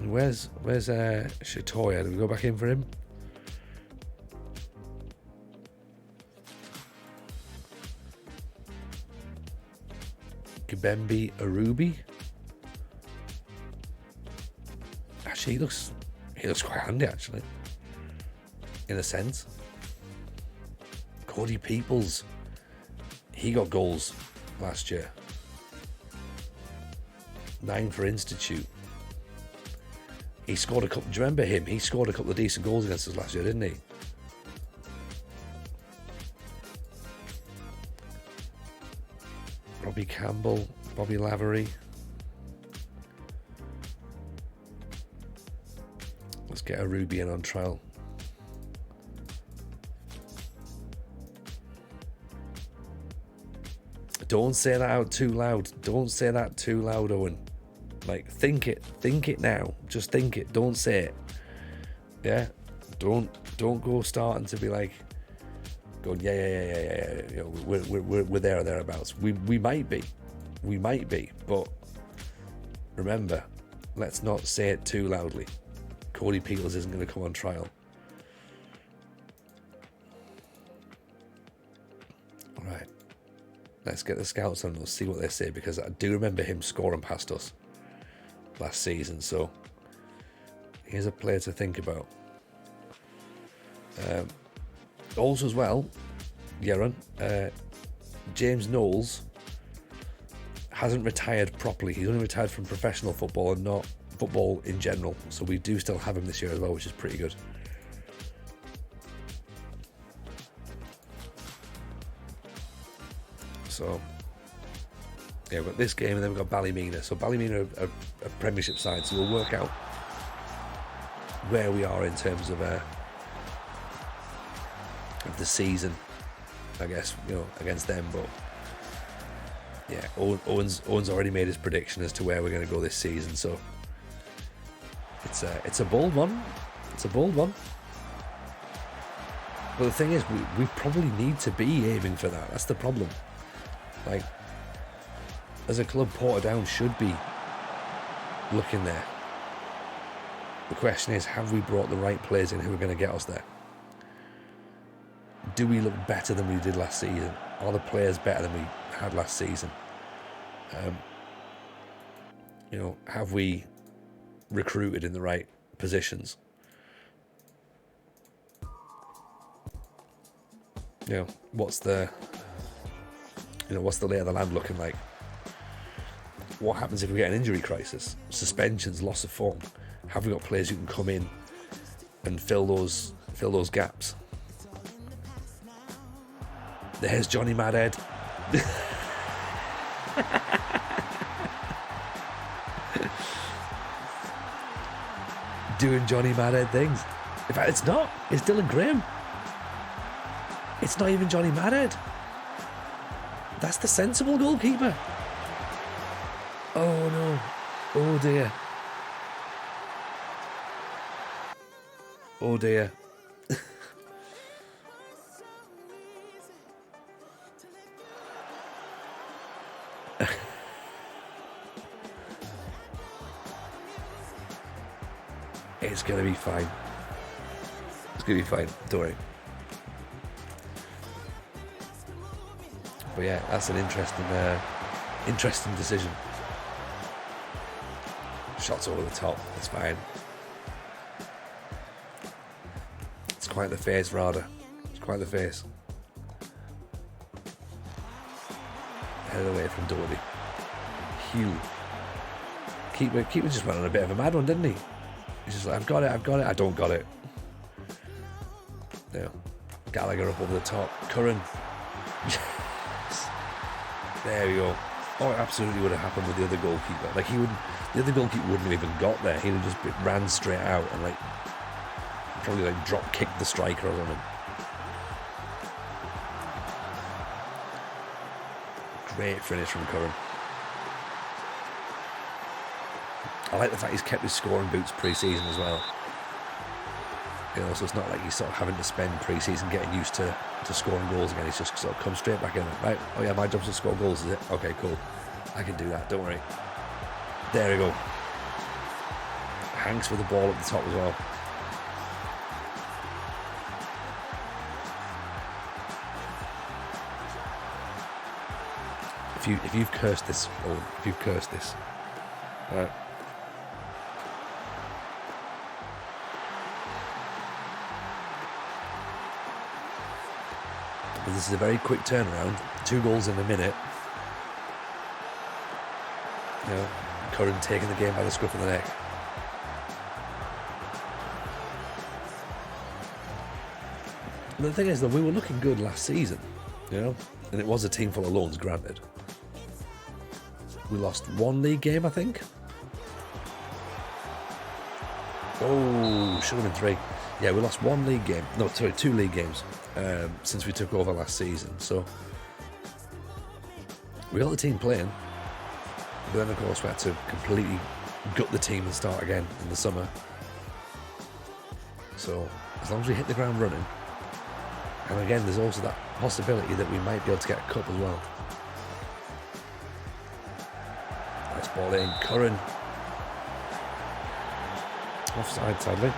Where's Shatoya? Do we go back in for him? Kibembe Arubi. Actually, he looks quite handy, actually, in a sense. Cody Peoples, he got goals last year. 9 for Institute. He scored a couple. Do you remember him? He scored a couple of decent goals against us last year, didn't he? Robbie Campbell, Bobby Lavery. Let's get a Ruby in on trial. Don't say that out too loud. Don't say that too loud, Owen. Like, think it now. Just think it. Don't say it. Yeah. Don't go starting to be like, going, yeah. You know, we're there or thereabouts. We might be, but remember, let's not say it too loudly. Cody Peoples isn't going to come on trial. All right, let's get the scouts on. We'll see what they say, because I do remember him scoring past us last season. So here's a player to think about. Also as well, Yaron, James Knowles hasn't retired properly. He's only retired from professional football and not football in general. So we do still have him this year as well, which is pretty good. So yeah, we've got this game and then we've got Ballymena. So Ballymena are a Premiership side, so we'll work out where we are in terms of of the season, I guess, against them. But yeah, Owen's already made his prediction as to where we're going to go this season, so it's a bold one. It's a bold one. But the thing is, we probably need to be aiming for that. That's the problem. Like, as a club, Portadown should be looking there. The question is, have we brought the right players in who are going to get us there? Do we look better than we did last season? Are the players better than we had last season? Have we recruited in the right positions? What's the lay of the land looking like? What happens if we get an injury crisis? Suspensions, loss of form. Have we got players who can come in and fill those gaps? There's Johnny Madhead. Doing Johnny Madhead things. In fact, it's not. It's Dylan Graham. It's not even Johnny Madhead. That's the sensible goalkeeper. Oh no. Oh dear. Oh dear. It's going to be fine. It's going to be fine. Don't worry. But yeah, that's an interesting decision. Shots over the top. It's fine. It's quite the face, rather. It's quite the face. Headed away from Doherty. Hugh. Keeper just went on a bit of a mad one, didn't he? He's just like, I've got it, I don't got it. There. Gallagher up over the top. Curran. Yes. There we go. Oh, it absolutely would have happened with the other goalkeeper. Like, the other goalkeeper wouldn't have even got there. He'd have just ran straight out and probably drop kicked the striker or something. Great finish from Curran. I like the fact he's kept his scoring boots pre-season as well. So it's not like he's sort of having to spend pre-season getting used to scoring goals again. He's just sort of come straight back in. Right, oh yeah, my job's to score goals, is it? Okay, cool. I can do that, don't worry. There we go. Hanks with the ball at the top as well. If you've cursed this, right. This is a very quick turnaround. 2 goals in a minute. Curran taking the game by the scruff of the neck. But the thing is, though, we were looking good last season, and it was a team full of loans, granted. We lost 1 league game, I think. Oh, should have been 3. Yeah, we lost 1 league game. No, sorry, 2 league games since we took over last season. So we got the team playing. But then, of course, we had to completely gut the team and start again in the summer. So as long as we hit the ground running, and again, there's also that possibility that we might be able to get a cup as well. Nice ball in. Curran. Offside, sadly.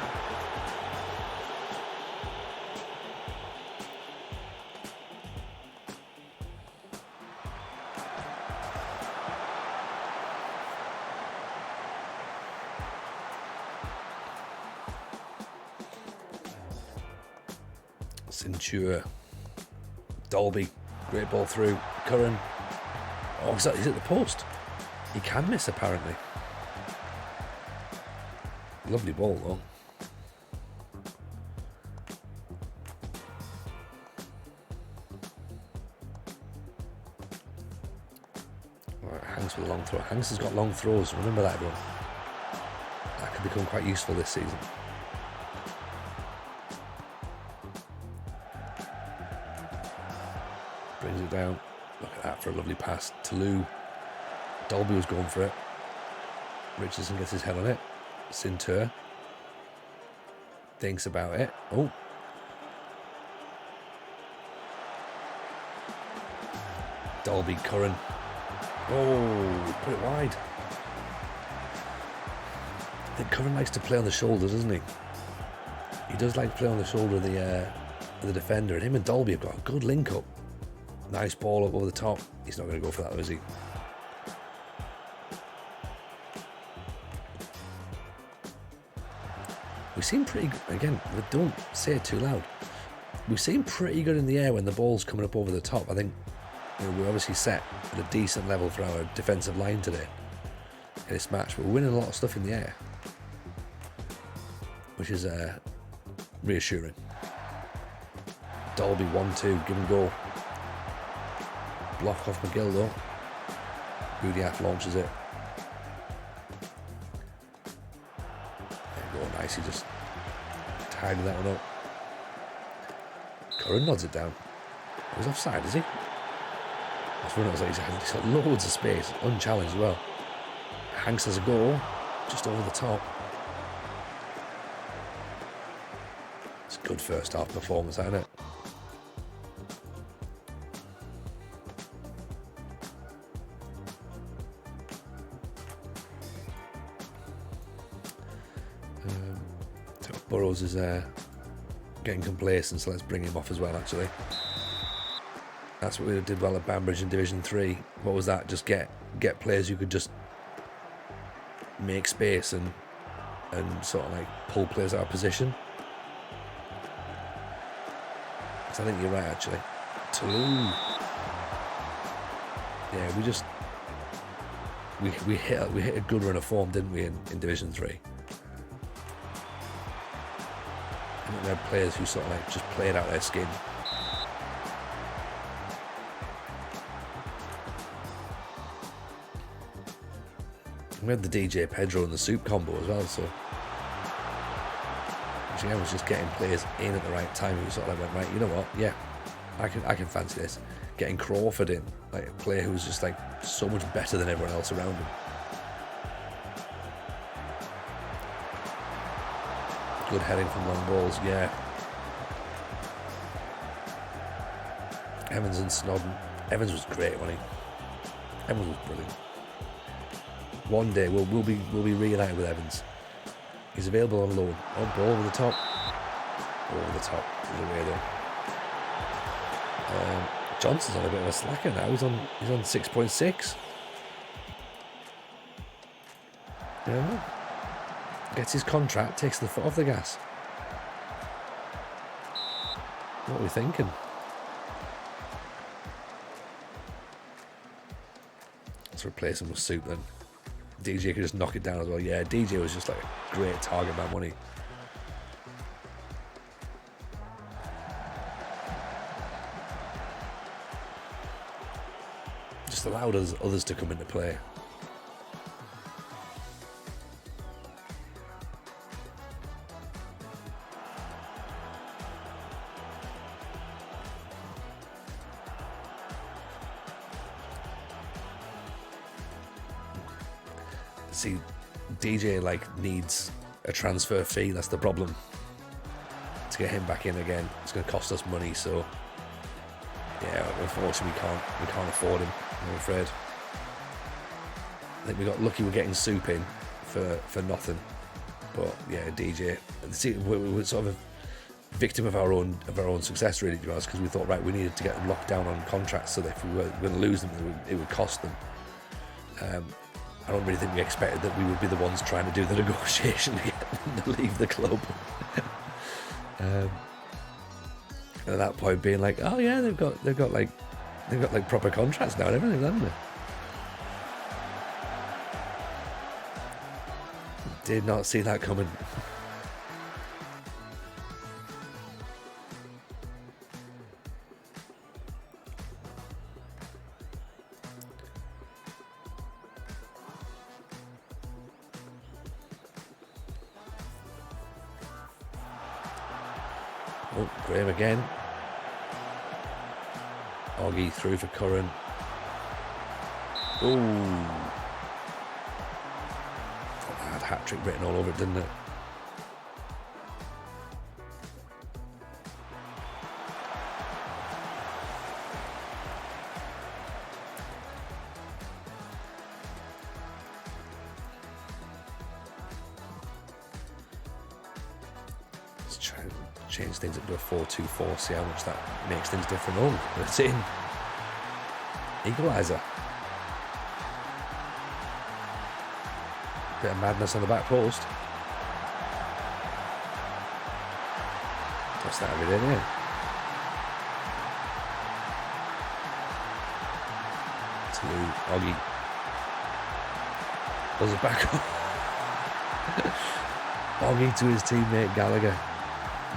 Cintura. Dolby. Great ball through. Curran. Oh, he's at the post. He can miss, apparently. Lovely ball, though. Right, Hanks with a long throw. Hanks has got long throws. Remember that, everyone. That could become quite useful this season. Portadown. Look at that for a lovely pass to Lou. Dolby was going for it. Richardson gets his head on it. Cintur thinks about it. Oh. Dolby, Curran. Oh, put it wide. I think Curran likes to play on the shoulders, doesn't he? He does like to play on the shoulder of the defender, and him and Dolby have got a good link up. Nice ball up over the top. He's not going to go for that, though, is he? We seem pretty good. Again, don't say it too loud. We seem pretty good in the air when the ball's coming up over the top. I think we're obviously set at a decent level for our defensive line today in this match, but we're winning a lot of stuff in the air, which is reassuring. Dolby 1-2, give and go. Block off McGill though. Budiaf launches it. There you go, nice. He just tidied that one up. Curran nods it down. He's offside, is he? That's when I was like, he's got loads of space, unchallenged as well. Hanks has a goal, just over the top. It's a good first half performance, isn't it? So Burrows is getting complacent, so let's bring him off as well, actually. That's what we did well at Banbridge in Division 3. What was that? Just get players who could just make space and sort of like pull players out of position. So I think you're right, actually. Toulouse. Yeah, we hit a good run of form, didn't we, in Division 3? And we had players who sort of like just played out their skin. We had the DJ Pedro and the Soup combo as well, so which again was just getting players in at the right time. Who sort of like went, right, you know what? Yeah, I can fancy this. Getting Crawford in, like a player who was just like so much better than everyone else around him. Good heading from long balls, yeah. Evans and Snodden. Evans was great, wasn't he? Evans was brilliant. One day we'll be reunited with Evans. He's available on loan. Oh, ball over the top. Over the top. Away though. Johnson's on a bit of a slacker now. He's on 6.6. Yeah. Gets his contract, takes the foot off the gas. What are we thinking? Let's replace him with Soup then. DJ could just knock it down as well. Yeah, DJ was just like a great target man, wasn't he? Just allowed others to come into play. See, DJ like needs a transfer fee. That's the problem. To get him back in again, it's going to cost us money. So, yeah, unfortunately, we can't afford him. I'm afraid. I think we got lucky. We're getting Soup in for nothing. But yeah, DJ. See, we're sort of a victim of our own success, really, to us, because we thought, right, we needed to get them locked down on contracts, so that if we were going to lose them, it would cost them. I don't really think we expected that we would be the ones trying to do the negotiation to get them to leave the club. And at that point, being like, oh yeah, they've got like proper contracts now and everything, haven't they? Did not see that coming. Oh, Graham again. Oggy through for Curran. Ooh. That had hat-trick written all over it, didn't it? Let's try and change things up to a 4-2-4, see how much that makes things different. Oh, it's in. Equaliser. Bit of madness on the back post. What's that every day, isn't it? To Oggy. Does it back up. Oggy to his teammate Gallagher.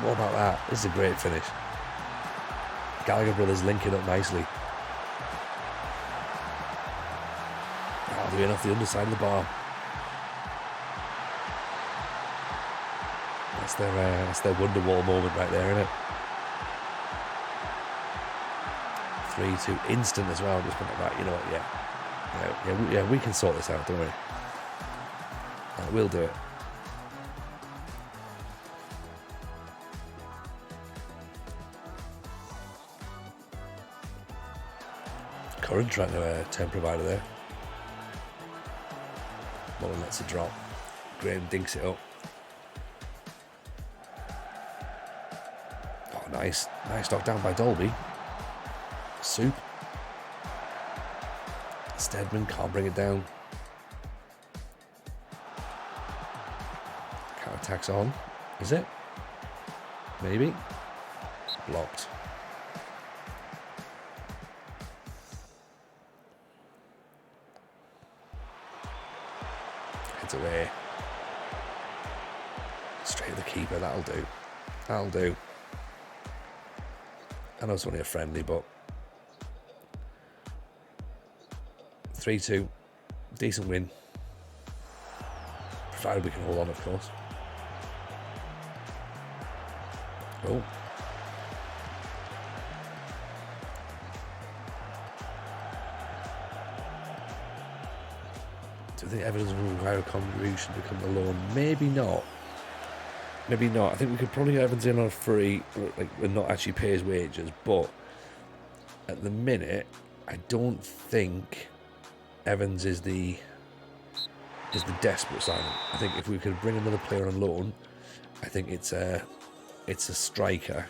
What about that? This is a great finish. Gallagher brothers linking up nicely. Oh, they're in off the underside of the bar. That's their Wonderwall moment right there, isn't it? 3-2 instant as well. Just went like that. You know what? Yeah, we can sort this out, don't we? We'll do it. Curran trying to turn provider there. Mullen lets it drop. Graham dinks it up. Oh, nice knock down by Dolby. Soup. Steadman can't bring it down. Counter-attack's on. Is it? Maybe. It's blocked. Heads away. Straight at the keeper. That'll do. That'll do. I know it's only a friendly, but 3-2, decent win. Provided we can hold on, of course. Oh. Do you think Everton's will require a contribution to come to loan? Maybe not. Maybe not. I think we could probably get Evans in on a free, and not actually pay his wages. But at the minute, I don't think Evans is the desperate signing. I think if we could bring another player on loan, I think it's a striker.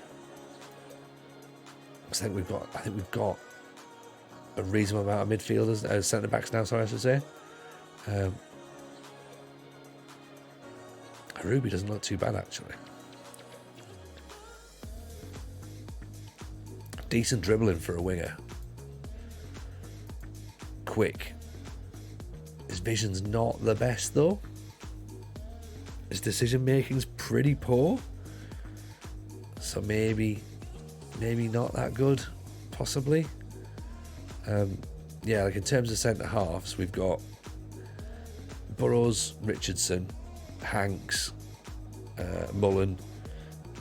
I think we've got a reasonable amount of midfielders, centre backs now. Sorry, I should say. Ruby doesn't look too bad, actually. Decent dribbling for a winger. Quick. His vision's not the best, though. His decision making's pretty poor. So maybe not that good, possibly. Yeah, like in terms of centre halves, we've got Burrows, Richardson, Hanks, Mullen,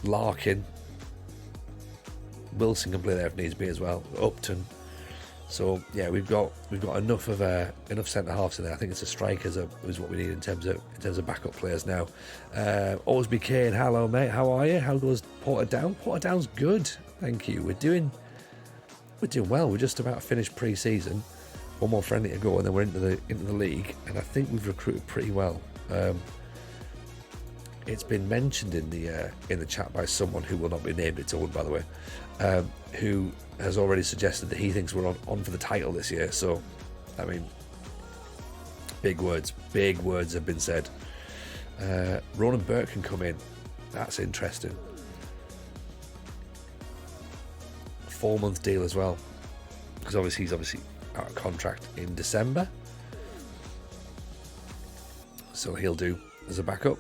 Larkin. Wilson can play there if needs be as well. Upton. So yeah, we've got enough centre halves in there. I think it's a striker is what we need in terms of backup players now. Orsby Kane, hello mate, how are you? How goes Portadown? Portadown's good, thank you. We're doing well. We're just about finished pre-season. One more friendly to go, and then we're into the league. And I think we've recruited pretty well. It's been mentioned in the chat by someone who will not be named. It's own, by the way, who has already suggested that he thinks we're on for the title this year. So, I mean, big words have been said. Ronan Burke can come in. That's interesting. 4-month deal as well, because he's obviously out of contract in December, so he'll do as a backup.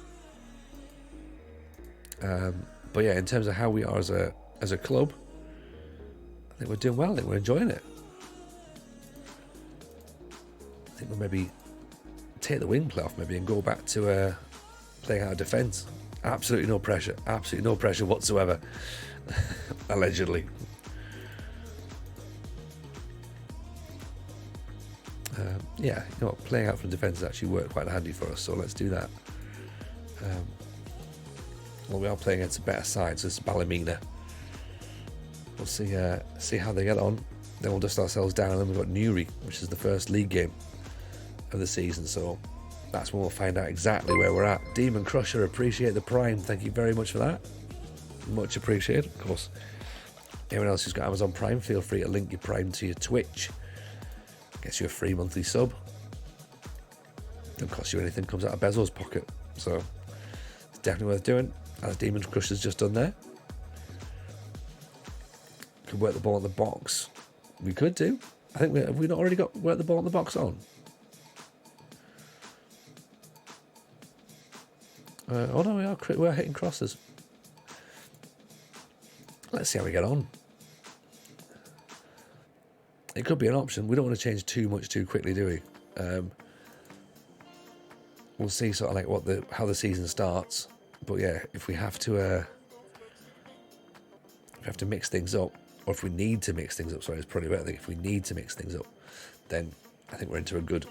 But yeah, in terms of how we are as a club, I think we're doing well. I think we're enjoying it. I think we'll maybe take the wing playoff maybe and go back to playing out of defence. Absolutely no pressure whatsoever. Allegedly. yeah, you know what, playing out from defence has actually worked quite handy for us, so let's do that. Well, we are playing against a better side, so it's Ballymena. We'll see how they get on. Then we'll dust ourselves down, and then we've got Newry, which is the first league game of the season, so that's when we'll find out exactly where we're at. Demon Crusher, appreciate the Prime. Thank you very much for that. Much appreciated. Of course, anyone else who's got Amazon Prime, feel free to link your Prime to your Twitch. Gets you a free monthly sub. Doesn't cost you anything, comes out of Bezos' pocket. So it's definitely worth doing, as Demon Crusher's just done there. Could work the ball in the box. We could do. I think have we not already got work the ball in the box on? Oh no, we are hitting crosses. Let's see how we get on. It could be an option. We don't want to change too much too quickly, do we? We'll see sort of like how the season starts. But yeah, if we have to mix things up, or if we need to mix things up, sorry, it's probably better. I think if we need to mix things up, then I think we're into a good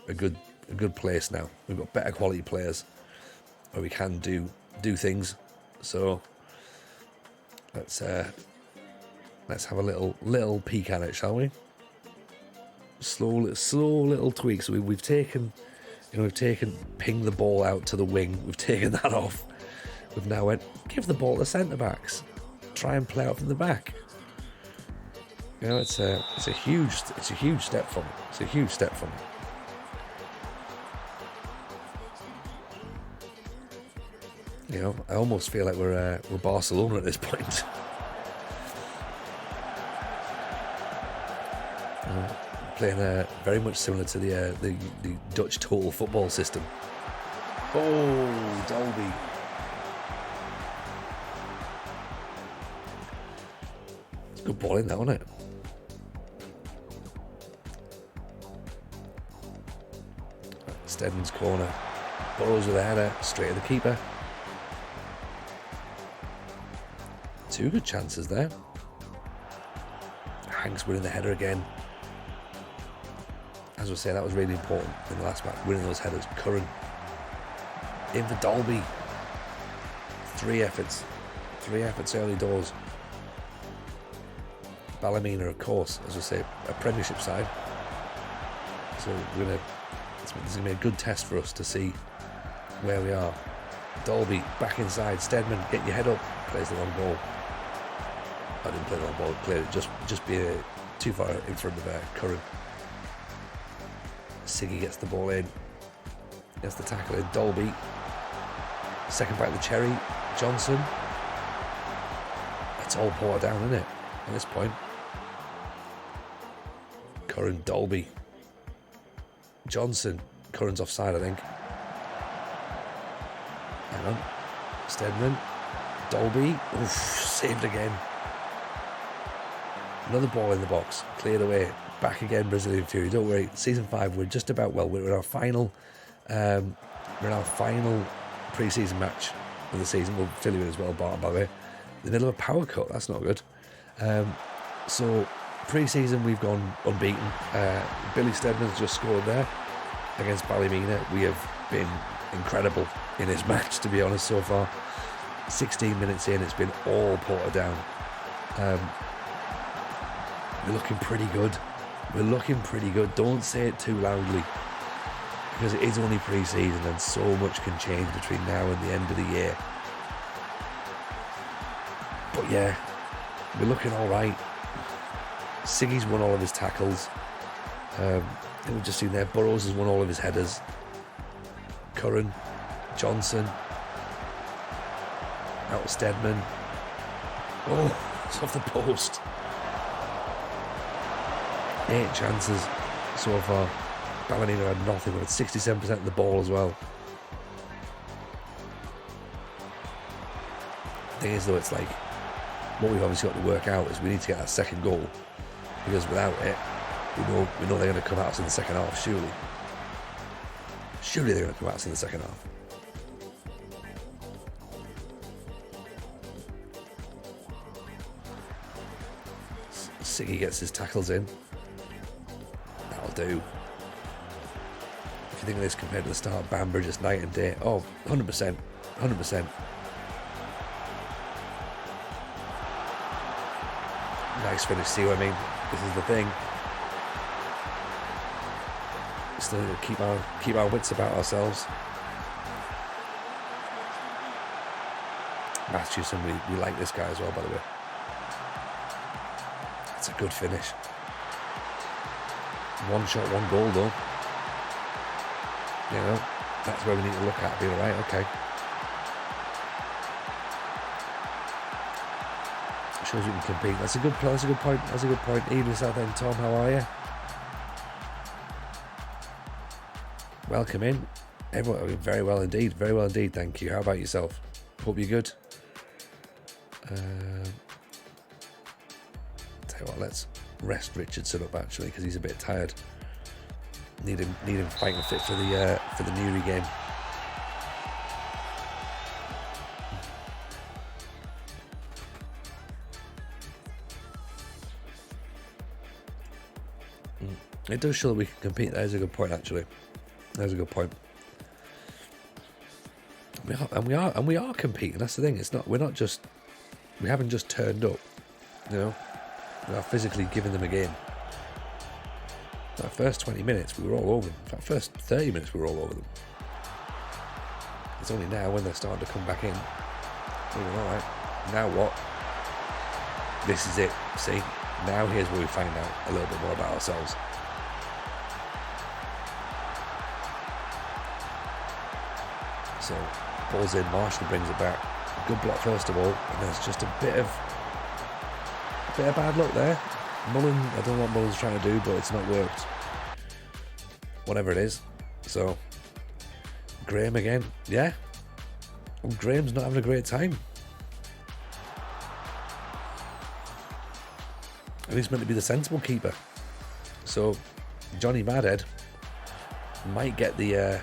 place now. We've got better quality players where we can do things. So let's have a little peek at it, shall we? Slow little tweaks. We've taken ping the ball out to the wing. We've taken that off. We've now went give the ball to centre backs. Try and play out from the back. You know, it's a huge step for me. It's a huge step for me. You know, I almost feel like we're Barcelona at this point. Playing very much similar to the Dutch total football system. Oh, Dolby. It's a good ball in that, wasn't it? Stedman's corner. Burrows with a header, straight at the keeper. Two good chances there. Hanks winning the header again. As I was saying, that was really important in the last match, winning those headers. Curran in for Dolby. Three efforts early doors. Ballymena, of course, as I say, a Premiership side. So this is going to be a good test for us to see where we are. Dolby back inside. Stedman, get your head up. Plays the long ball. I didn't play the long ball. Played it just be too far in front of Curran. Siggy gets the ball in. Gets the tackle in. Dolby. Second back the cherry. Johnson. It's all Portadown, isn't it? At this point. Curran, Dolby. Johnson. Curran's offside, I think. Hang on. Stedman. Dolby. Oof, saved again. Another ball in the box. Cleared away. Back again, Brazilian Fury. Don't worry. Season 5, we're just about, well, we're in our final pre-season match of the season. We'll fill you in as well, Bart, by the way. In the middle of a power cut. That's not good. So, pre-season, we've gone unbeaten. Billy Stedman's just scored there against Ballymena. We have been incredible in this match, to be honest, so far. 16 minutes in, it's been all Portadown. We're looking pretty good. We're looking pretty good. Don't say it too loudly, because it is only pre-season and so much can change between now and the end of the year. But yeah, we're looking all right. Siggy's won all of his tackles. We've just seen there, Burrows has won all of his headers. Curran, Johnson, out of Stedman. Oh, it's off the post. 8 chances so far. Ballymena had nothing, but 67% of the ball as well. The thing is, though, it's like what we've obviously got to work out is we need to get that second goal, because without it, we know they're going to come at us in the second half. Surely they're going to come at us in the second half. Siggy gets his tackles in. That'll do. you think of this compared to the start of Banbridge, it's night and day. Oh, 100%. 100%. Nice finish, see what I mean? This is the thing. Still keep our wits about ourselves. Matthewson, we like this guy as well, by the way. It's a good finish. One shot, one goal though. You know, that's where we need to look at, being right, okay. Shows we can compete. That's a good point. Evening Southend, Tom, how are you? Welcome in. Everyone, very well indeed, thank you. How about yourself? Hope you're good. Tell you what, let's rest Richardson up actually, because he's a bit tired. Need him fighting fit for the Newry game. It does show that we can compete. That is a good point, actually. That's a good point. We are competing. That's the thing. We haven't just turned up. You know, we are physically giving them a game. That first 20 minutes, we were all over them. That first 30 minutes, we were all over them. It's only now when they're starting to come back in. We're all right. Now what? This is it. See, now here's where we find out a little bit more about ourselves. So, ball's in, Marshall brings it back. Good block first of all, and there's just a bit of bad luck there. Mullen, I don't know what Mullen's trying to do, but it's not worked. Whatever it is. So, Graham again, yeah. Well, Graham's not having a great time. And he's meant to be the sensible keeper. So, Johnny Madhead might get the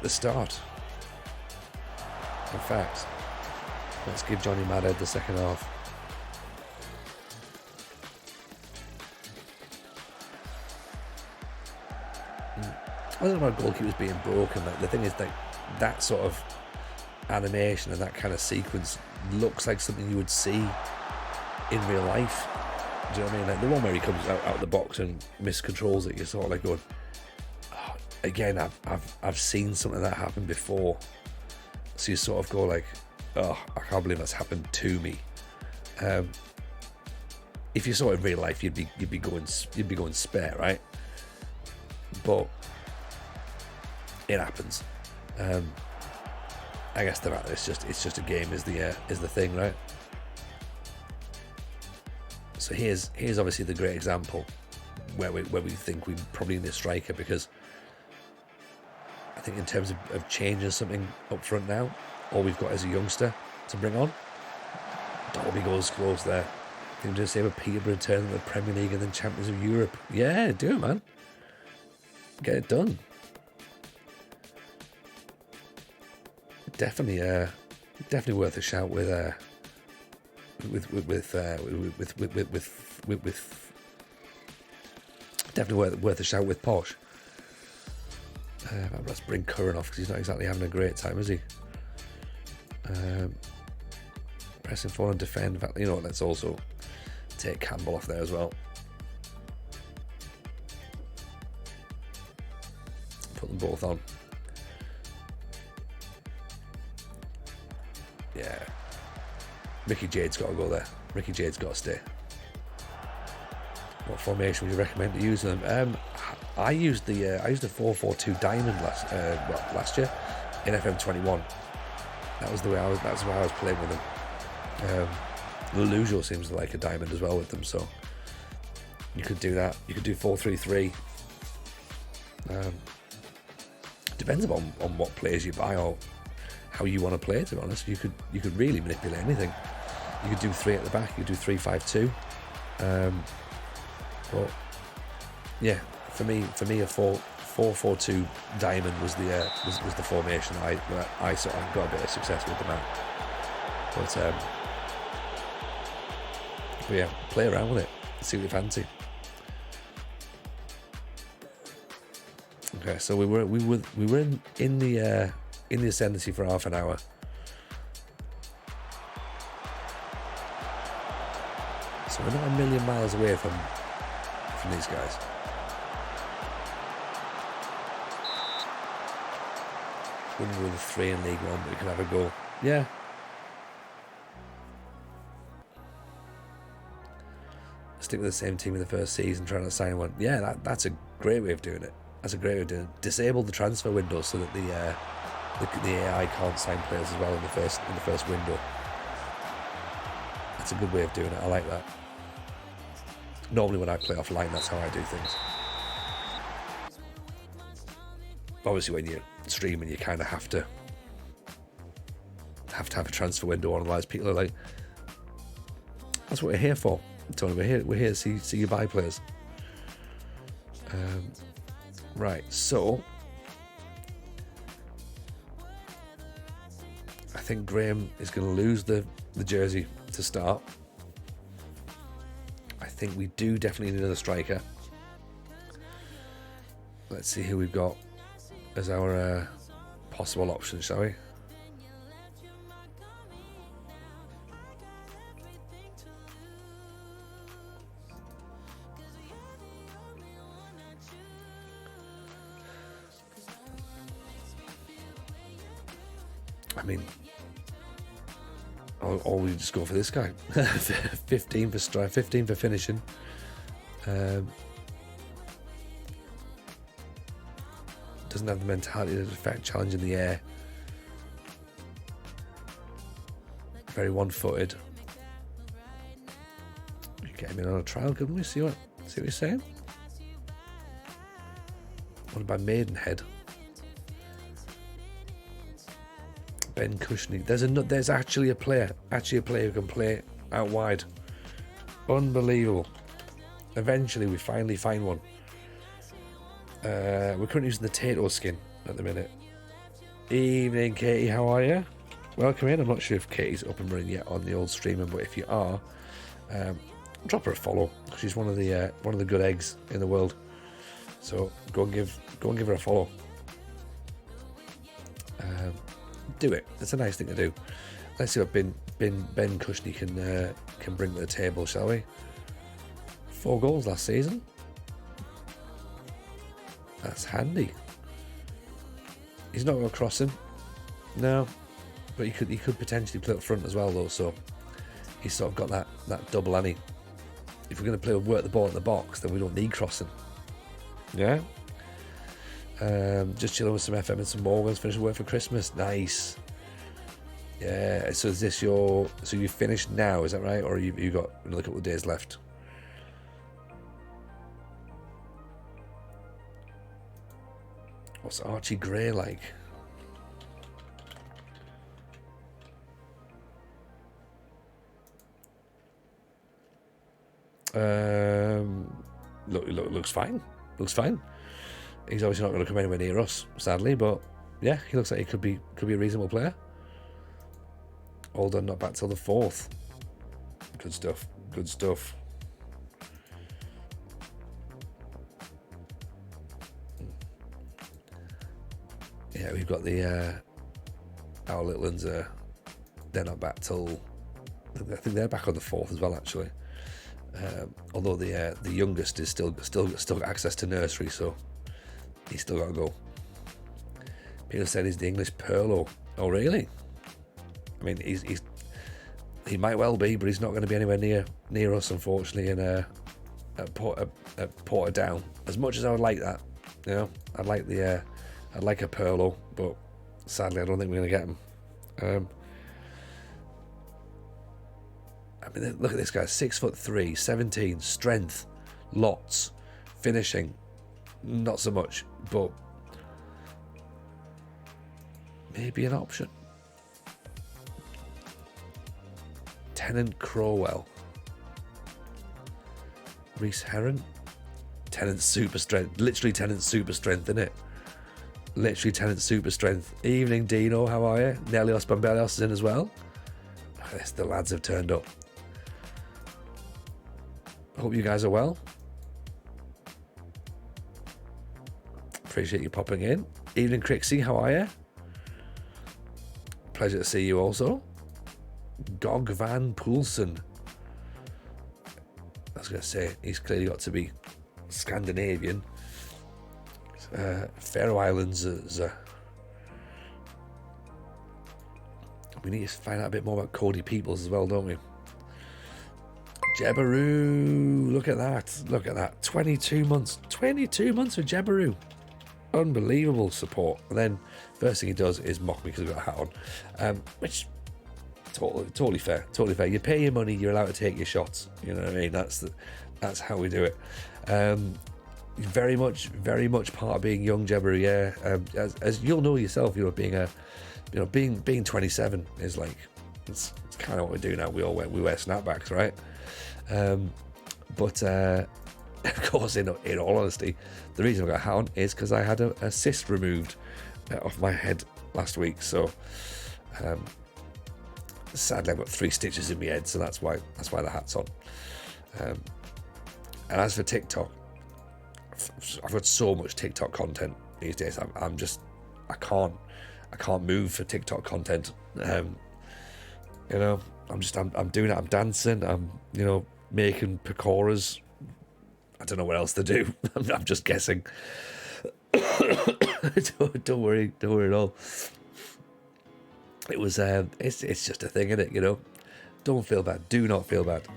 start. In fact, let's give Johnny Madhead the second half. I don't know about goalkeepers being broken. Like, the thing is that sort of animation and that kind of sequence looks like something you would see in real life. Do you know what I mean? Like the one where he comes out the box and miscontrols it, you're sort of like going, oh, again, I've seen something like that happen before. So you sort of go like, oh, I can't believe that's happened to me. If you saw it in real life, you'd be going spare, right? But it happens. I guess the matter it's just a game is the thing, right? So here's obviously the great example where we think we probably need a striker, because I think in terms of changing something up front now, all we've got is a youngster to bring on. Dolby goes there. I think just say with Peterborough returning to the Premier League and then Champions of Europe. Yeah, do it, man. Get it done. Definitely worth a shout with definitely worth a shout with Posh. Let's bring Curran off because he's not exactly having a great time, is he? Pressing forward and defend. You know what? Let's also take Campbell off there as well. Put them both on. Yeah. Ricky Jade's got to go there. Ricky Jade's got to stay. What formation would you recommend to use them? I used the 4-4-2 diamond last year in FM23. That's why I was playing with them. Lujo seems to like a diamond as well with them, so you could do that. You could do 4-3-3. Depends on what players you buy or how you want to play. To be honest, you could really manipulate anything. You could do 3 at the back. You could do 3-5-2. But yeah, for me, a 4-4-2 diamond was the formation I sort of got a bit of success with them at. But yeah, play around with it, see what you fancy. Okay, so we were in the ascendancy for half an hour. So we're not a million miles away from these guys. Wouldn't win the 3 in League One, but we can have a go. Yeah. Stick with the same team in the first season, trying to sign one. Yeah, that's a great way of doing it. That's a great way of doing it. Disable the transfer window so that the AI can't sign players as well in the first window. That's a good way of doing it. I like that. Normally when I play offline, that's how I do things. Obviously when you're streaming, you kind of have to have a transfer window on, otherwise people are like, that's what we're here for, Tony. We're here to see you buy players. Right, so I think Graham is going to lose the jersey to start. I think we do definitely need another striker. Let's see who we've got as our possible options, shall we? I mean, or we just go for this guy. 15 for strike, 15 for finishing. Doesn't have the mentality to defect, challenge in the air. Very one-footed. We get him in on a trial, couldn't we? See what he's saying? What about Maidenhead? Ben Cushney. There's actually a player who can play out wide. Unbelievable. Eventually we finally find one. We're currently using the Tato skin at the minute. Evening, Katie, how are you? Welcome in. I'm not sure if Katie's up and running yet on the old streaming, but if you are, drop her a follow. She's one of the good eggs in the world. So go and give her a follow. Do it. It's a nice thing to do. Let's see what Ben Cushney can bring to the table, shall we? 4 goals last season. That's handy. He's not going to cross him. No. But he could potentially play up front as well though, so he's sort of got that double ante. If we're going to play work the ball in the box, then we don't need crossing. Yeah. Just chilling with some FM and some Morgans, finishing work for Christmas. Nice. Yeah, so is this so you finished now, is that right? Or you got another couple of days left? What's Archie Gray like? Looks fine. Looks fine. He's obviously not going to come anywhere near us, sadly, but yeah, he looks like he could be a reasonable player. All done, not back till the 4th. Good stuff. Good stuff. Yeah, we've got our little ones. They're not back till. I think they're back on the 4th as well, actually. Although the youngest is still got access to nursery, so he's still got to go. People said he's the English Perlo. Oh, really? I mean, he might well be, but he's not going to be anywhere near us, unfortunately. At Portadown. As much as I would like that, you know, I'd like a Perlo, but sadly, I don't think we're going to get him. I mean, look at this guy: 6'3", 17, strength, lots, finishing, not so much, but maybe an option. Tennant Crowell, Reese Heron, Tennant super strength, literally Tennant super strength, isn't it? Literally Tennant super strength. Evening, Dino, how are you? Nelios Bambelios is in as well. Yes, the lads have turned up. Hope you guys are well. Appreciate you popping in. Evening, Crixie. How are you? Pleasure to see you also. Gog Van Poulsen. I was going to say, he's clearly got to be Scandinavian. Faroe Islands. We need to find out a bit more about Cody Peoples as well, don't we? Jebaroo. Look at that. Look at that. 22 months. 22 months with Jebaroo. Unbelievable support. And then first thing he does is mock me because I've got a hat on. Which, totally fair. Totally fair. You pay your money, you're allowed to take your shots. You know what I mean? That's how we do it. Very much part of being young Jebaroo, yeah. As you'll know yourself, being 27 is like, it's kind of what we do now. We wear snapbacks, right? But of course, in all honesty, the reason I got a hat on is because I had a cyst removed off my head last week. So sadly, I've got 3 stitches in my head, so that's why the hat's on. And as for TikTok, I've got so much TikTok content these days. I can't move for TikTok content. I'm doing it. I'm dancing. I'm making pakoras. I don't know what else to do. I'm just guessing. don't worry at all. It was it's just a thing, isn't it? Don't feel bad. Do not feel bad.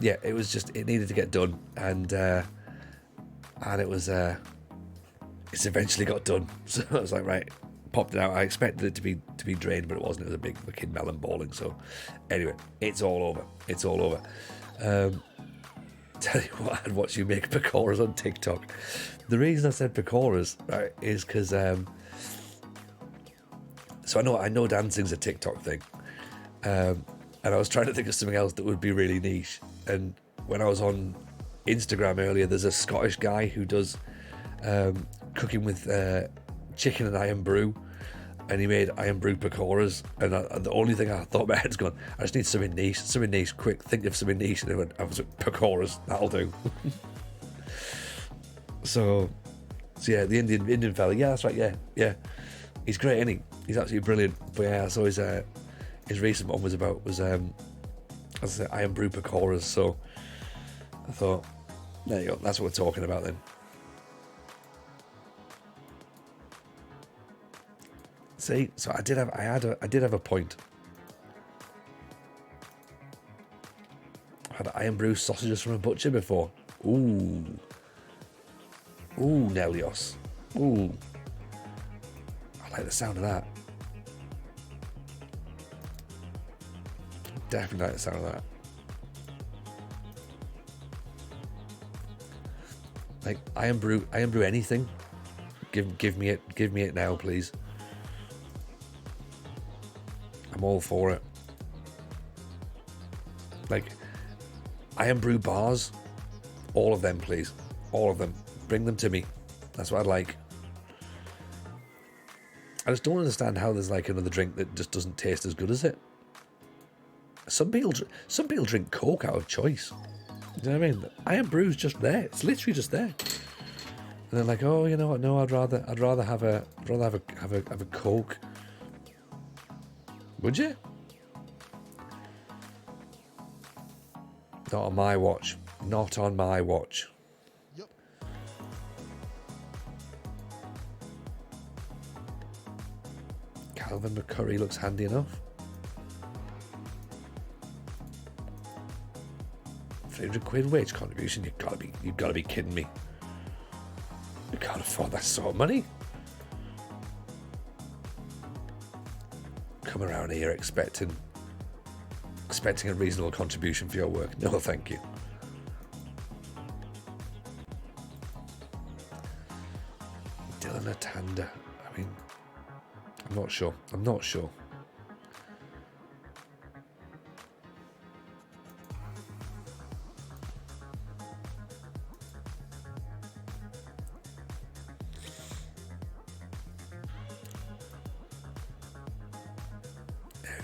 Yeah, it was just, it needed to get done, and it was it's eventually got done. So I was like, right, popped it out. I expected it to be drained, but it wasn't. It was a big fucking melon balling. So anyway, it's all over. Tell you what, I'd watch you make pakoras on TikTok. The reason I said pakoras, right, is because so I know dancing's a TikTok thing, and I was trying to think of something else that would be really niche. And when I was on Instagram earlier, there's a Scottish guy who does cooking with chicken and iron brew, and he made iron brew pakoras. And the only thing I thought in my head's gone, I just need something niche, quick, think of something niche. And I was like, pakoras, that'll do. so yeah, the Indian fella, yeah, that's right, yeah. He's great, isn't he? He's absolutely brilliant. But yeah, so his recent one was as I said, iron brew pakoras. So I thought, there you go, that's what we're talking about then. See, so I did have a point. I had iron brew sausages from a butcher before. Ooh, Nelios. Ooh, I like the sound of that. Definitely like the sound of that. Like iron brew anything. Give me it now, please. I'm all for it. Like iron brew bars, all of them, please. All of them. Bring them to me. That's what I'd like. I just don't understand how there's like another drink that just doesn't taste as good as it. Some people drink Coke out of choice. You know what I mean? Iron Brew's just there. It's literally just there. And they're like, oh, you know what? No, I'd rather have a Coke. Would you? Not on my watch. Not on my watch. Yep. Calvin McCurry looks handy enough. 300 quid wage contribution. You've gotta be kidding me. You can't afford that sort of money. Come around here expecting a reasonable contribution for your work. No, thank you. Dylan Atanda. I mean, I'm not sure.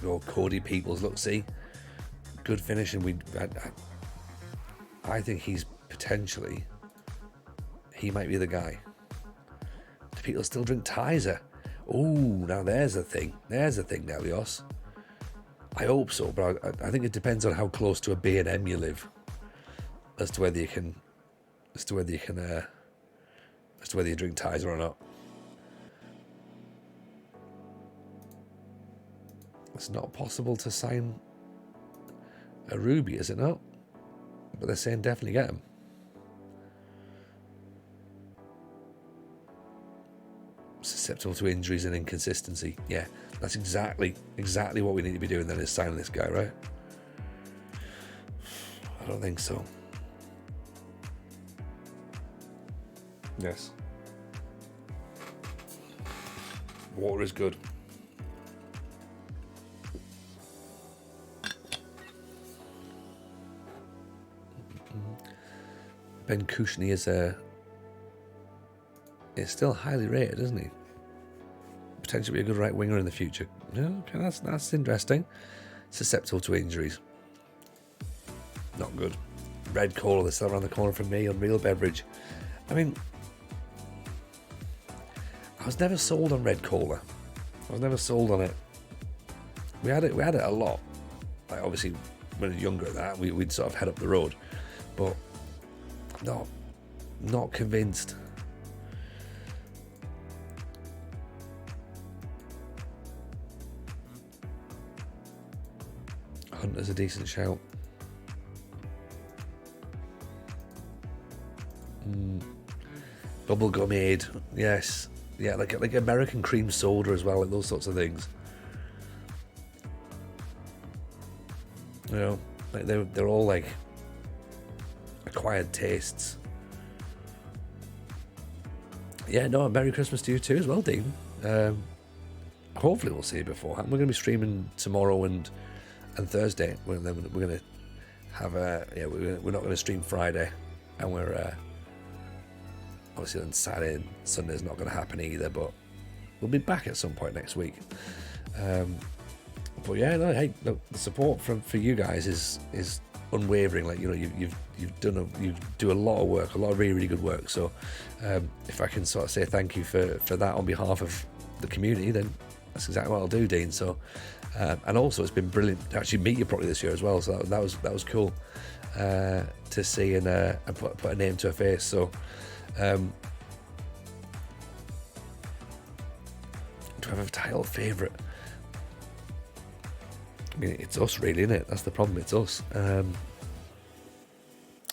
Go Cody Peoples. Look, see, good finish, and I think he might be the guy. people still drink Tizer. Oh, now there's a thing. There's a thing now, Leos. I hope so, but I think it depends on how close to a B&M you live, as to whether you drink Tizer or not. It's not possible to sign a Ruby, is it not? But they're saying definitely get them. Susceptible to injuries and inconsistency. Yeah, that's exactly what we need to be doing then, is signing this guy, right? I don't think so. Yes. Water is good. Ben Kouchner is still highly rated, isn't he? Potentially be a good right winger in the future. Yeah, okay, that's interesting. Susceptible to injuries. Not good. Red Cola, they're still around the corner from me. Unreal Beverage. I mean, I was never sold on Red Cola. I was never sold on it. We had it a lot. Like, obviously, when we were younger at that, we'd sort of head up the road. But not convinced. Hunter's a decent shout. Bubblegum aid, yes. Yeah, like American cream soda as well, like those sorts of things. You know, like they're all like acquired tastes. Yeah, no, Merry Christmas to you too as well, Dean. Hopefully we'll see you beforehand. We're going to be streaming tomorrow and Thursday. We're going to have we're not going to stream Friday, and we're obviously on Saturday and Sunday's not going to happen either, but we'll be back at some point next week. But yeah, no, hey, look, the support for you guys is unwavering. Like, you know, you do a lot of work, a lot of really, really good work. So if I can sort of say thank you for that on behalf of the community, then that's exactly what I'll do, Dean. So and also it's been brilliant to actually meet you properly this year as well. So that was cool to see and put a name to a face. So do I have a title favourite? I mean, it's us really, isn't it? That's the problem, it's us.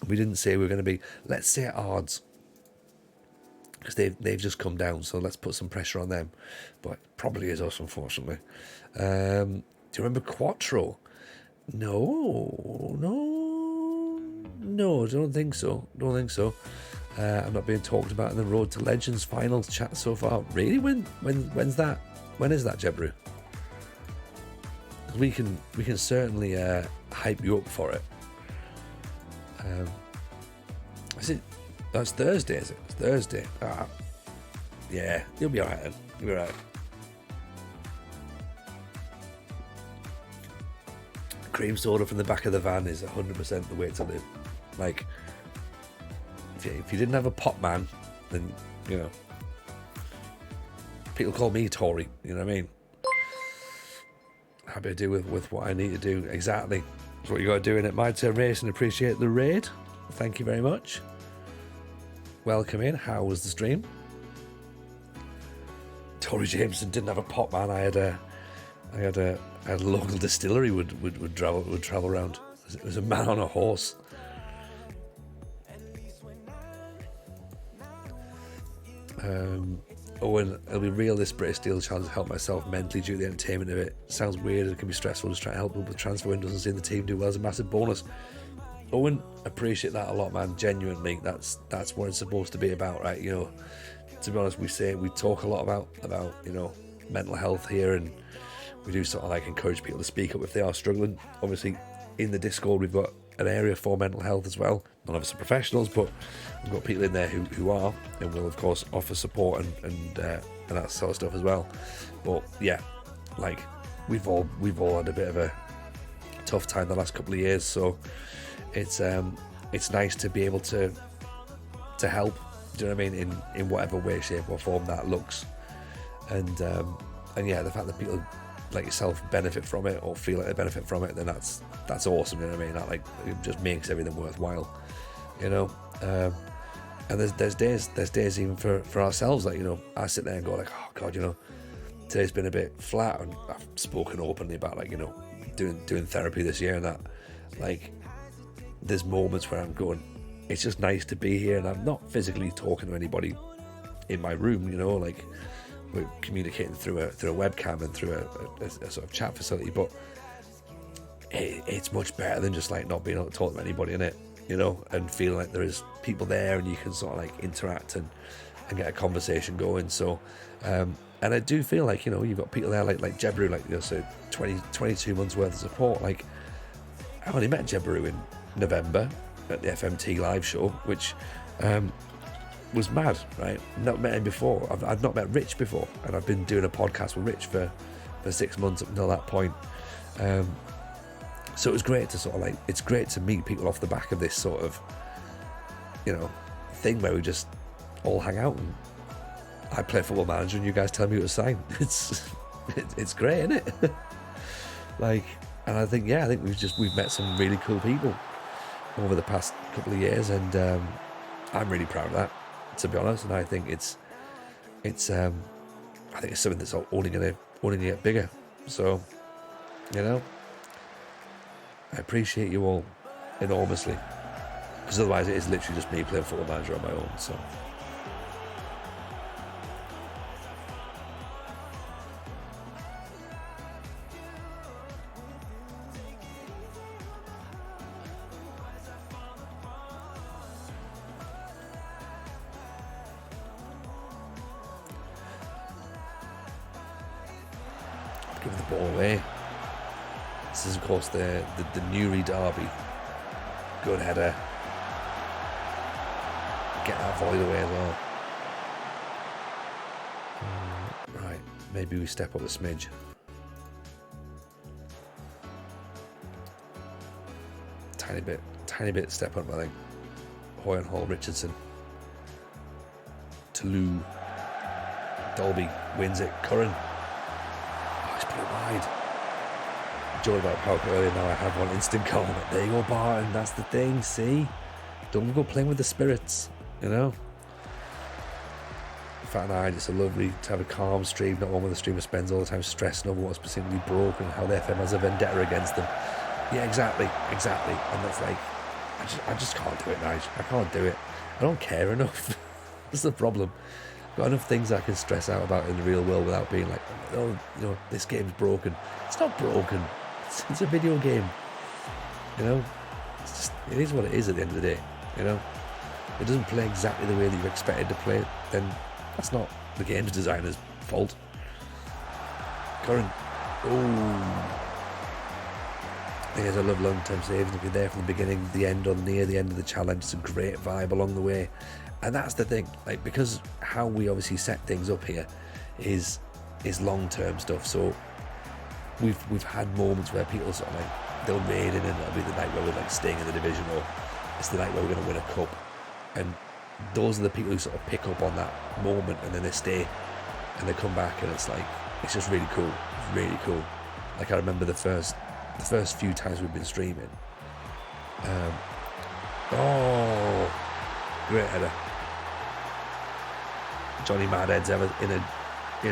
We didn't say we were going to be, let's say, at odds, because they've just come down, so let's put some pressure on them. But it probably is us, unfortunately. Do you remember Quattro? No, don't think so. I'm not being talked about in the Road to Legends finals chat so far. Really? When's that? When is that, Jebru? We can certainly hype you up for it. Is it? That's Thursday, is it? It's Thursday. Yeah, you'll be alright then. You'll be alright. Cream soda from the back of the van is 100% the way to live. Like, if you didn't have a pop man, then, you know, people call me Tory, you know what I mean? Happy to do with what I need to do. Exactly. That's what you got to do in it. My Turn Racing. Appreciate the raid. Thank you very much. Welcome in. How was the stream? Tory Jameson didn't have a pop man. I had a local distillery would travel around. It was a man on a horse. And it'll be real. This British Steel Challenge to help myself mentally due to the entertainment of it. Sounds weird. It can be stressful. Just trying to help with the transfer windows and seeing the team do well is a massive bonus. Owen, appreciate that a lot, man. Genuinely, that's what it's supposed to be about, right? You know, to be honest, we talk a lot about you know, mental health here, and we do sort of like encourage people to speak up if they are struggling. Obviously, in the Discord, we've got an area for mental health as well. None of us are professionals, but we've got people in there who are, and will of course offer support and that sort of stuff as well. But yeah, like we've all had a bit of a tough time the last couple of years, so it's nice to be able to help Do you know what I mean? In whatever way, shape or form that looks. And yeah, the fact that people like yourself benefit from it or feel like they benefit from it, then that's awesome. You know what I mean? That like it just makes everything worthwhile. You know. And there's days even for ourselves, like, you know, I sit there and go like, oh God, you know, today's been a bit flat, and I've spoken openly about, like, you know, doing therapy this year and that. Like, there's moments where I'm going, it's just nice to be here, and I'm not physically talking to anybody in my room, you know, like we're communicating through a webcam and through a sort of chat facility, but it's much better than just like not being able to talk to anybody in it, you know, and feeling like there is people there and you can sort of like interact and get a conversation going. So and I do feel like, you know, you've got people there like Jebru, like, you know, so 22 months worth of support. Like, I only met Jebru in November at the FMT live show, which was mad, right? Not met him before. I've not met Rich before, and I've been doing a podcast with Rich for 6 months up until that point. So it was great to sort of like, it's great to meet people off the back of this sort of, you know, thing where we just all hang out and I play Football Manager and you guys tell me what to sign. It's great, isn't it? Like, and I think we've met some really cool people over the past couple of years, and I'm really proud of that, to be honest. And I think it's something that's only gonna get bigger. So, you know, I appreciate you all enormously, because otherwise it is literally just me playing Football Manager on my own. So. Give the ball away. This is, of course, the Newry derby. Good header. Get that volleyed away as well. Right, maybe we step up a smidge. Tiny bit step up, I think. Hoyan Hall Richardson. Toulouse. Dolby wins it. Curran. Put it wide. Joy about power play earlier. Now I have one instant goal. There you go, Barton. That's the thing. See, don't go playing with the spirits. You know. Fat and I, it's a lovely to have a calm stream, not one where the streamer spends all the time stressing over what's seemingly broken, how the FM has a vendetta against them. Yeah, exactly. And that's like, I just can't do it, Nige. I can't do it. I don't care enough. That's the problem. Got enough things I can stress out about in the real world without being like, oh, you know, this game's broken. It's not broken. It's a video game. You know, it is what it is at the end of the day. You know, if it doesn't play exactly the way that you expected to play it, then that's not the game's designer's fault. Curran. Oh. I think I love long-term saves. If you're there from the beginning, the end, or near the end of the challenge, it's a great vibe along the way. And that's the thing, like, because how we obviously set things up here is long-term stuff. So we've had moments where people sort of like, they'll raid in and it'll be the night where we're like staying in the division, or it's the night where we're going to win a cup. And those are the people who sort of pick up on that moment, and then they stay and they come back, and it's like, it's just really cool. It's really cool. Like, I remember the first few times we've been streaming. Great header. Johnny Madhead's ever in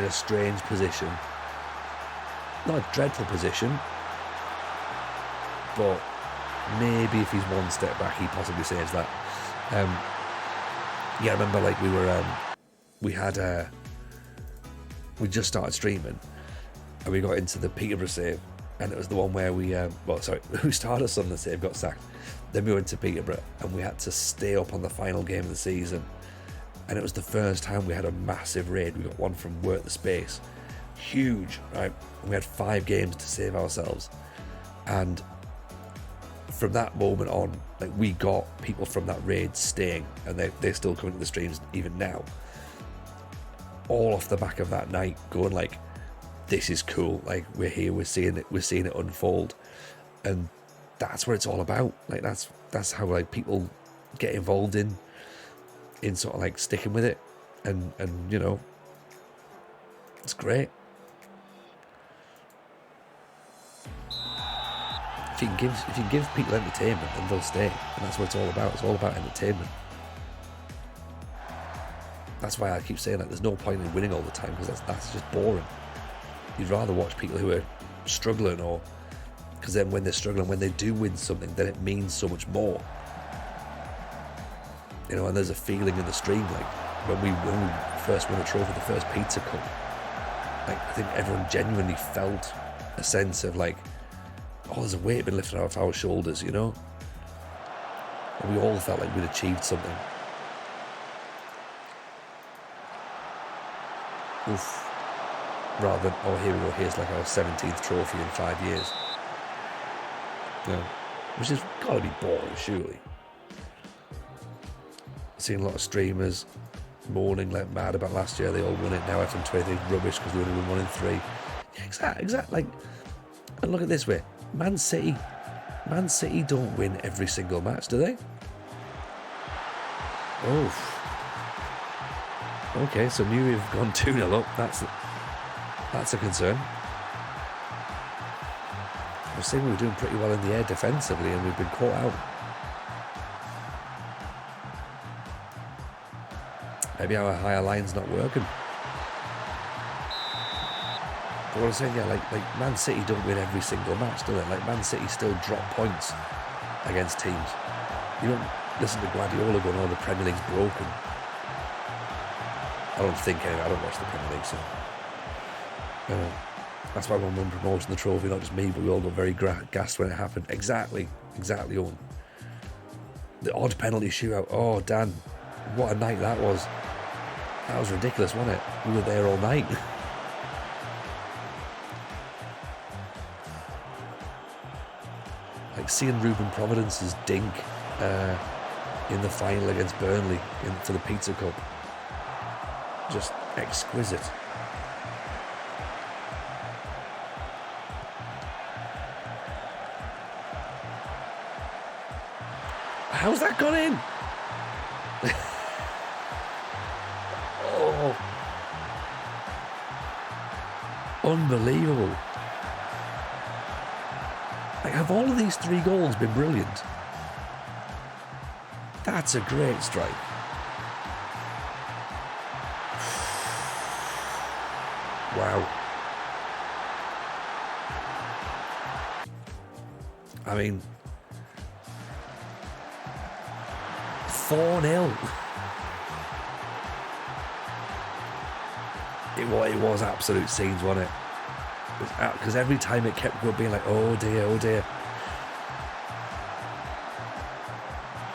a strange position. Not a dreadful position, but maybe if he's one step back, he possibly saves that. Yeah, I remember like we just started streaming, and we got into the Peterborough save, and it was the one where we started us on the save, got sacked. Then we went to Peterborough, and we had to stay up on the final game of the season. And it was the first time we had a massive raid. We got one from Work the Space. Huge, right? And we had 5 games to save ourselves. And from that moment on, like, we got people from that raid staying, and they're still coming to the streams even now. All off the back of that night, going like, this is cool. Like, we're here, we're seeing it unfold. And that's what it's all about. Like, that's how like people get involved in in sort of like sticking with it, and you know, it's great. If you can give people entertainment, then they'll stay, and that's what it's all about. It's all about entertainment. That's why I keep saying that there's no point in winning all the time, because that's just boring. You'd rather watch people who are struggling, or because then when they're struggling, when they do win something, then it means so much more. You know, and there's a feeling in the stream, like when we first won a trophy, the first Pizza Cup. Like, I think everyone genuinely felt a sense of like, oh, there's a weight been lifted off our shoulders, you know? And we all felt like we'd achieved something. Oof. Rather than, oh, here we go, here's like our 17th trophy in 5 years. You know, which has got to be boring, surely. Seen a lot of streamers moaning like mad about last year. They all won it. Now FM23 rubbish because we only won 1 in 3. Yeah, exactly. Like, and look at it this way: Man City don't win every single match, do they? Oh. Okay, so New Year have gone 2-0 up. That's a concern. I was saying we were doing pretty well in the air defensively, and we've been caught out. Maybe our higher line's not working. But what I'm saying, yeah, like Man City don't win every single match, do they? Like, Man City still drop points against teams. You don't listen to Guardiola going, oh, the Premier League's broken. I don't think anyway. I don't watch the Premier League, so that's why when we won promotion, the trophy, not just me, but we all got very gassed when it happened. Exactly, Owen. The odd penalty shootout. Oh, Dan, what a night that was. That was ridiculous, wasn't it? We were there all night. Like seeing Ruben Providence's dink in the final against Burnley for the Pizza Cup. Just exquisite. How's that gone in? Oh, unbelievable. Like, have all of these 3 goals been brilliant? That's a great strike. Wow. I mean, 4-0. It was absolute scenes, wasn't it? Because every time it kept being like, oh dear, oh dear.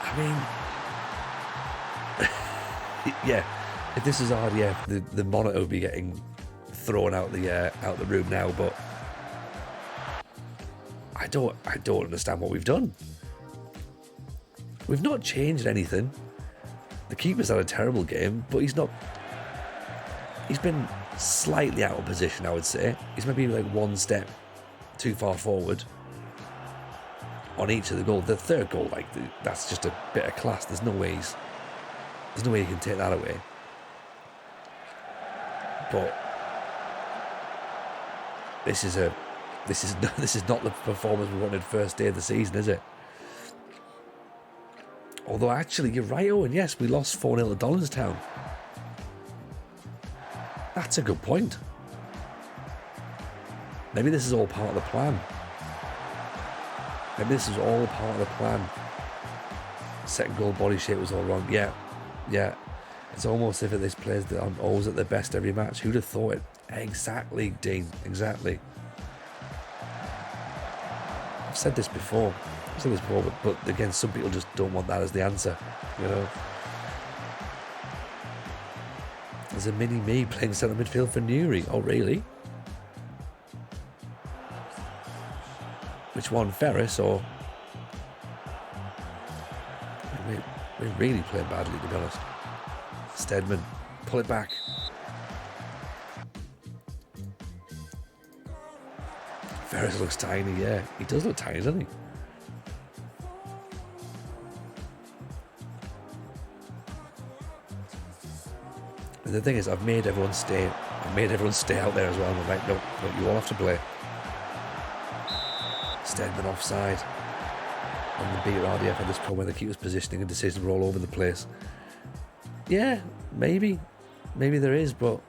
I mean, yeah, if this is hard, yeah, the monitor would be getting thrown out the room now, but I don't understand what we've done. We've not changed anything. The keeper's had a terrible game, but he's been slightly out of position, I would say. He's maybe like one step too far forward on each of the goals. The third goal, like, that's just a bit of class. There's no way you can take that away. But this is not the performance we wanted first day of the season, is it? Although, actually, you're right, Owen. Yes, we lost 4-0 to Donaldstown. That's a good point. Maybe this is all part of the plan. Maybe this is all part of the plan. Second goal body shape was all wrong. Yeah. It's almost as if this players that aren't always at their best every match. Who'd have thought it? Exactly, Dean. Exactly. I've said this before. But again, some people just don't want that as the answer, you know. There's a mini me playing centre midfield for Newry. Oh, really? Which one, Ferris or? We're really playing badly, to be honest. Steadman, pull it back. Ferris looks tiny, yeah. He does look tiny, doesn't he? And the thing is, I've made everyone stay. I've made everyone stay out there as well. I'm like, no, you all have to play. Steadman offside. And the bigger RDF at this point where the keeper's positioning and decisions were all over the place. Yeah, maybe there is, but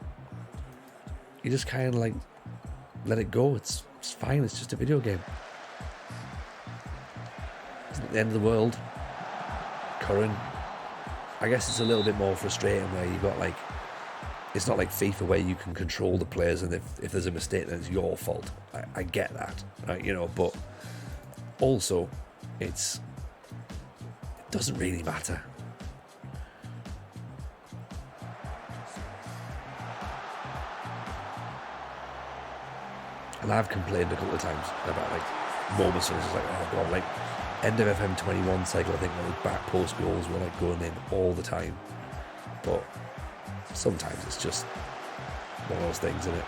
you just kind of like let it go. It's fine. It's just a video game. It's not the end of the world. Current. I guess it's a little bit more frustrating where you've got like, it's not like FIFA where you can control the players, and if there's a mistake then it's your fault. I get that, right? You know, but also it doesn't really matter. And I've complained a couple of times about like moments where it's like, oh god, like end of FM23 cycle, I think those back post goals were like going in all the time. But sometimes it's just one of those things, isn't it?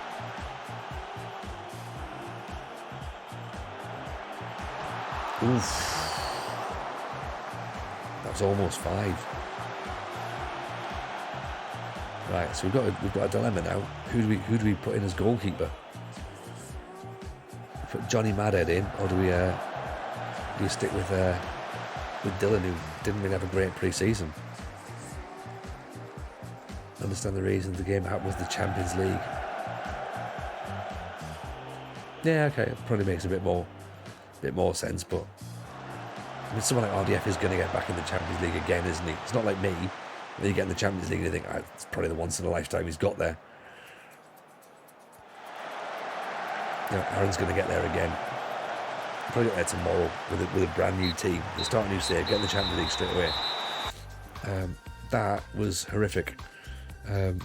Oof. That was almost 5. Right, so we've got a dilemma now. Who do we put in as goalkeeper? Put Johnny Madhead in, or do we stick with Dylan, who didn't really have a great pre-season? I understand the reason the game happened was the Champions League. Yeah, okay, it probably makes a bit more sense, but I mean, someone like RDF is going to get back in the Champions League again, isn't he? It's not like me. When you get in the Champions League and you think, it's probably the once in a lifetime he's got there. Yeah, Aaron's going to get there again. Probably get there tomorrow with a brand new team. They start a new save, get in the Champions League straight away. That was horrific. 4-0.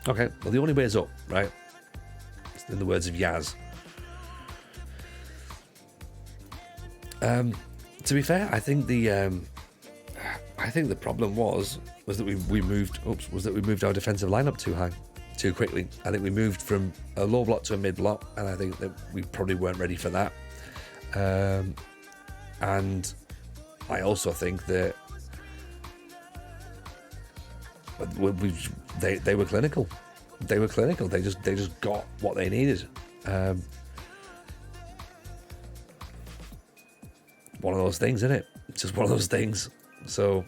Okay, well the only way is up, right? In the words of Yaz. To be fair, I think the problem was that we moved our defensive lineup too high, too quickly. I think we moved from a low block to a mid block, and I think that we probably weren't ready for that. And I also think that they were clinical. They were clinical. They just got what they needed. One of those things, isn't it? Just one of those things. So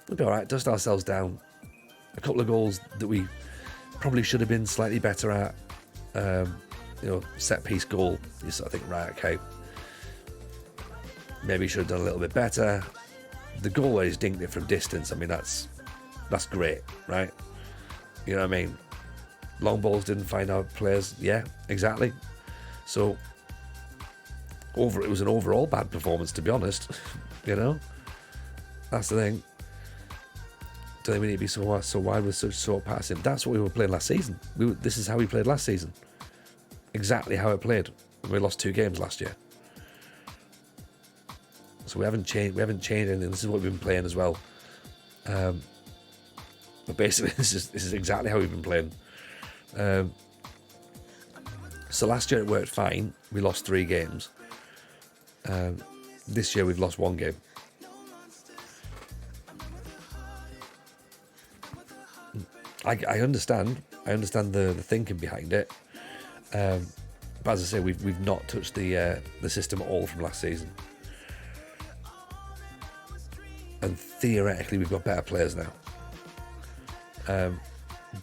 we'll be all right. Dust ourselves down. A couple of goals that we probably should have been slightly better at. Set piece goal. You sort of think, right, okay, maybe should have done a little bit better. The goal where he's dinked it from distance, I mean, that's great, right? You know what I mean? Long balls didn't find our players. Yeah, exactly. So it was an overall bad performance, to be honest. You know, that's the thing. Don't think we need to be so wide with such short passing. That's what we were playing last season. This is how we played last season. Exactly how it played. We lost 2 games last year. So we haven't changed anything. This is what we've been playing as well. But basically, this is exactly how we've been playing. So last year it worked fine. We lost 3 games. This year we've lost 1 game. I understand. I understand the thinking behind it. But as I say, we've not touched the system at all from last season. And theoretically, we've got better players now.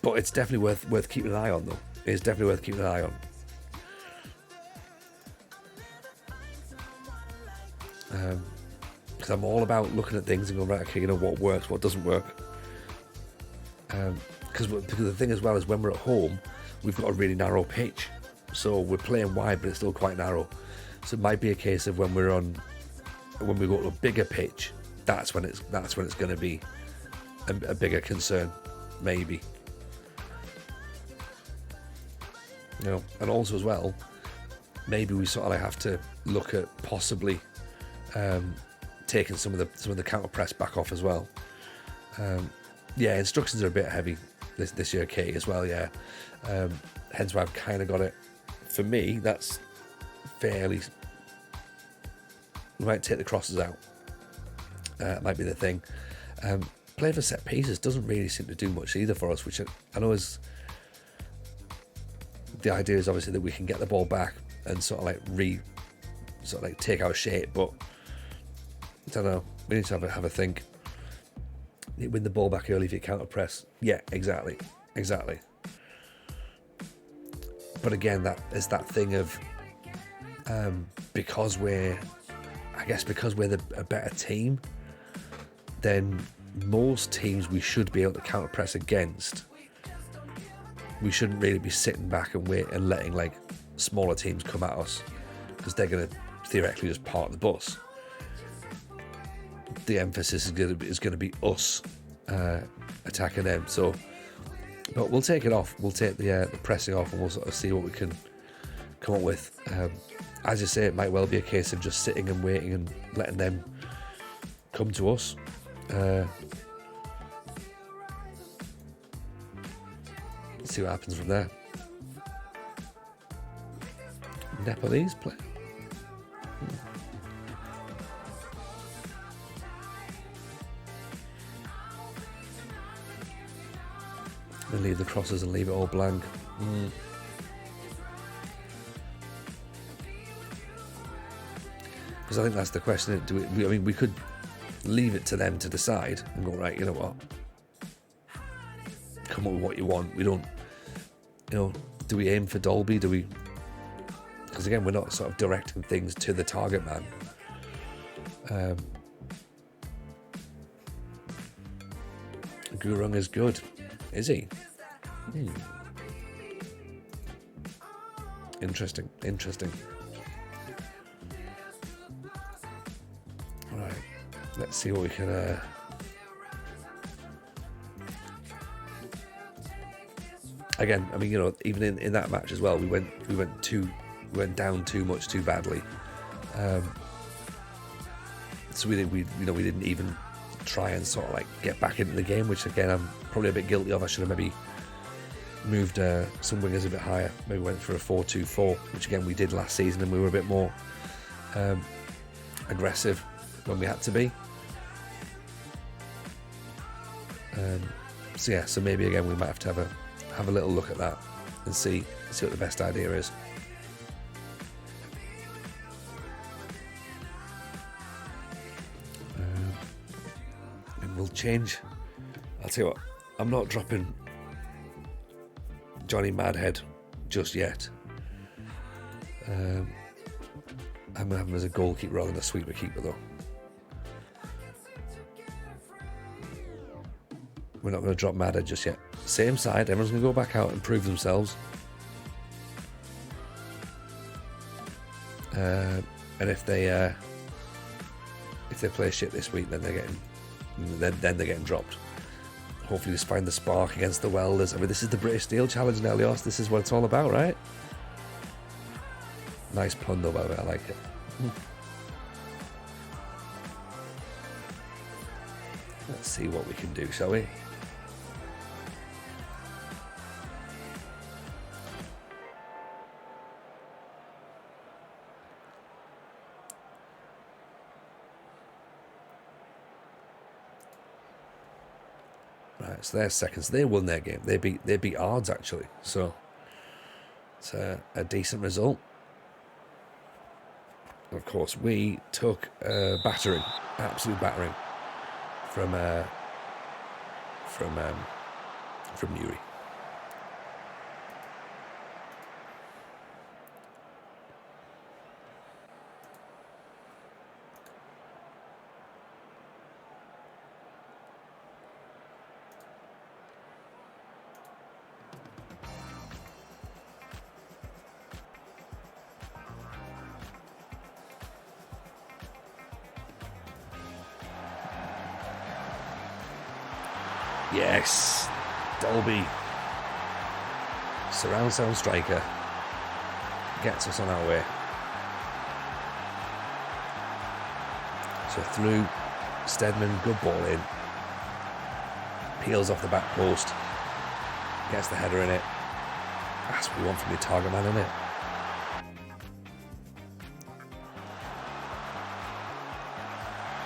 But it's definitely worth keeping an eye on, though. It's definitely worth keeping an eye on. Because I'm all about looking at things and going, right, okay, what works, what doesn't work. Because the thing as well is when we're at home, we've got a really narrow pitch. So we're playing wide, but it's still quite narrow. So it might be a case of when we go to a bigger pitch, that's when it's going to be a bigger concern, maybe. And also as well, maybe we sort of like have to look at possibly taking some of the counter press back off as well. Instructions are a bit heavy this year, Kate, as well. Yeah, hence why I've kind of got it. For me, that's fairly We might take the crosses out. Might be the thing. Play for set pieces doesn't really seem to do much either for us, which I know is... The idea is obviously that we can get the ball back and sort of like take our shape, but I don't know. We need to have a think. You win the ball back early if you counter press. Yeah, exactly. But again, that is that thing of because we're a better team than most teams we should be able to counter press against. We shouldn't really be sitting back and wait and letting like smaller teams come at us, because they're going to theoretically just park the bus. The emphasis is going to be us attacking them. So, but we'll take it off. We'll take the pressing off, and we'll sort of see what we can come up with. As you say, it might well be a case of just sitting and waiting and letting them come to us. Let's see what happens from there. Nepalese play. They leave the crosses and leave it all blank. Because I think that's the question. We could leave it to them to decide and go, right, you know what? Come up with what you want. We don't, do we aim for Dolby? Do we? Because again, we're not sort of directing things to the target man. Gurung is good. Is he? Interesting. Right. Let's see what we can... Again, even in that match as well, we went down too much too badly. So we didn't even try and sort of like get back into the game, which again I'm probably a bit guilty of. I should have maybe moved some wingers a bit higher. Maybe went for a 4-2-4, which again we did last season, and we were a bit more aggressive when we had to be. So maybe again we might have to have a little look at that and see what the best idea is. And we'll change. I'll tell you what, I'm not dropping Johnny Madhead just yet. I'm going to have him as a goalkeeper rather than a sweeper keeper though. We're not going to drop Madhead just yet. Same side, everyone's going to go back out and prove themselves. And if they play shit this week, then they're getting dropped. Hopefully just find the spark against the Welders. This is the British Steel Challenge now, Elios. This is what it's all about, right? Nice pun though, by the way, I like it. Let's see what we can do, shall we? Right, so they're seconds. They won their game. They beat Ards actually. So it's a decent result. Of course, we took a battering, absolute battering from Newry. Yes, Dolby, surround sound striker, gets us on our way. So through, Stedman, good ball in, peels off the back post, gets the header in it. That's what we want from the target man, isn't it?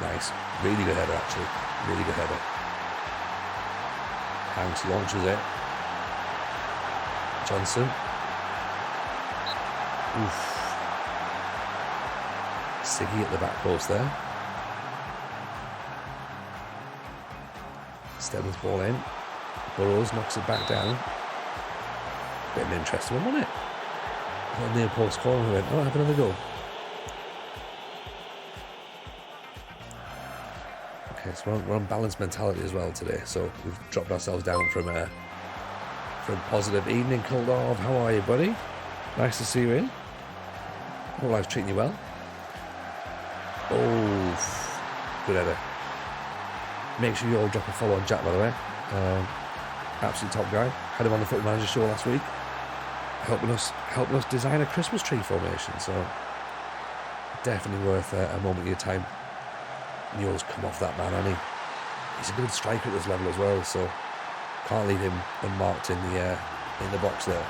Nice. Really good header, actually. Really good header. Hanks launches it. Johnson. Oof. Siggy at the back post there. Stebbins ball in. Burrows knocks it back down. Bit of an interesting one, wasn't it? And near post corner, we went, oh, have another go. Okay, so we're on balanced mentality as well today. So we've dropped ourselves down from positive evening. Kuldov, how are you, buddy? Nice to see you in. Hope life's treating you well. Oh, good header. Make sure you all drop a follow on Jack, by the way. Absolute top guy. Had him on the Football Manager show last week, helping us design a Christmas tree formation. So definitely worth a moment of your time. And you always come off that man, and he's a good striker at this level as well. So can't leave him unmarked in the box there.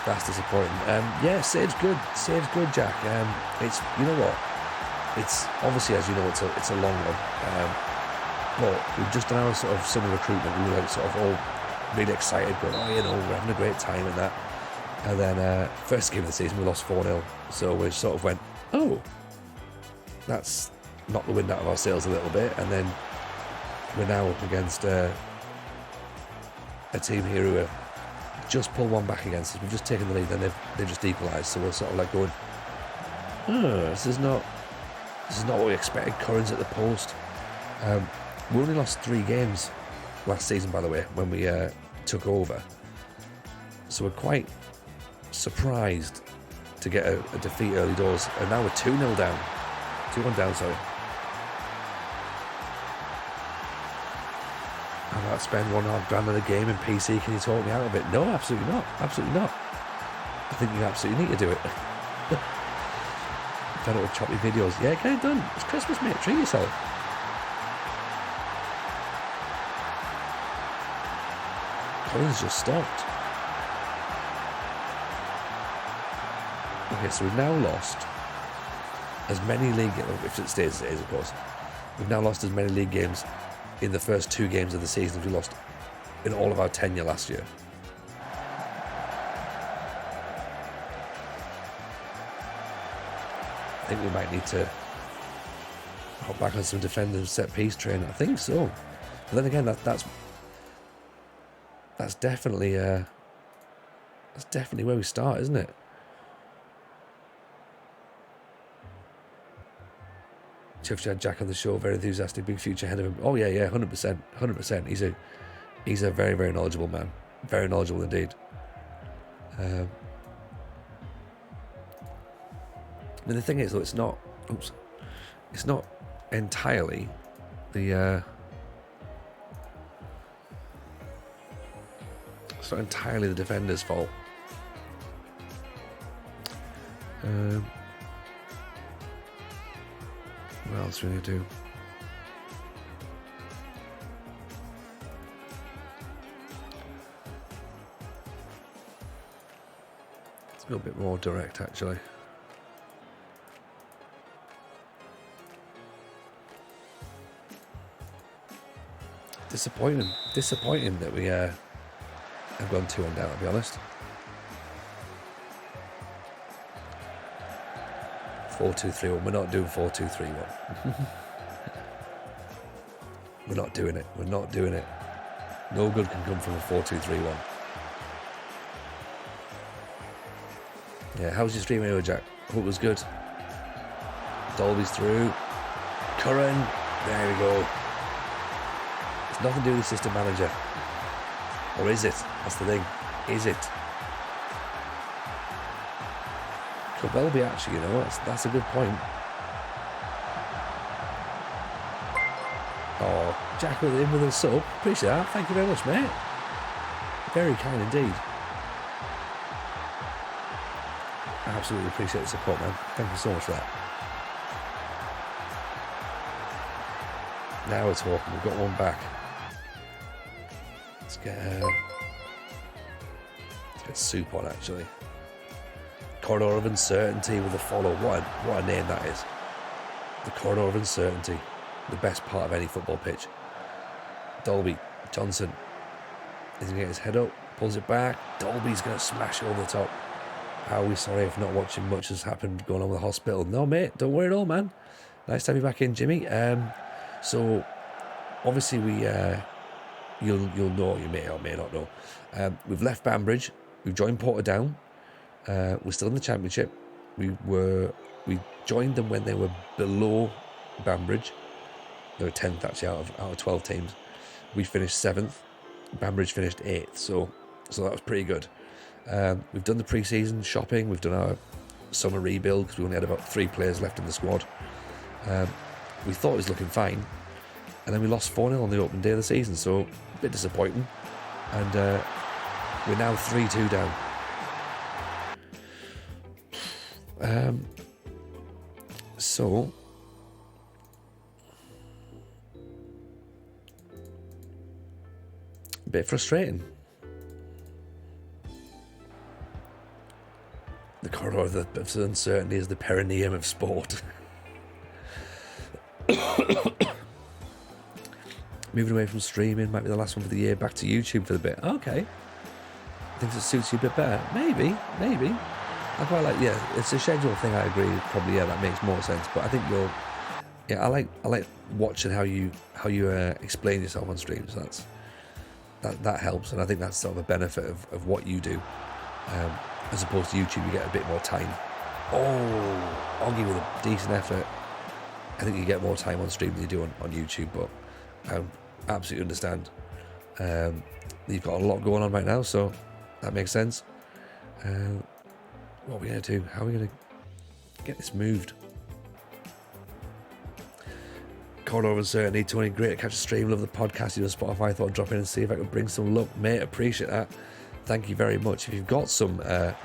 That's disappointing. Yeah, Save's good. Save's good, Jack. It's, you know what? It's obviously, as you know, it's a long one. But we've just done our sort of summer recruitment. We were like sort of all really excited, going, oh, you know, we're having a great time and that. And then first game of the season, we lost 4-0. So we sort of went, oh, that's knocked the wind out of our sails a little bit. And then we're now up against a team here who are just pulled one back against us. We've just taken the lead, then they've just equalised. So we're sort of like going, oh, this is not what we expected. Curran's at the post. We only lost 3 games last season, by the way, when we took over. So we're quite surprised to get a defeat early doors, and now we're 2-0 down. 2-1 down, sorry. I'm about to spend $1.5 on a game in PC. Can you talk me out of it? No, absolutely not. Absolutely not. I think you absolutely need to do it. Done it with choppy videos. Yeah, get it done. It's Christmas, mate. Treat yourself. Collins just stopped. Okay, so we've now lost as many league games, if it stays as it is, of course. We've now lost as many league games in the first 2 games of the season as we lost in all of our tenure last year. I think we might need to hop back on some defensive set piece training. I think so. But then again, that's definitely where we start, isn't it? Chif's had Jack on the show, very enthusiastic, big future ahead of him. Oh yeah, 100%. He's a very, very knowledgeable man, very knowledgeable indeed. I mean, the thing is, though, it's not entirely the defender's fault. What else do we need to do? It's a little bit more direct, actually. Disappointing that we have gone 2-1 down, to be honest. 4-2-3-1. We're not doing 4-2-3-1. We're not doing it. No good can come from a 4-2-3-1. Yeah, how was your stream anyway, Jack? Hope it was good. Dolby's through. Curran. There we go. It's nothing to do with the system manager. Or is it? That's the thing. Is it? Could well be, actually, you know. That's a good point. Oh, Jack with in with a sub. Appreciate that. Thank you very much, mate. Very kind indeed. I absolutely appreciate the support, man. Thank you so much for that. Now we're talking. We've got one back. Let's Get soup on, actually. Corridor of Uncertainty with a follow. What a name that is. The Corridor of Uncertainty. The best part of any football pitch. Dolby. Johnson. He's going to get his head up. Pulls it back. Dolby's going to smash it over the top. Are we sorry if not watching much has happened going on with the hospital? No, mate. Don't worry at all, man. Nice to have you back in, Jimmy. So, obviously you'll know, you may or may not know. We've left Banbridge. We've joined Portadown. We're still in the Championship. We joined them when they were below Banbridge. They were 10th actually out of 12 teams. We finished 7th. Banbridge finished 8th. So that was pretty good. We've done the pre-season shopping. We've done our summer rebuild because we only had about 3 players left in the squad. We thought it was looking fine, and then we lost 4-0 on the opening day of the season. So a bit disappointing. And we're now 3-2 down. So a bit frustrating. The corridor of the uncertainty is the perineum of sport. Moving away from streaming might be the last one for the year. Back to YouTube for the bit. Okay. Thinks it suits you a bit better. Maybe. I quite like, it's a schedule thing, I agree. Probably, that makes more sense. But I think I like watching how you explain yourself on stream. So that helps, and I think that's sort of a benefit of what you do. As opposed to YouTube, you get a bit more time. Oh, Oggy with a decent effort. I think you get more time on stream than you do on YouTube, but I absolutely understand. You've got a lot going on right now, so that makes sense. What are we going to do? How are we going to get this moved? Corridor of Uncertainty, Tony, great to catch a stream. Love the podcast. You know, Spotify. Thought I'd drop in and see if I could bring some luck, mate. Appreciate that. Thank you very much. If you've got some luck,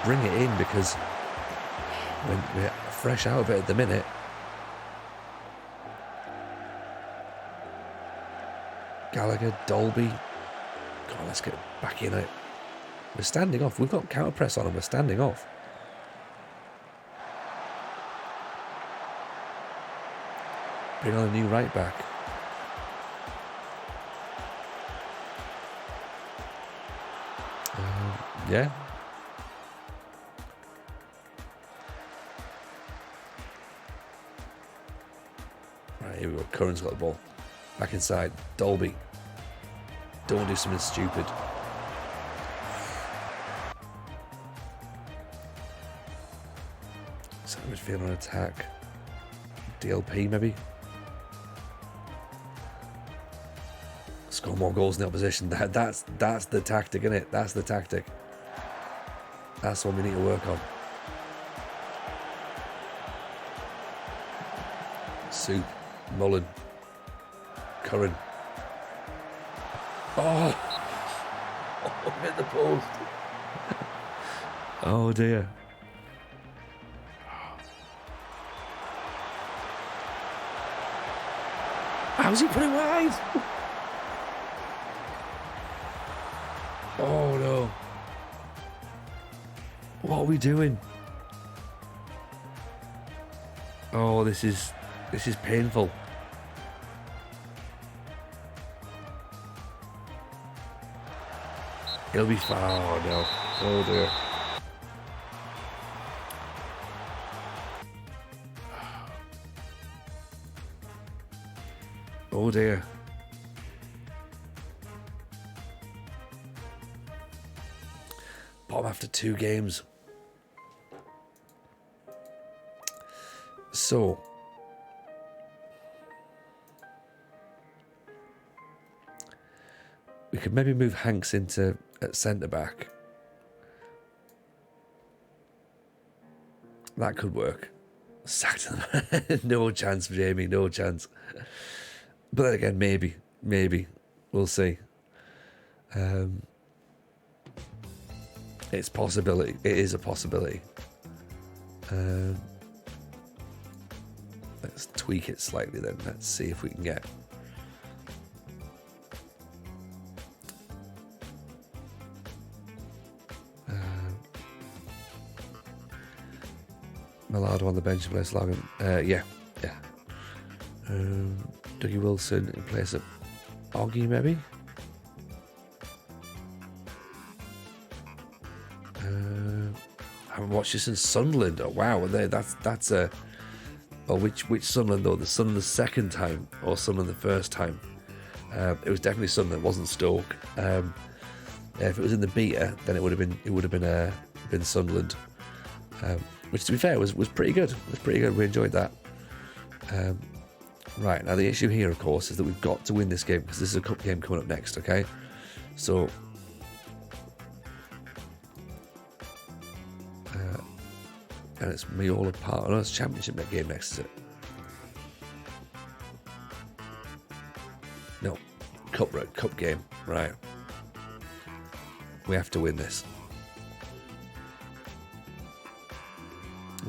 bring it in, because when we're fresh out of it at the minute. Gallagher, Dolby. God, let's get back in it. We're standing off. We've got counter press on and we're standing off. Bring on a new right back. Yeah. Right, here we go. Curran's got the ball. Back inside. Dolby. Don't do something stupid. Centre midfield on attack. DLP maybe. Score more goals in the opposition. That's the tactic, isn't it? That's the tactic. That's what we need to work on. Soup, Mullen, Curran. Oh, hit the post. Oh dear. How's he put it wide? Oh no. What are we doing? Oh, this is painful. He'll be fine. Oh no. Oh dear. Oh dear. Bottom after 2 games. So, we could maybe move Hanks into at centre back. That could work. Sacked him. No chance, Jamie. No chance. But then again, maybe we'll see. It's possibility. It is a possibility. Let's tweak it slightly then. Let's see if we can get Millardo on the bench in place of Logan. Yeah. Dougie Wilson in place of Oggy, maybe. I haven't watched this in Sunderland. Oh wow, that's a. Oh, which Sunderland though? The Sunderland the second time or Sunderland the first time? It was definitely Sunderland. It wasn't Stoke. If it was in the beta, then it would have been Sunderland. Which, to be fair, was pretty good. It was pretty good. We enjoyed that. Right, now the issue here, of course, is that we've got to win this game because this is a cup game coming up next. Okay, so. And it's Miola Park. Oh, it's Championship game next, is it? No, cup game. Right. We have to win this.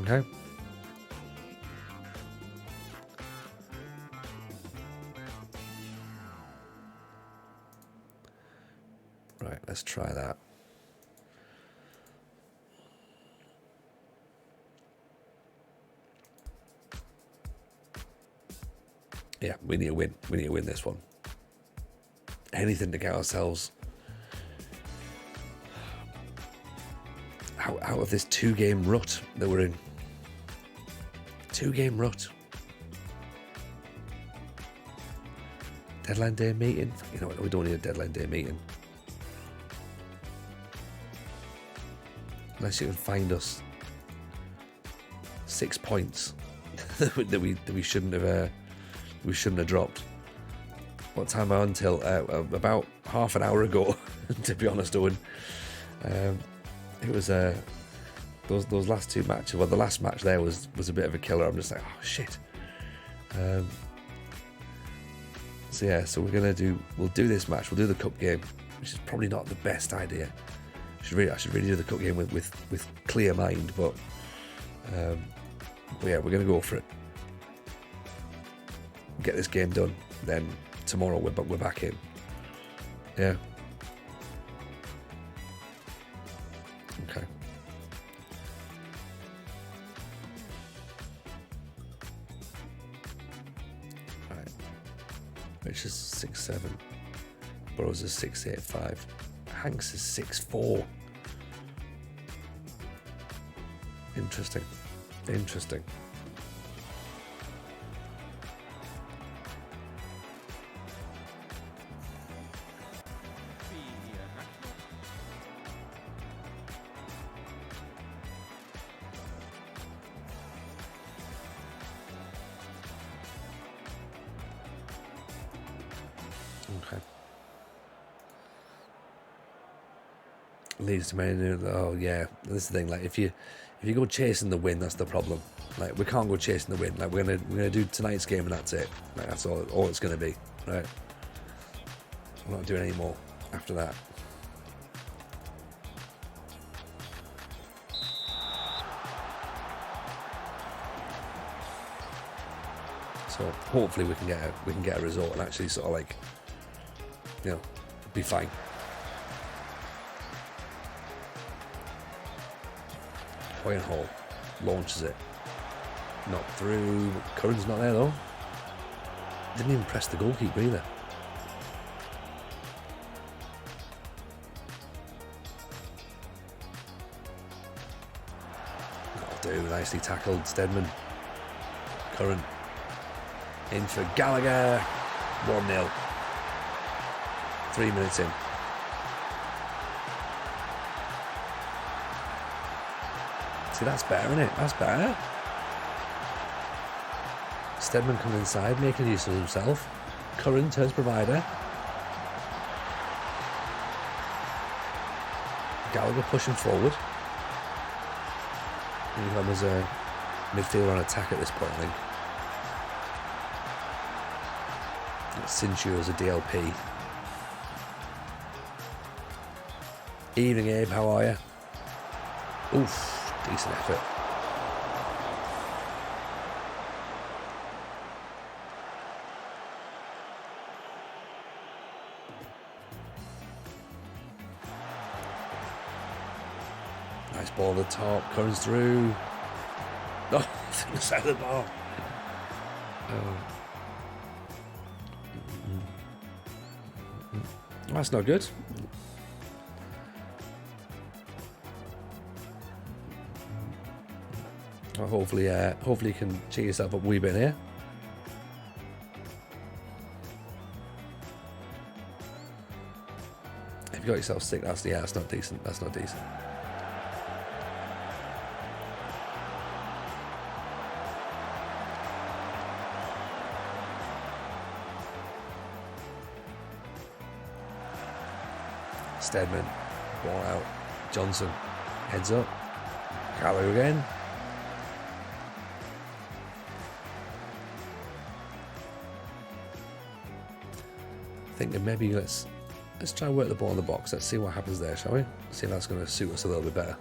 Okay. Right, let's try that. Yeah, we need to win. We need to win this one. Anything to get ourselves out of this 2-game rut that we're in. 2-game rut. Deadline day meeting. You know what? We don't need a deadline day meeting. Unless you can find us 6 points that we shouldn't have. We shouldn't have dropped. What time am I on till? About half an hour ago, to be honest, Owen. It was those last 2 matches. Well, the last match there was a bit of a killer. I'm just like, oh shit. So yeah, so we'll do this match. We'll do the cup game, which is probably not the best idea. I should really do the cup game with clear mind, but yeah, we're gonna go for it. Get this game done, then tomorrow we're back in. Yeah. Okay. Right. Which is 6'7". Burrows is 6'8", Hanks is 6'4". Interesting. Okay. Leads to many. Oh yeah, this is the thing. Like if you go chasing the win, that's the problem. Like we can't go chasing the win. Like we're gonna do tonight's game and that's it. Like that's all it's gonna be. Right. We're not doing any more after that. So hopefully we can get a result and actually sort of like, you know, be fine. Hoyan Hall launches it. Not through. Curran's not there though. Didn't even press the goalkeeper either. That'll do. Nicely tackled. Stedman. Curran. In for Gallagher. 1-0. 3 minutes in. See, that's better, isn't it? That's better. Stedman coming inside, making use of himself. Curran turns provider. Gallagher pushing forward. England was a midfielder on attack at this point, I think. Sinchu's a DLP. Evening, Abe, how are you? Oof, decent effort. Nice ball at the top, Curran's through. No, it's on the side of the bar. That's not good. Well, hopefully you can cheer yourself up a wee bit here. If you got yourself sick, that's not decent. That's not decent. Stedman, ball out. Johnson, heads up. Gallagher again. Thinking maybe let's try and work the ball in the box. Let's see what happens there, shall we? See if that's going to suit us a little bit better.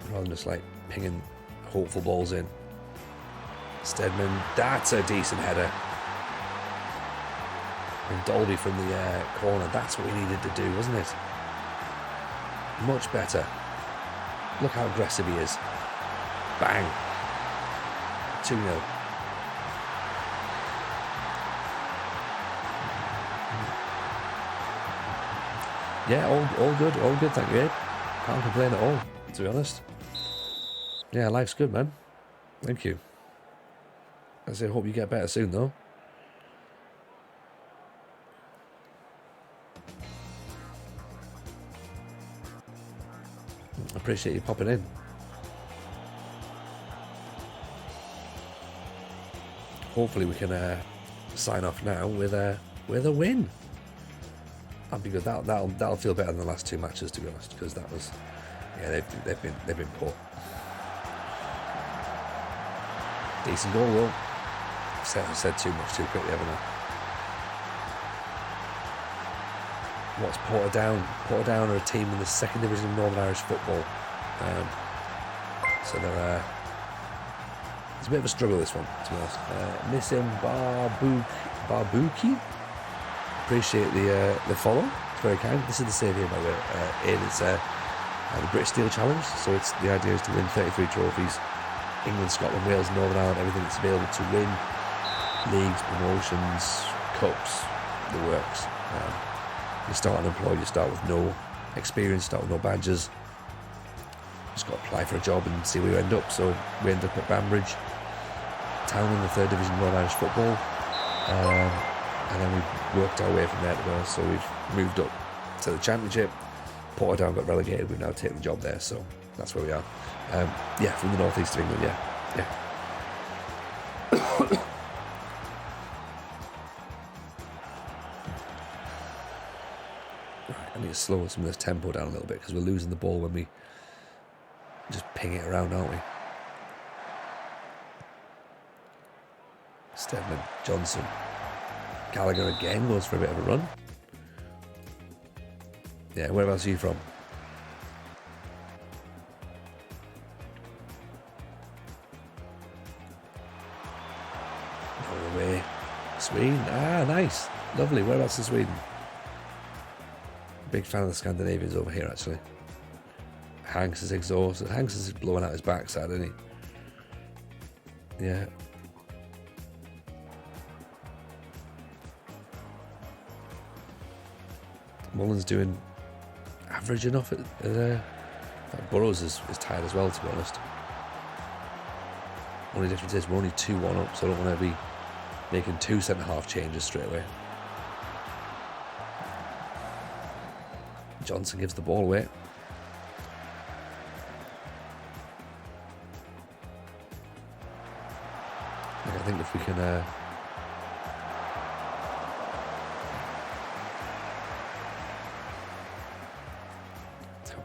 Rather than just like pinging hopeful balls in. Stedman, that's a decent header. And Dolby from the corner, that's what we needed to do, wasn't it? Much better. Look how aggressive he is. Bang. 2-0. Yeah, all good, thank you, Abe. Can't complain at all, to be honest. Yeah, life's good, man. Thank you. I say, hope you get better soon, though. Appreciate you popping in. Hopefully we can sign off now with a win. That'd be good. That'll feel better than the last two matches, to be honest, because that was, yeah, they've been poor. Decent goal though. I've said too much too quickly, haven't I? What's Portadown? Portadown are a team in the second division of Northern Irish football. So they're it's a bit of a struggle, this one, to be honest. Nissim Barbuki. Appreciate the follow. It's very kind. This is the save here, by the way. It's the British Steel Challenge. So it's the idea is to win 33 trophies. England, Scotland, Wales, Northern Ireland, everything that's available to win. Leagues, promotions, cups, the works. You start unemployed, you start with no experience, start with no badges. Just got to apply for a job and see where you end up. So we end up at Banbridge Town in the 3rd Division of Northern Irish football. And then we worked our way from there, to be honest. So we've moved up to the Championship. Portadown got relegated. We've now taken the job there. So that's where we are. Yeah, from the northeast of England, yeah. I need to slow some of this tempo down a little bit because we're losing the ball when we just ping it around, aren't we? Stedman, Johnson. Gallagher again goes for a bit of a run. Yeah, whereabouts are you from? Norway. Sweden. Ah, nice. Lovely. Whereabouts in Sweden? Big fan of the Scandinavians over here, actually. Hanks is exhausted. Hanks is blowing out his backside, isn't he? Yeah. Mullins doing average enough Burrows is tired as well, to be honest. Only difference is we're only 2-1 up, so I don't want to be making 2 centre-half changes straight away. Johnson gives the ball away. I think if we can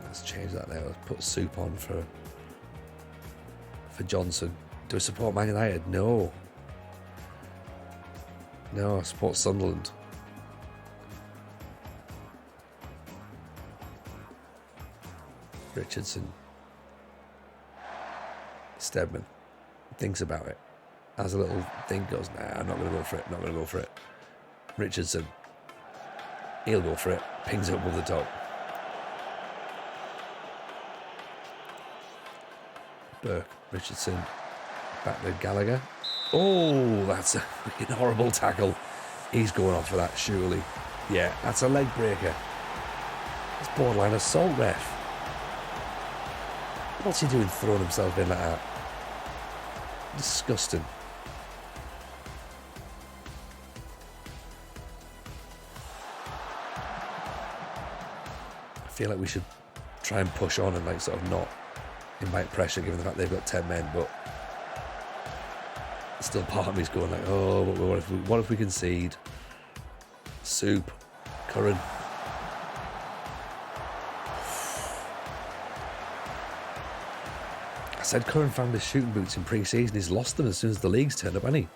let's change that there. Let's put Soup on for Johnson. Do I support Man United? No, I support Sunderland. Richardson. Stedman thinks about it. Has a little think, goes, nah, I'm not going to go for it. Richardson. He'll go for it. Pings it up over the top. Burke, Richardson, back to Gallagher. Oh, that's a freaking horrible tackle. He's going off for that, surely. Yeah, that's a leg breaker. It's borderline assault, ref. What's he doing throwing himself in like that? Disgusting. I feel like we should try and push on and like sort of not invite pressure given the fact they've got 10 men, but still part of me's going like, oh, but what if we concede? Soup, Curran. I said Curran found his shooting boots in pre-season. He's lost them as soon as the league's turned up, hasn't he?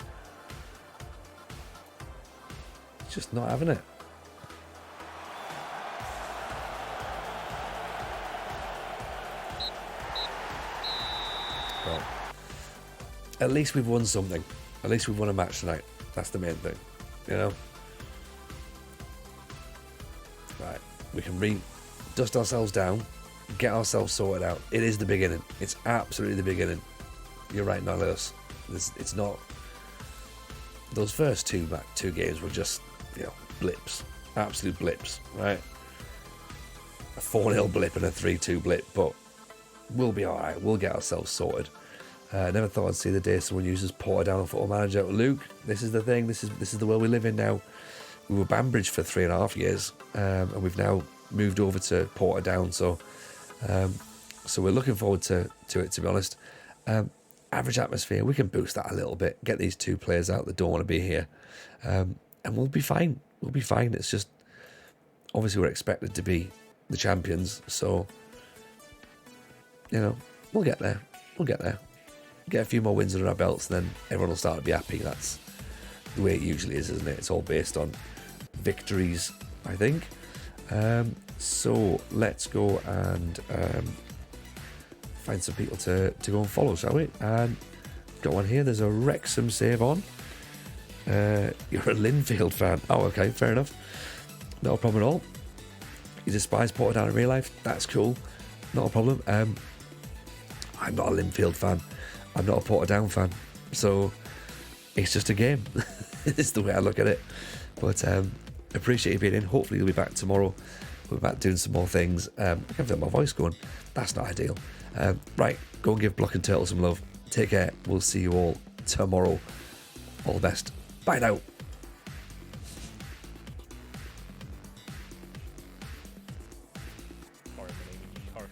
He's just not having it. Well, at least we've won something. At least we've won a match tonight. That's the main thing, you know? Right, we can dust ourselves down, get ourselves sorted out. It is the beginning. It's absolutely the beginning. You're right, Niles. It's not. Those first two games were just, you know, blips. Absolute blips, right? A 4-0 blip and a 3-2 blip, but we'll be alright. We'll get ourselves sorted. Never thought I'd see the day someone uses Portadown Football Manager. Luke, this is the thing. This is the world we live in now. We were Banbridge for 3.5 years, and we've now moved over to Portadown. So we're looking forward to it. To be honest, average atmosphere. We can boost that a little bit. Get these two players out that don't want to be here, and we'll be fine. We'll be fine. It's just obviously we're expected to be the champions, so you know we'll get there. We'll get there. Get a few more wins under our belts, and then everyone will start to be happy. That's the way it usually is, isn't it? It's all based on victories, I think. So let's go and find some people to go and follow, shall we? And got one here. There's a Wrexham save on. You're a Linfield fan. Oh, okay, fair enough. Not a problem at all. You despise Portadown in real life. That's cool. Not a problem. I'm not a Linfield fan. I'm not a Portadown fan. So it's just a game. It's the way I look at it. But appreciate you being in. Hopefully you'll be back tomorrow. We'll be back doing some more things. I can feel my voice going. That's not ideal. Right, go and give Block and Turtle some love. Take care. We'll see you all tomorrow. All the best. Bye now.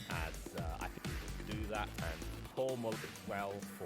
As I think we will do that, and Paul Muller as well for